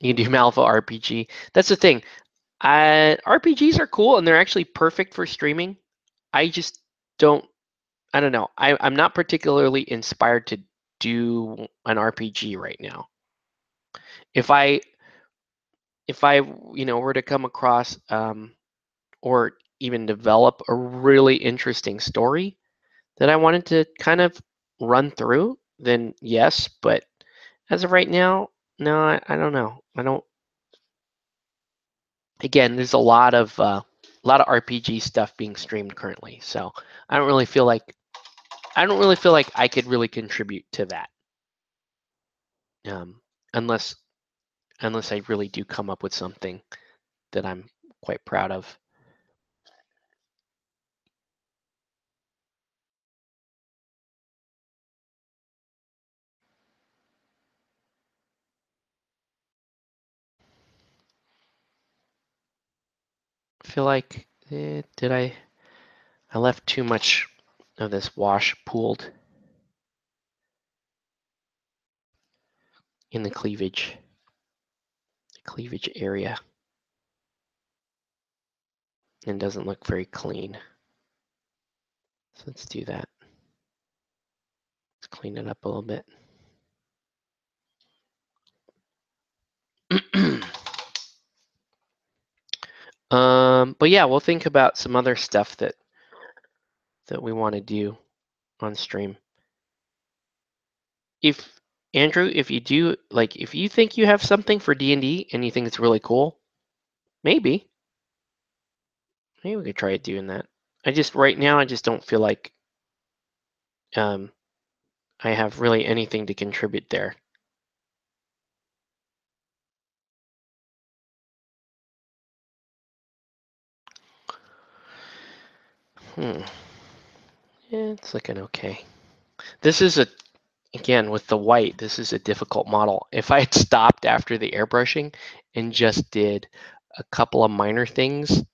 You can do Malva RPG. That's the thing. RPGs are cool and they're actually perfect for streaming. I just don't. I don't know. I'm not particularly inspired to do an RPG right now. If I were to come across or even develop a really interesting story that I wanted to kind of run through, then yes. But as of right now, no, I don't know. I don't. Again, there's a lot of RPG stuff being streamed currently, so I don't really feel like I could really contribute to that, um, unless I really do come up with something that I'm quite proud of. I feel like did I left too much of this wash pooled in the cleavage area and doesn't look very clean. So let's do that. Let's clean it up a little bit. But yeah, we'll think about some other stuff that we want to do on stream. If Andrew, if you do like, if you think you have something for D&D and you think it's really cool, maybe we could try doing that. Right now I just don't feel like I have really anything to contribute there. Yeah, it's looking okay. This is again with the white, this is a difficult model. If I had stopped after the airbrushing and just did a couple of minor things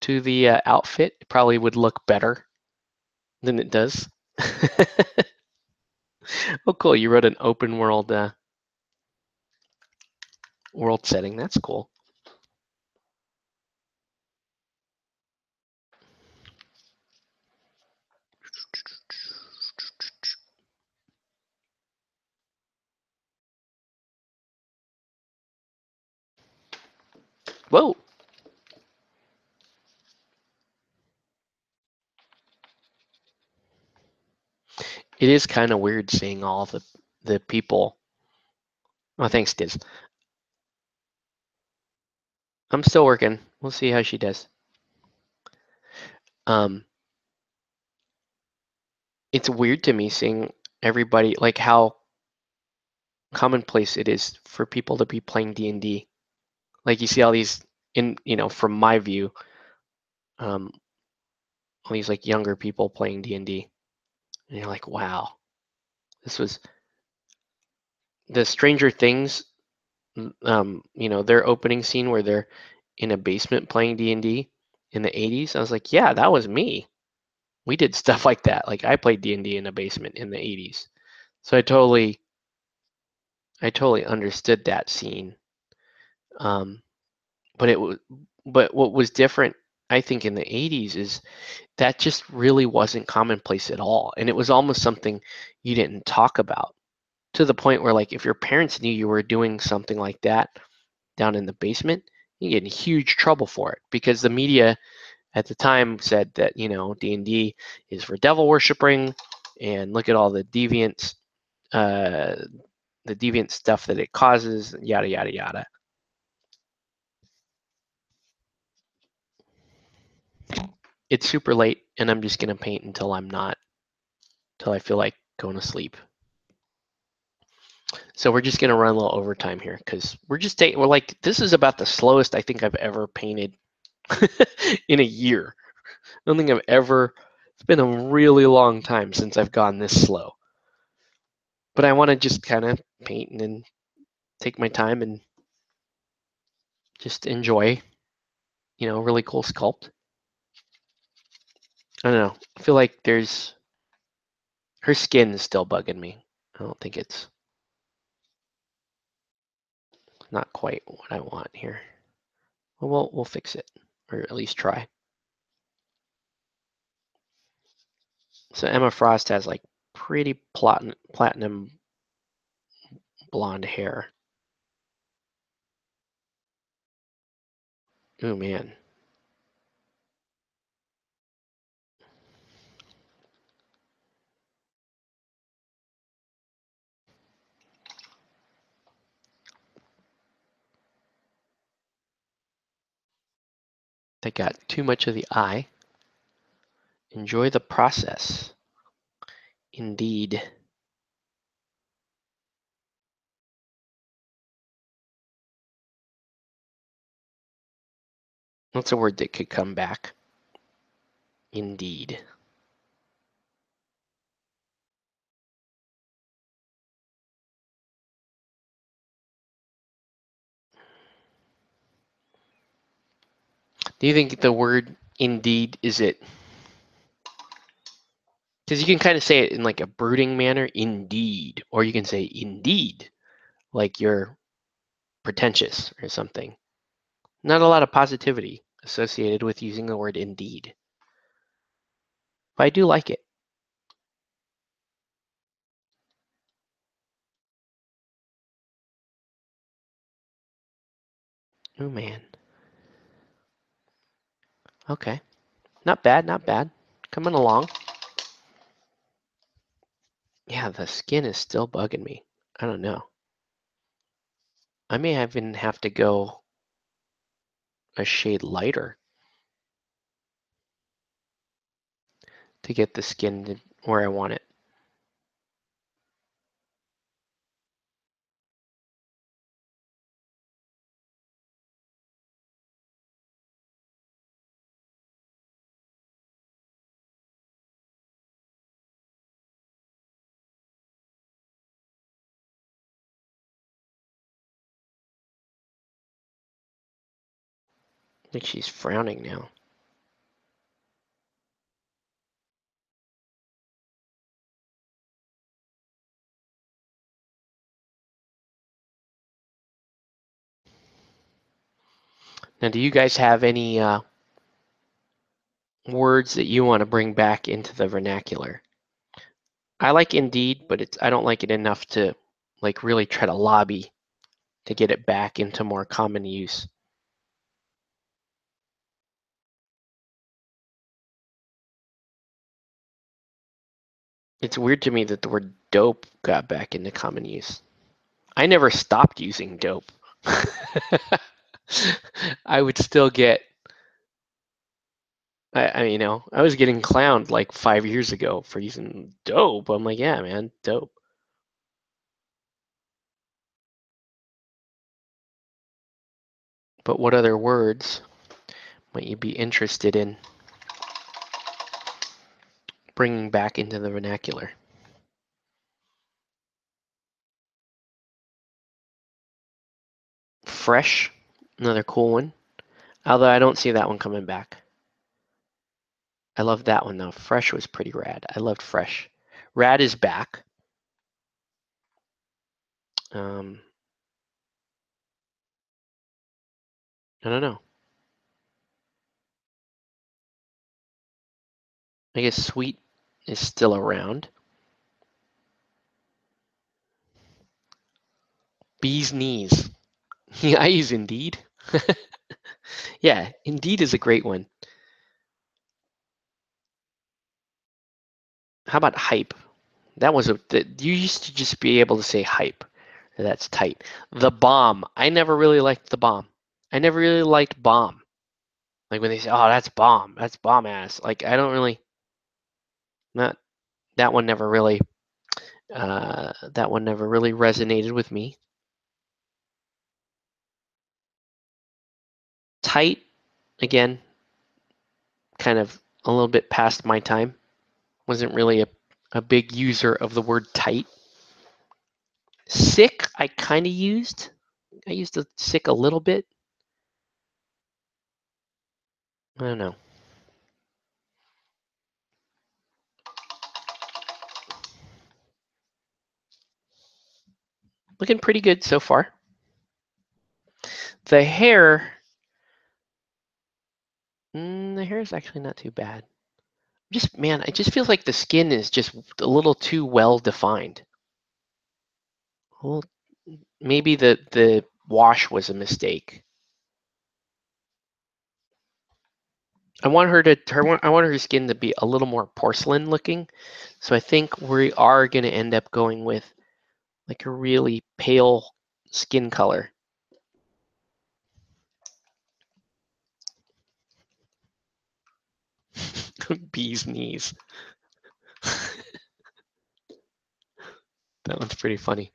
to the outfit, it probably would look better than it does. Oh, cool! You wrote an open world world setting. That's cool. Whoa! It is kind of weird seeing all the people Oh, thanks, Diz. I'm still working. We'll see how she does. It's weird to me seeing everybody, like how commonplace it is for people to be playing D&D. Like you see all these from my view, um, all these like younger people playing D&D, and you're like, wow, this was the Stranger Things, their opening scene where they're in a basement playing D&D in the 80s. I was like, yeah, that was me. We did stuff like that. Like I played D&D in a basement in the 80s. So I totally understood that scene. Um, but it was, but what was different, I think, in the 80s is that just really wasn't commonplace at all. And it was almost something you didn't talk about, to the point where, like, if your parents knew you were doing something like that down in the basement, you get in huge trouble for it, because the media at the time said that, D&D is for devil worshipping, and look at all uh, the deviant stuff that it causes, yada, yada, yada. It's super late, and I'm just going to paint until I feel like going to sleep. So we're just gonna run a little overtime here because we're like, this is about the slowest I think I've ever painted in a year. I don't think it's been a really long time since I've gone this slow. But I want to just kind of paint and then take my time and just enjoy, really cool sculpt. I don't know. I feel like her skin is still bugging me. I don't think it's not quite what I want here. Well, we'll fix it, or at least try. So Emma Frost has like pretty platinum blonde hair. Oh man, they got too much of the eye. Enjoy the process. Indeed. That's a word that could come back. Indeed. Do you think the word indeed is it? Because you can kind of say it in like a brooding manner, indeed, or you can say indeed, like you're pretentious or something. Not a lot of positivity associated with using the word indeed. But I do like it. Oh man. Okay. Not bad, not bad. Coming along. Yeah, the skin is still bugging me. I don't know. I may even have to go a shade lighter to get the skin where I want it. I think she's frowning now. Now, do you guys have any words that you want to bring back into the vernacular? I like Indeed, but I don't like it enough to like really try to lobby to get it back into more common use. It's weird to me that the word dope got back into common use. I never stopped using dope. I would still get, I was getting clowned like 5 years ago for using dope. I'm like, yeah, man, dope. But what other words might you be interested in bringing back into the vernacular? Fresh, another cool one. Although I don't see that one coming back. I love that one though. Fresh was pretty rad. I loved Fresh. Rad is back. Um, I don't know. I guess Sweet is still around. Bee's Knees. Yeah, I use Indeed. Yeah, Indeed is a great one. How about Hype? That was you used to just be able to say Hype. That's tight. The Bomb. I never really liked The Bomb. I never really liked Bomb. Like when they say, "Oh, that's bomb. That's bomb ass." Like I don't really not that one never really resonated with me. Tight, again, kind of a little bit past my time. Wasn't really a big user of the word tight. Sick, I kind of used. I used the sick a little bit. I don't know. Looking pretty good so far. The hair, the hair is actually not too bad. Just man, it just feels like the skin is just a little too well defined. Well, maybe the wash was a mistake. I want her skin to be a little more porcelain looking. So I think we are going to end up going with like a really pale skin color. Bee's Knees. That one's pretty funny.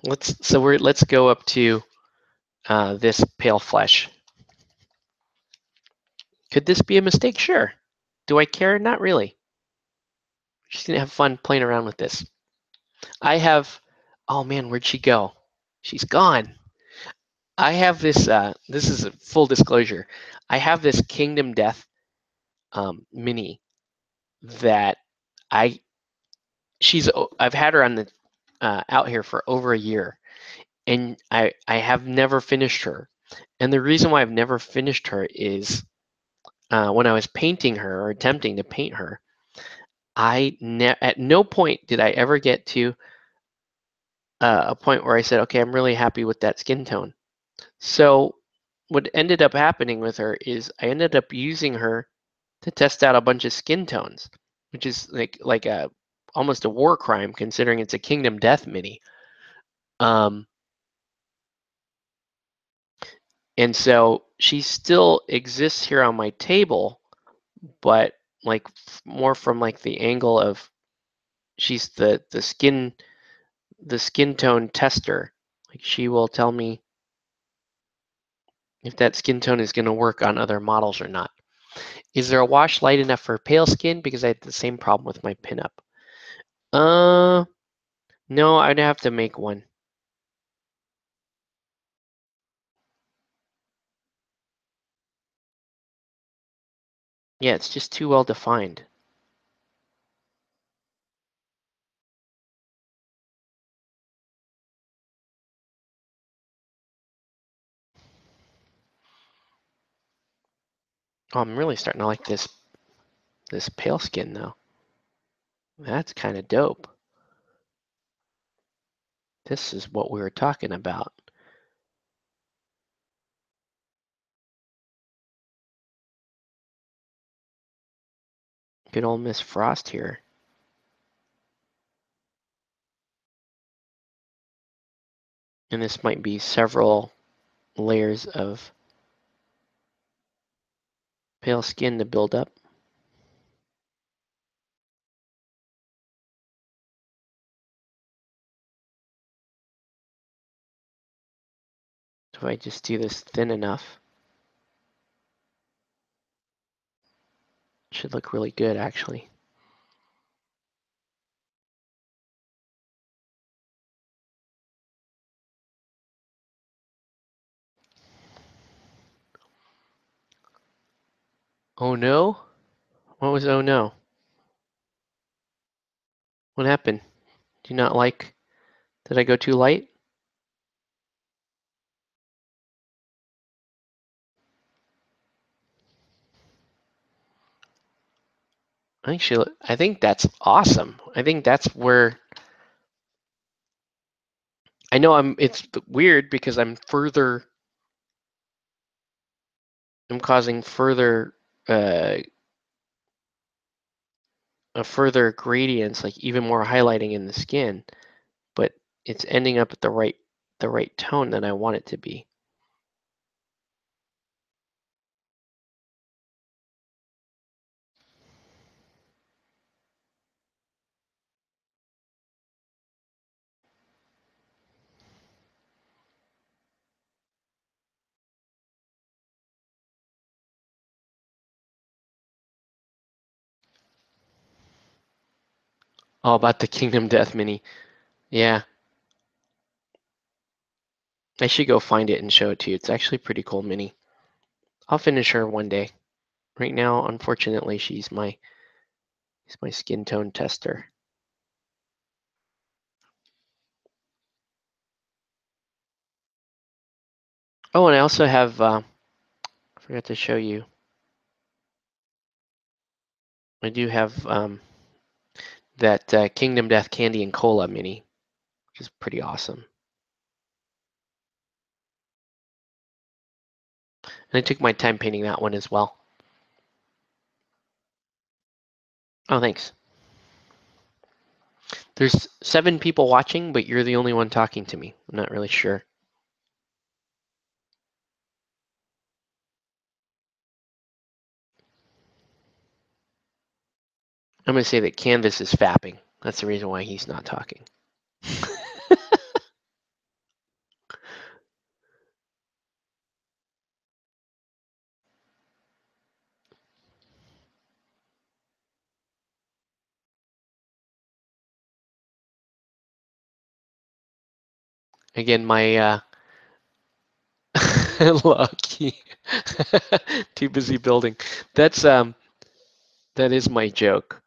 Let's go up to this pale flesh. Could this be a mistake? Sure. Do I care? Not really. Just gonna have fun playing around with this. I have. Oh man, where'd she go? She's gone. I have this. This is a full disclosure. I have this Kingdom Death mini that I. I've had her on the out here for over a year, and I have never finished her. And the reason why I've never finished her is when I was painting her or attempting to paint her, at no point did I ever get to a point where I said, okay, I'm really happy with that skin tone. So what ended up happening with her is I ended up using her to test out a bunch of skin tones, which is like a almost a war crime considering it's a Kingdom Death mini. Um, and so she still exists here on my table, but like more from like the angle of she's the skin tone tester. Like she will tell me if that skin tone is going to work on other models or not. Is there a wash light enough for pale skin? Because I had the same problem with my pinup. Uh, no, I'd have to make one. Yeah, it's just too well defined. Oh, I'm really starting to like this pale skin though. That's kind of dope. This is what we were talking about. Good old Miss Frost here. And this might be several layers of pale skin to build up. If I just do this thin enough, it should look really good actually. Oh no? What was oh no? What happened? Do you not like, did I go too light? Actually, I think that's awesome. I think that's where, I know it's weird because I'm causing further, a further gradients, like even more highlighting in the skin, but it's ending up at the right tone that I want it to be. All about the Kingdom Death mini. Yeah, I should go find it and show it to you. It's actually a pretty cool mini. I'll finish her one day. Right now, unfortunately, she's my skin tone tester. Oh, and I also have, I forgot to show you. I do have that Kingdom Death Candy and Cola mini, which is pretty awesome. And I took my time painting that one as well. Oh, thanks. There's 7 people watching, but you're the only one talking to me. I'm not really sure. I'm going to say that Canvas is fapping. That's the reason why he's not talking. Again, my lucky. Too busy building. That is my joke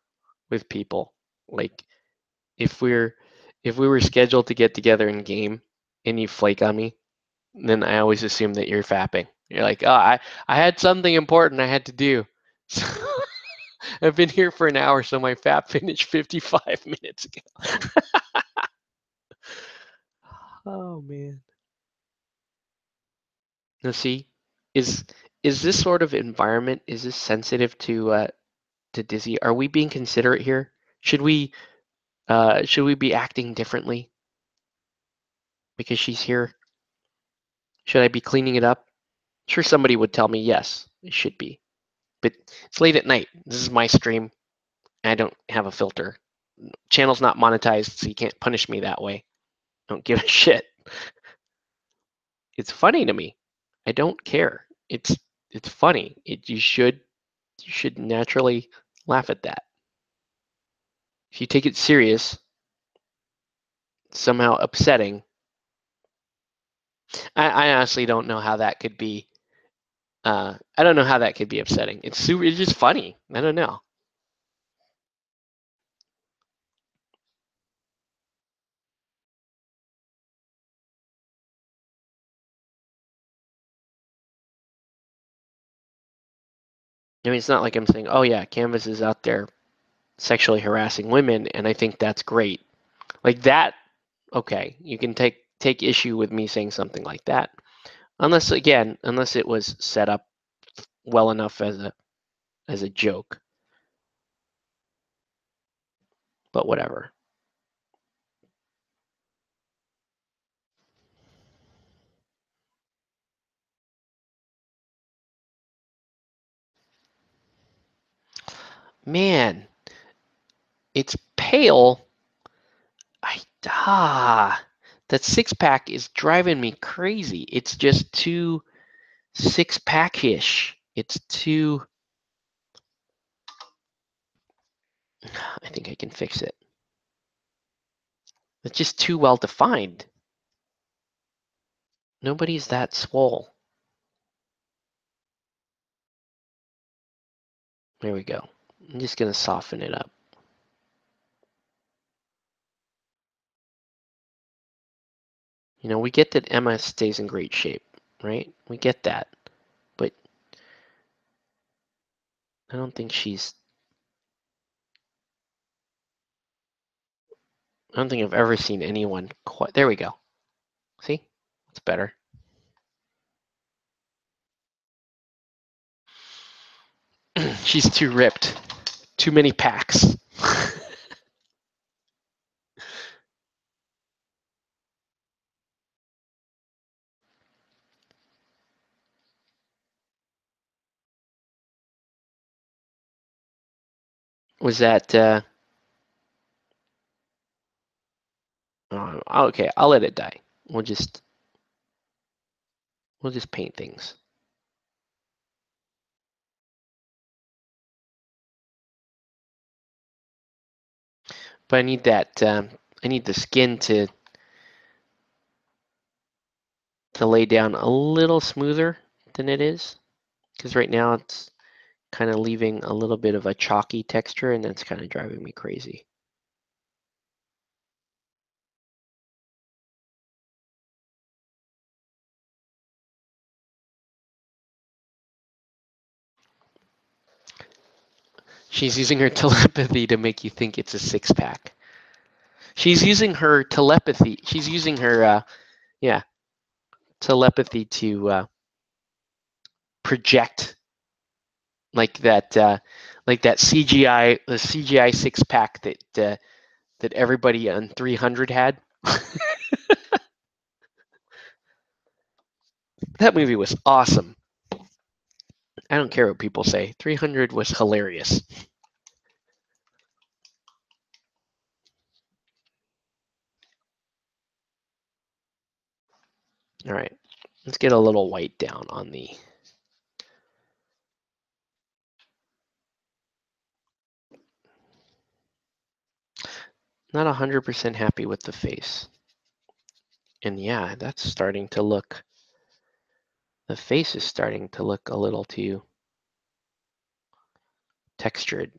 with people. Like if we were scheduled to get together in game and you flake on me, then I always assume that you're fapping. You're like, oh, I had something important I had to do. So I've been here for an hour, so my fap finished 55 minutes ago. Oh man. Now see, is is this sort of environment, is this sensitive to Dizzy? Are we being considerate here? Should we be acting differently because she's here? Should I be cleaning it up? Sure, somebody would tell me yes, it should be. But it's late at night. This is my stream. I don't have a filter. Channel's not monetized, so you can't punish me that way. I don't give a shit. It's funny to me. I don't care. It's funny. You should naturally laugh at that. If you take it serious, it's somehow upsetting. I honestly don't know how that could be. I don't know how that could be upsetting. It's just funny. I don't know. I mean, it's not like I'm saying, oh yeah, Canvas is out there sexually harassing women, and I think that's great. Like that, okay, you can take issue with me saying something like that. Unless it was set up well enough as a joke. But whatever. Man, it's pale. That six pack is driving me crazy. It's just too six pack-ish. It's too. I think I can fix it. It's just too well defined. Nobody's that swole. There we go. I'm just gonna soften it up. You know, we get that Emma stays in great shape, right? We get that. But I don't think I don't think I've ever seen anyone quite. There we go. See? It's better. She's too ripped. Too many packs. Was that okay, I'll let it die. We'll just paint things. But I need that I need the skin to lay down a little smoother than it is. Because right now it's kind of leaving a little bit of a chalky texture, and that's kind of driving me crazy. She's using her telepathy to make you think it's a six pack. She's using her telepathy. She's using her, telepathy to project like that CGI, the CGI six pack that everybody on 300 had. That movie was awesome. I don't care what people say. 300 was hilarious. All right, let's get a little white down on the. Not 100% happy with the face. And yeah, that's starting to look. The face is starting to look a little too textured.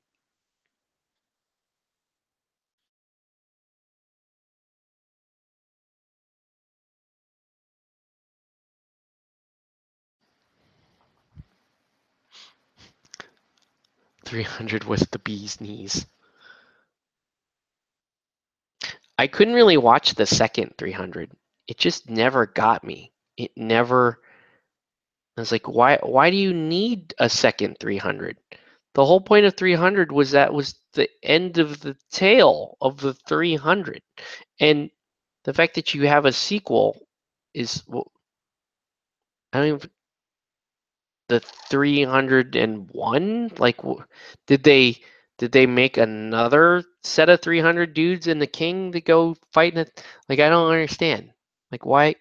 .300 was the bee's knees. I couldn't really watch the second 300. It just never got me. It never. I was like, why do you need a second 300? The whole point of 300 was that was the end of the tale of the 300. And the fact that you have a sequel is, well, I don't even, the 301? Like, did they make another set of 300 dudes in the king to go fight in it? Like, I don't understand. Like, why?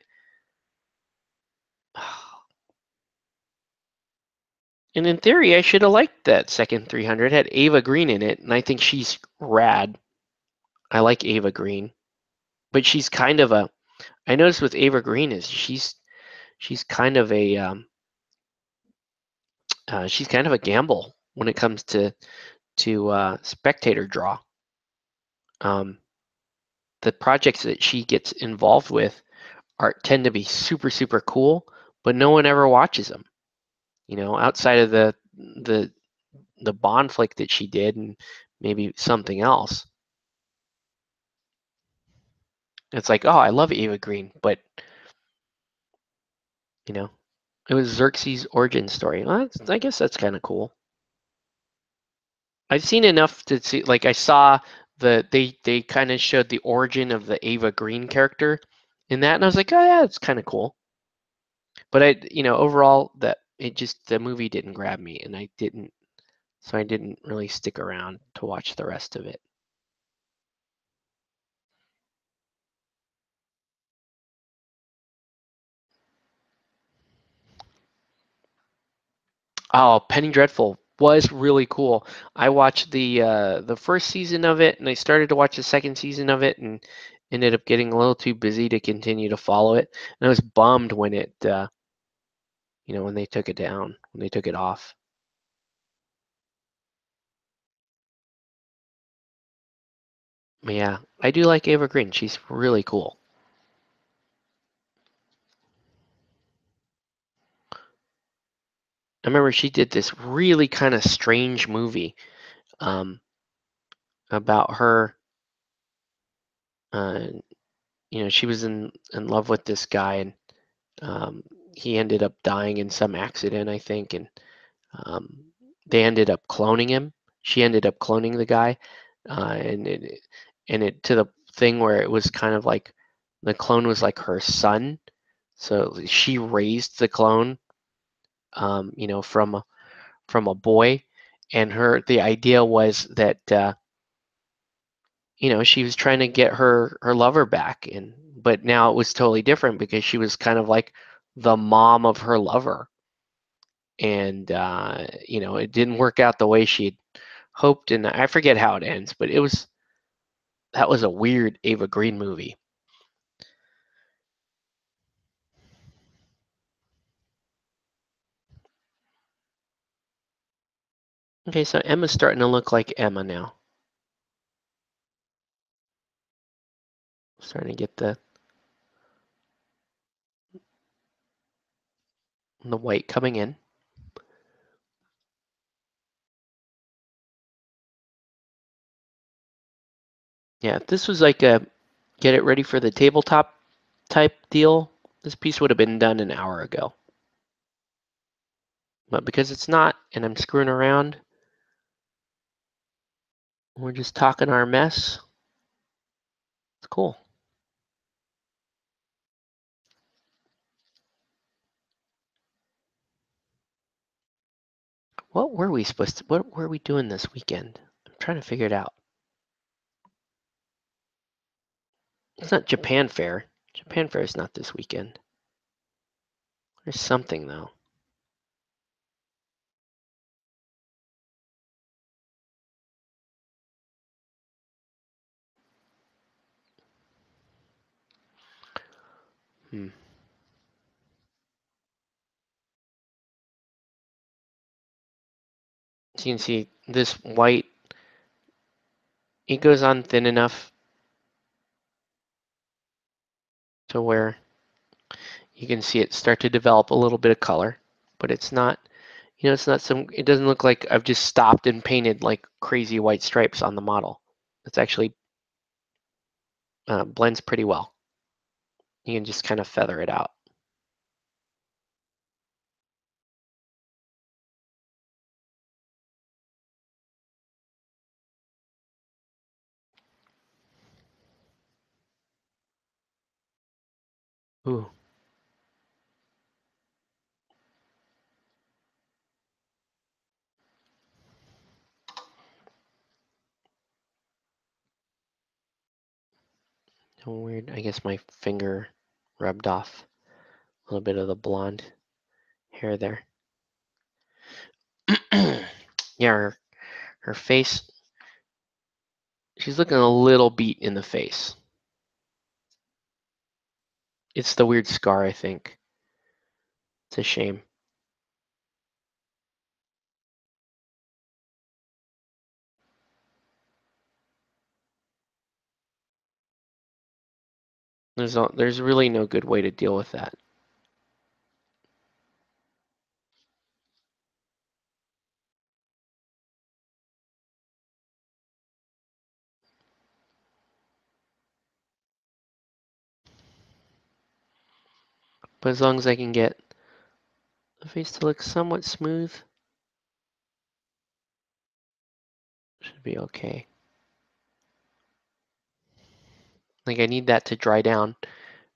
And in theory, I should have liked that second 300. It had Ava Green in it, and I think she's rad. I like Ava Green, but she's kind of a. I noticed with Ava Green is she's kind of a she's kind of a gamble when it comes to spectator draw. Um, the projects that she gets involved with tend to be super cool, but no one ever watches them. You know, outside of the Bond flick that she did and maybe something else. It's like, oh, I love Eva Green, but you know, it was Xerxes' origin story. Well, I guess that's kind of cool. I've seen enough to see, like I saw they kind of showed the origin of the Ava Green character in that, and I was like, oh yeah, it's kind of cool. But overall, that it just the movie didn't grab me, and I didn't so I didn't really stick around to watch the rest of it. Oh, Penny Dreadful was really cool. I watched the first season of it, and I started to watch the second season of it, and ended up getting a little too busy to continue to follow it. And I was bummed when it, when they took it down, when they took it off. But yeah, I do like Ava Green. She's really cool. I remember she did this really kind of strange movie um, about her. Uh, she was in love with this guy, and um, he ended up dying in some accident, I think, and um, they ended up cloning him. She ended up cloning the guy, and it to the thing where it was kind of like the clone was like her son. So she raised the clone, from a boy, and the idea was that she was trying to get her lover back, but now it was totally different because she was kind of like the mom of her lover, and it didn't work out the way she hoped, and I forget how it ends, but that was a weird Ava Green movie. Okay, so Emma's starting to look like Emma now. Starting to get the white coming in. Yeah, if this was like a get it ready for the tabletop type deal, this piece would have been done an hour ago. But because it's not, and I'm screwing around, we're just talking our mess. It's cool. What were we doing this weekend? I'm trying to figure it out. It's not Japan Fair. Japan Fair is not this weekend. There's something though. Hmm. So you can see this white, it goes on thin enough to where you can see it start to develop a little bit of color, but it's not, it doesn't look like I've just stopped and painted like crazy white stripes on the model. It's actually blends pretty well. You can just kind of feather it out. Ooh. Weird. I guess my finger rubbed off a little bit of the blonde hair there. Yeah, her face, she's looking a little beat in the face. It's the weird scar, I think. It's a shame. There's really no good way to deal with that. But as long as I can get the face to look somewhat smooth, should be okay. Like I need that to dry down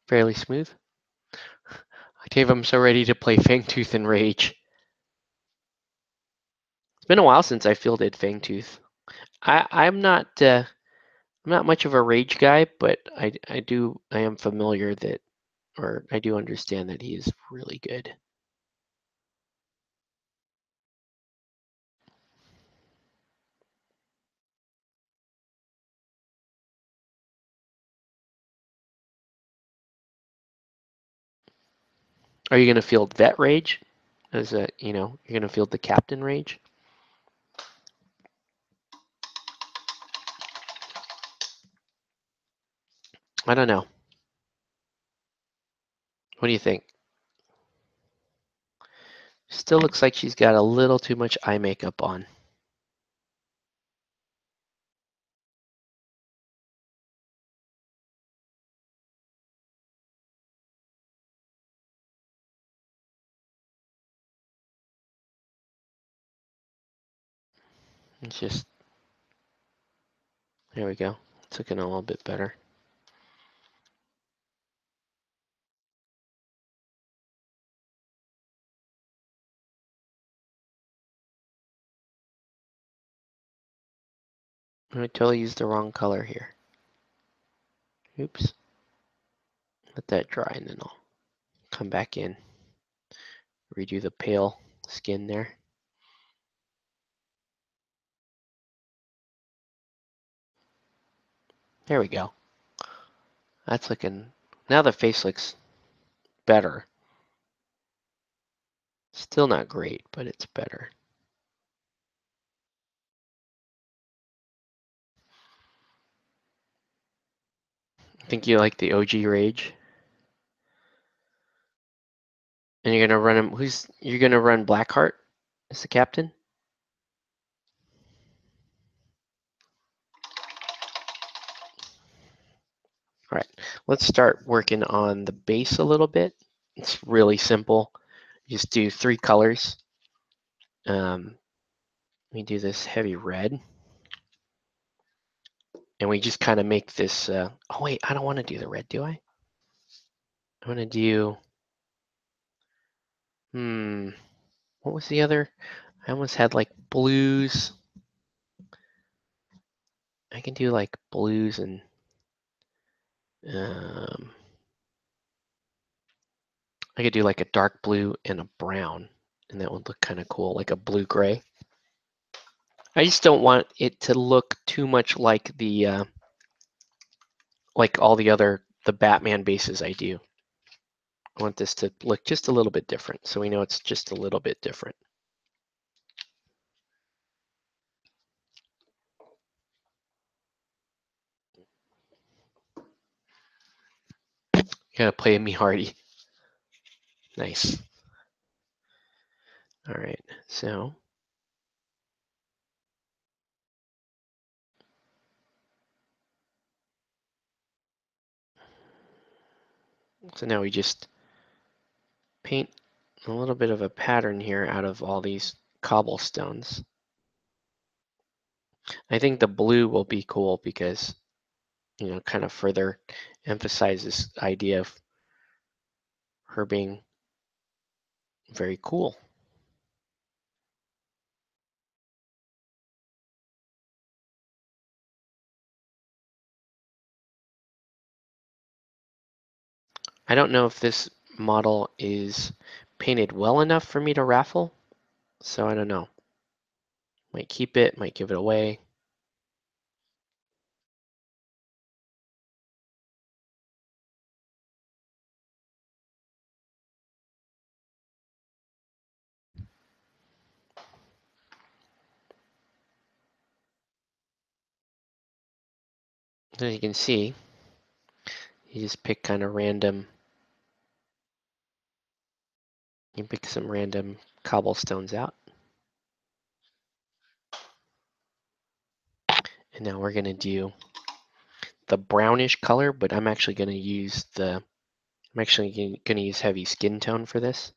fairly smooth. Dave, I'm so ready to play Fangtooth and Rage. been a while since I fielded Fangtooth. I'm not much of a rage guy, but I am familiar that, or I do understand that he is really good. Are you gonna field vet rage? As a, you're gonna field the captain rage? I don't know. What do you think? Still looks like she's got a little too much eye makeup on. It's just, there we go. It's looking a little bit better. I totally used the wrong color here. Oops. Let that dry and then I'll come back in. Redo the pale skin there. There we go. That's looking, now the face looks better. Still not great, but it's better. I think you like the OG Rage. And you're gonna run him, you're gonna run Blackheart as the captain? All right, let's start working on the base a little bit. It's really simple. You just do 3 colors. We do this heavy red. And we just kind of make this, oh wait, I don't want to do the red, do I? I want to do, what was the other? I almost had like blues. I can do like blues and, I could do like a dark blue and a brown, and that would look kind of cool, like a blue-gray. I just don't want it to look too much like the, like all the Batman bases I do. I want this to look just a little bit different, so we know it's just a little bit different. You gotta play me hardy. Nice. All right, so now we just paint a little bit of a pattern here out of all these cobblestones. I think the blue will be cool because, kind of further emphasizes the idea of her being very cool. I don't know if this model is painted well enough for me to raffle, so I don't know. Might keep it, might give it away. As you can see, you just pick kind of random, you pick some random cobblestones out. And now we're gonna do the brownish color, but I'm actually gonna use heavy skin tone for this.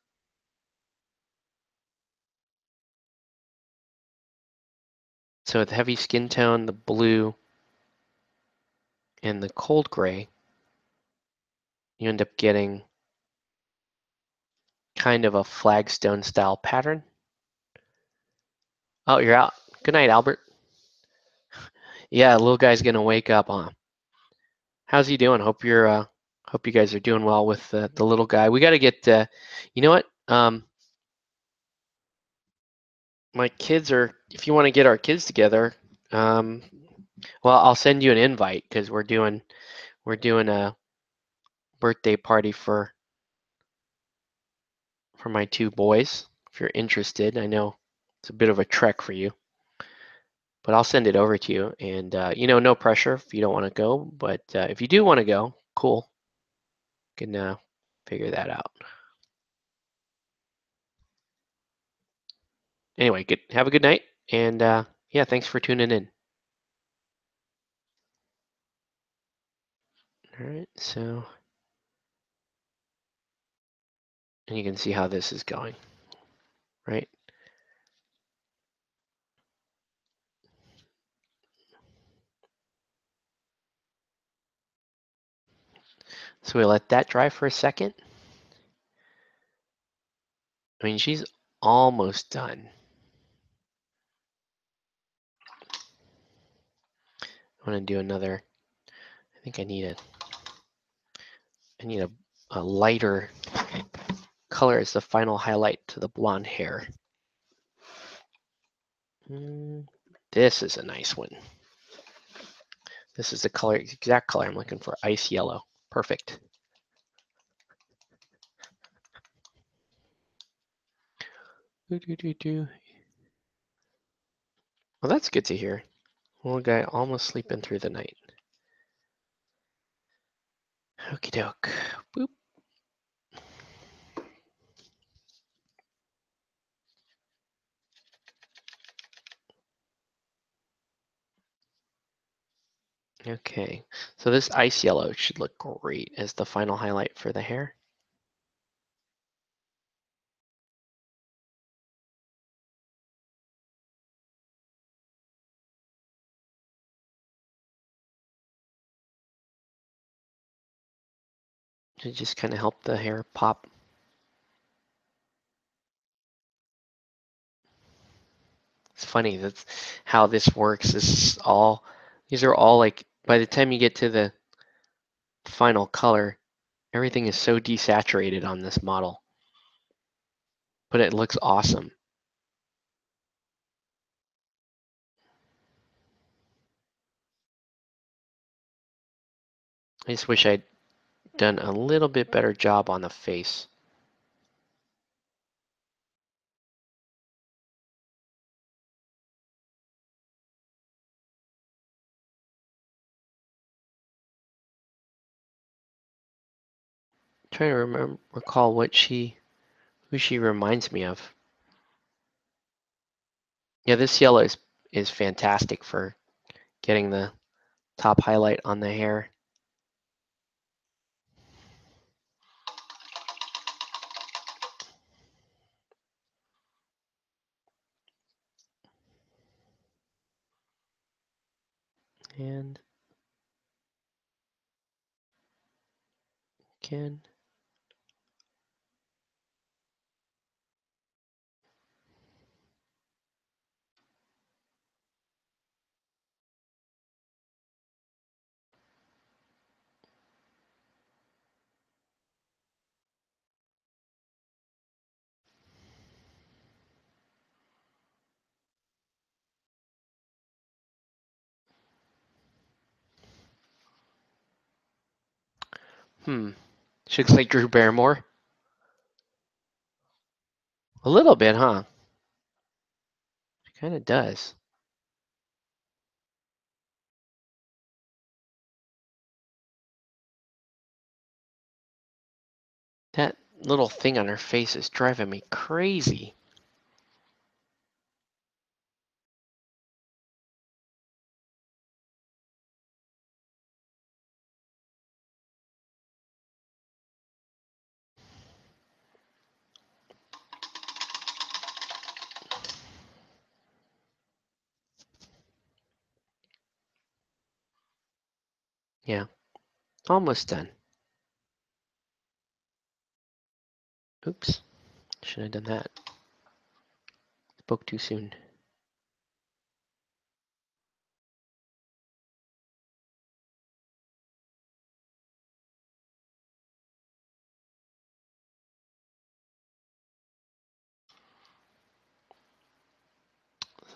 So with heavy skin tone, the blue, and the cold gray, you end up getting kind of a flagstone style pattern. Oh, you're out. Good night, Albert. Yeah, little guy's gonna wake up, huh? How's he doing? Hope you guys are doing well with the little guy. We got to get. You know what? My kids are. If you want to get our kids together, um, well, I'll send you an invite because we're doing a birthday party for my two boys. If you're interested, I know it's a bit of a trek for you, but I'll send it over to you. And no pressure if you don't want to go, but if you do want to go, cool. Can figure that out. Anyway, good. Have a good night, and yeah, thanks for tuning in. All right, so and you can see how this is going, right? So we let that dry for a second. I mean, she's almost done. I want to do another. I think I need a lighter color as the final highlight to the blonde hair. This is a nice one. This is the color, exact color I'm looking for. Ice yellow. Perfect. Well, that's good to hear. Little guy almost sleeping through the night. Okie doke. Boop. Okay, so this ice yellow should look great as the final highlight for the hair. To just kind of help the hair pop. It's funny, that's how this works. These are all like, by the time you get to the final color, everything is so desaturated on this model, but it looks awesome. I just wish I'd done a little bit better job on the face. Trying to recall who she reminds me of. Yeah, this yellow is fantastic for getting the top highlight on the hair. And can she looks like Drew Barrymore. A little bit, huh? She kind of does. That little thing on her face is driving me crazy. Yeah, almost done. Oops, should have done that. Spoke too soon.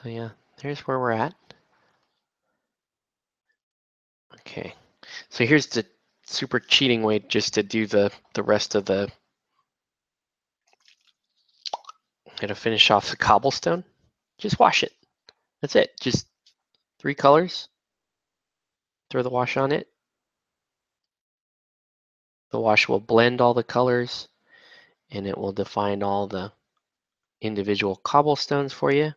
So yeah, there's where we're at. Okay, so here's the super cheating way just to do the rest of the, to finish off the cobblestone. Just wash it. That's it. Just 3 colors. Throw the wash on it. The wash will blend all the colors and it will define all the individual cobblestones for you.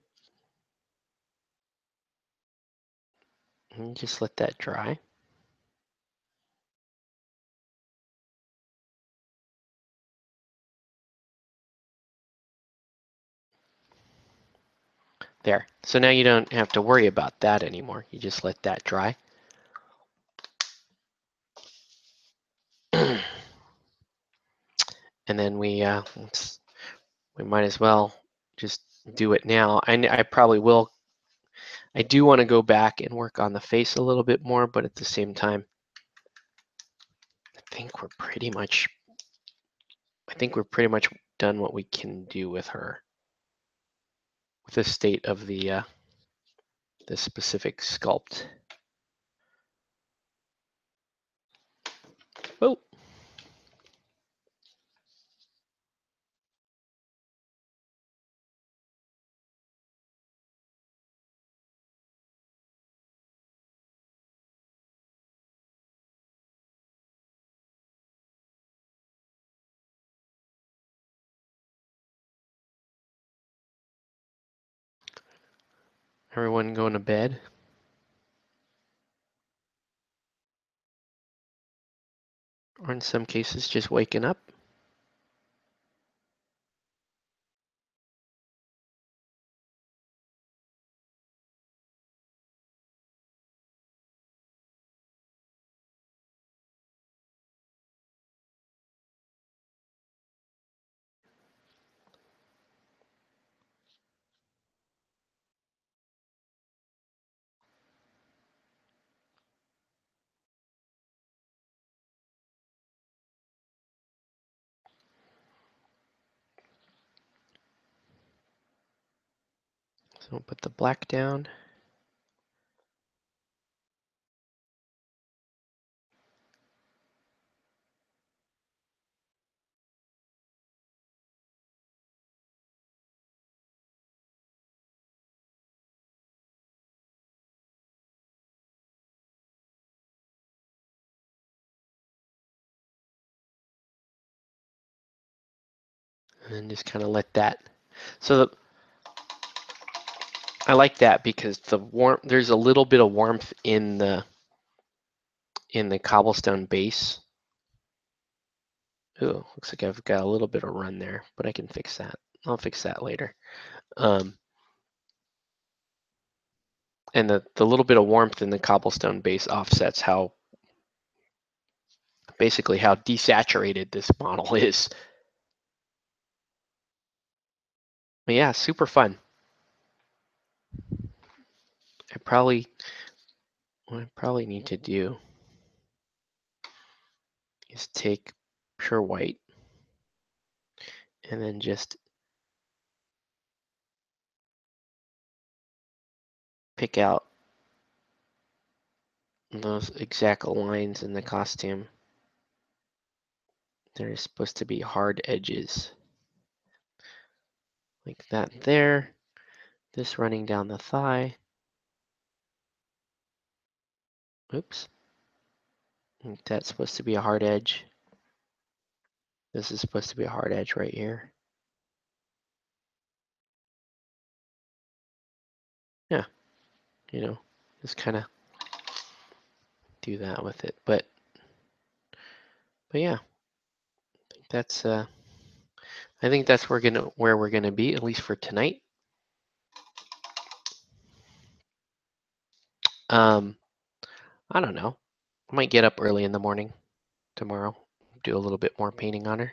And just let that dry. There. So now you don't have to worry about that anymore. You just let that dry. And then we might as well just do it now. I probably will. I do want to go back and work on the face a little bit more, but at the same time, I think we're pretty much done what we can do with her, with the state of the specific sculpt. Oh. Everyone going to bed? Or in some cases, just waking up? So we'll put the black down. And then just kind of let that. So I like that because there's a little bit of warmth in the cobblestone base. Ooh, looks like I've got a little bit of run there, but I can fix that. I'll fix that later. And the little bit of warmth in the cobblestone base offsets how desaturated this model is. But yeah, super fun. What I probably need to do is take pure white and then just pick out those exact lines in the costume. There is supposed to be hard edges. Like that there. This running down the thigh. Oops. That's supposed to be a hard edge. This is supposed to be a hard edge right here. Yeah, just kind of do that with it. But yeah, I think that's where we're gonna be, at least for tonight. I don't know. I might get up early in the morning tomorrow, do a little bit more painting on her.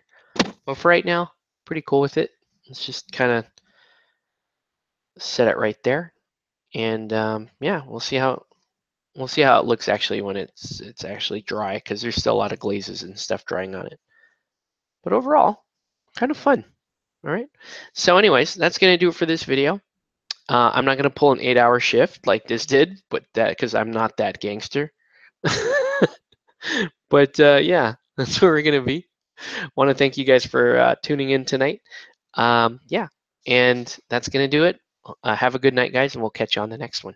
But for right now, pretty cool with it. Let's just kind of set it right there, and yeah, we'll see how it looks actually when it's actually dry, because there's still a lot of glazes and stuff drying on it. But overall, kind of fun. All right. So anyways, that's gonna do it for this video. I'm not going to pull an 8-hour shift like this did, but that because I'm not that gangster. But yeah, that's where we're going to be. Want to thank you guys for tuning in tonight. Yeah, and that's going to do it. Have a good night, guys, and we'll catch you on the next one.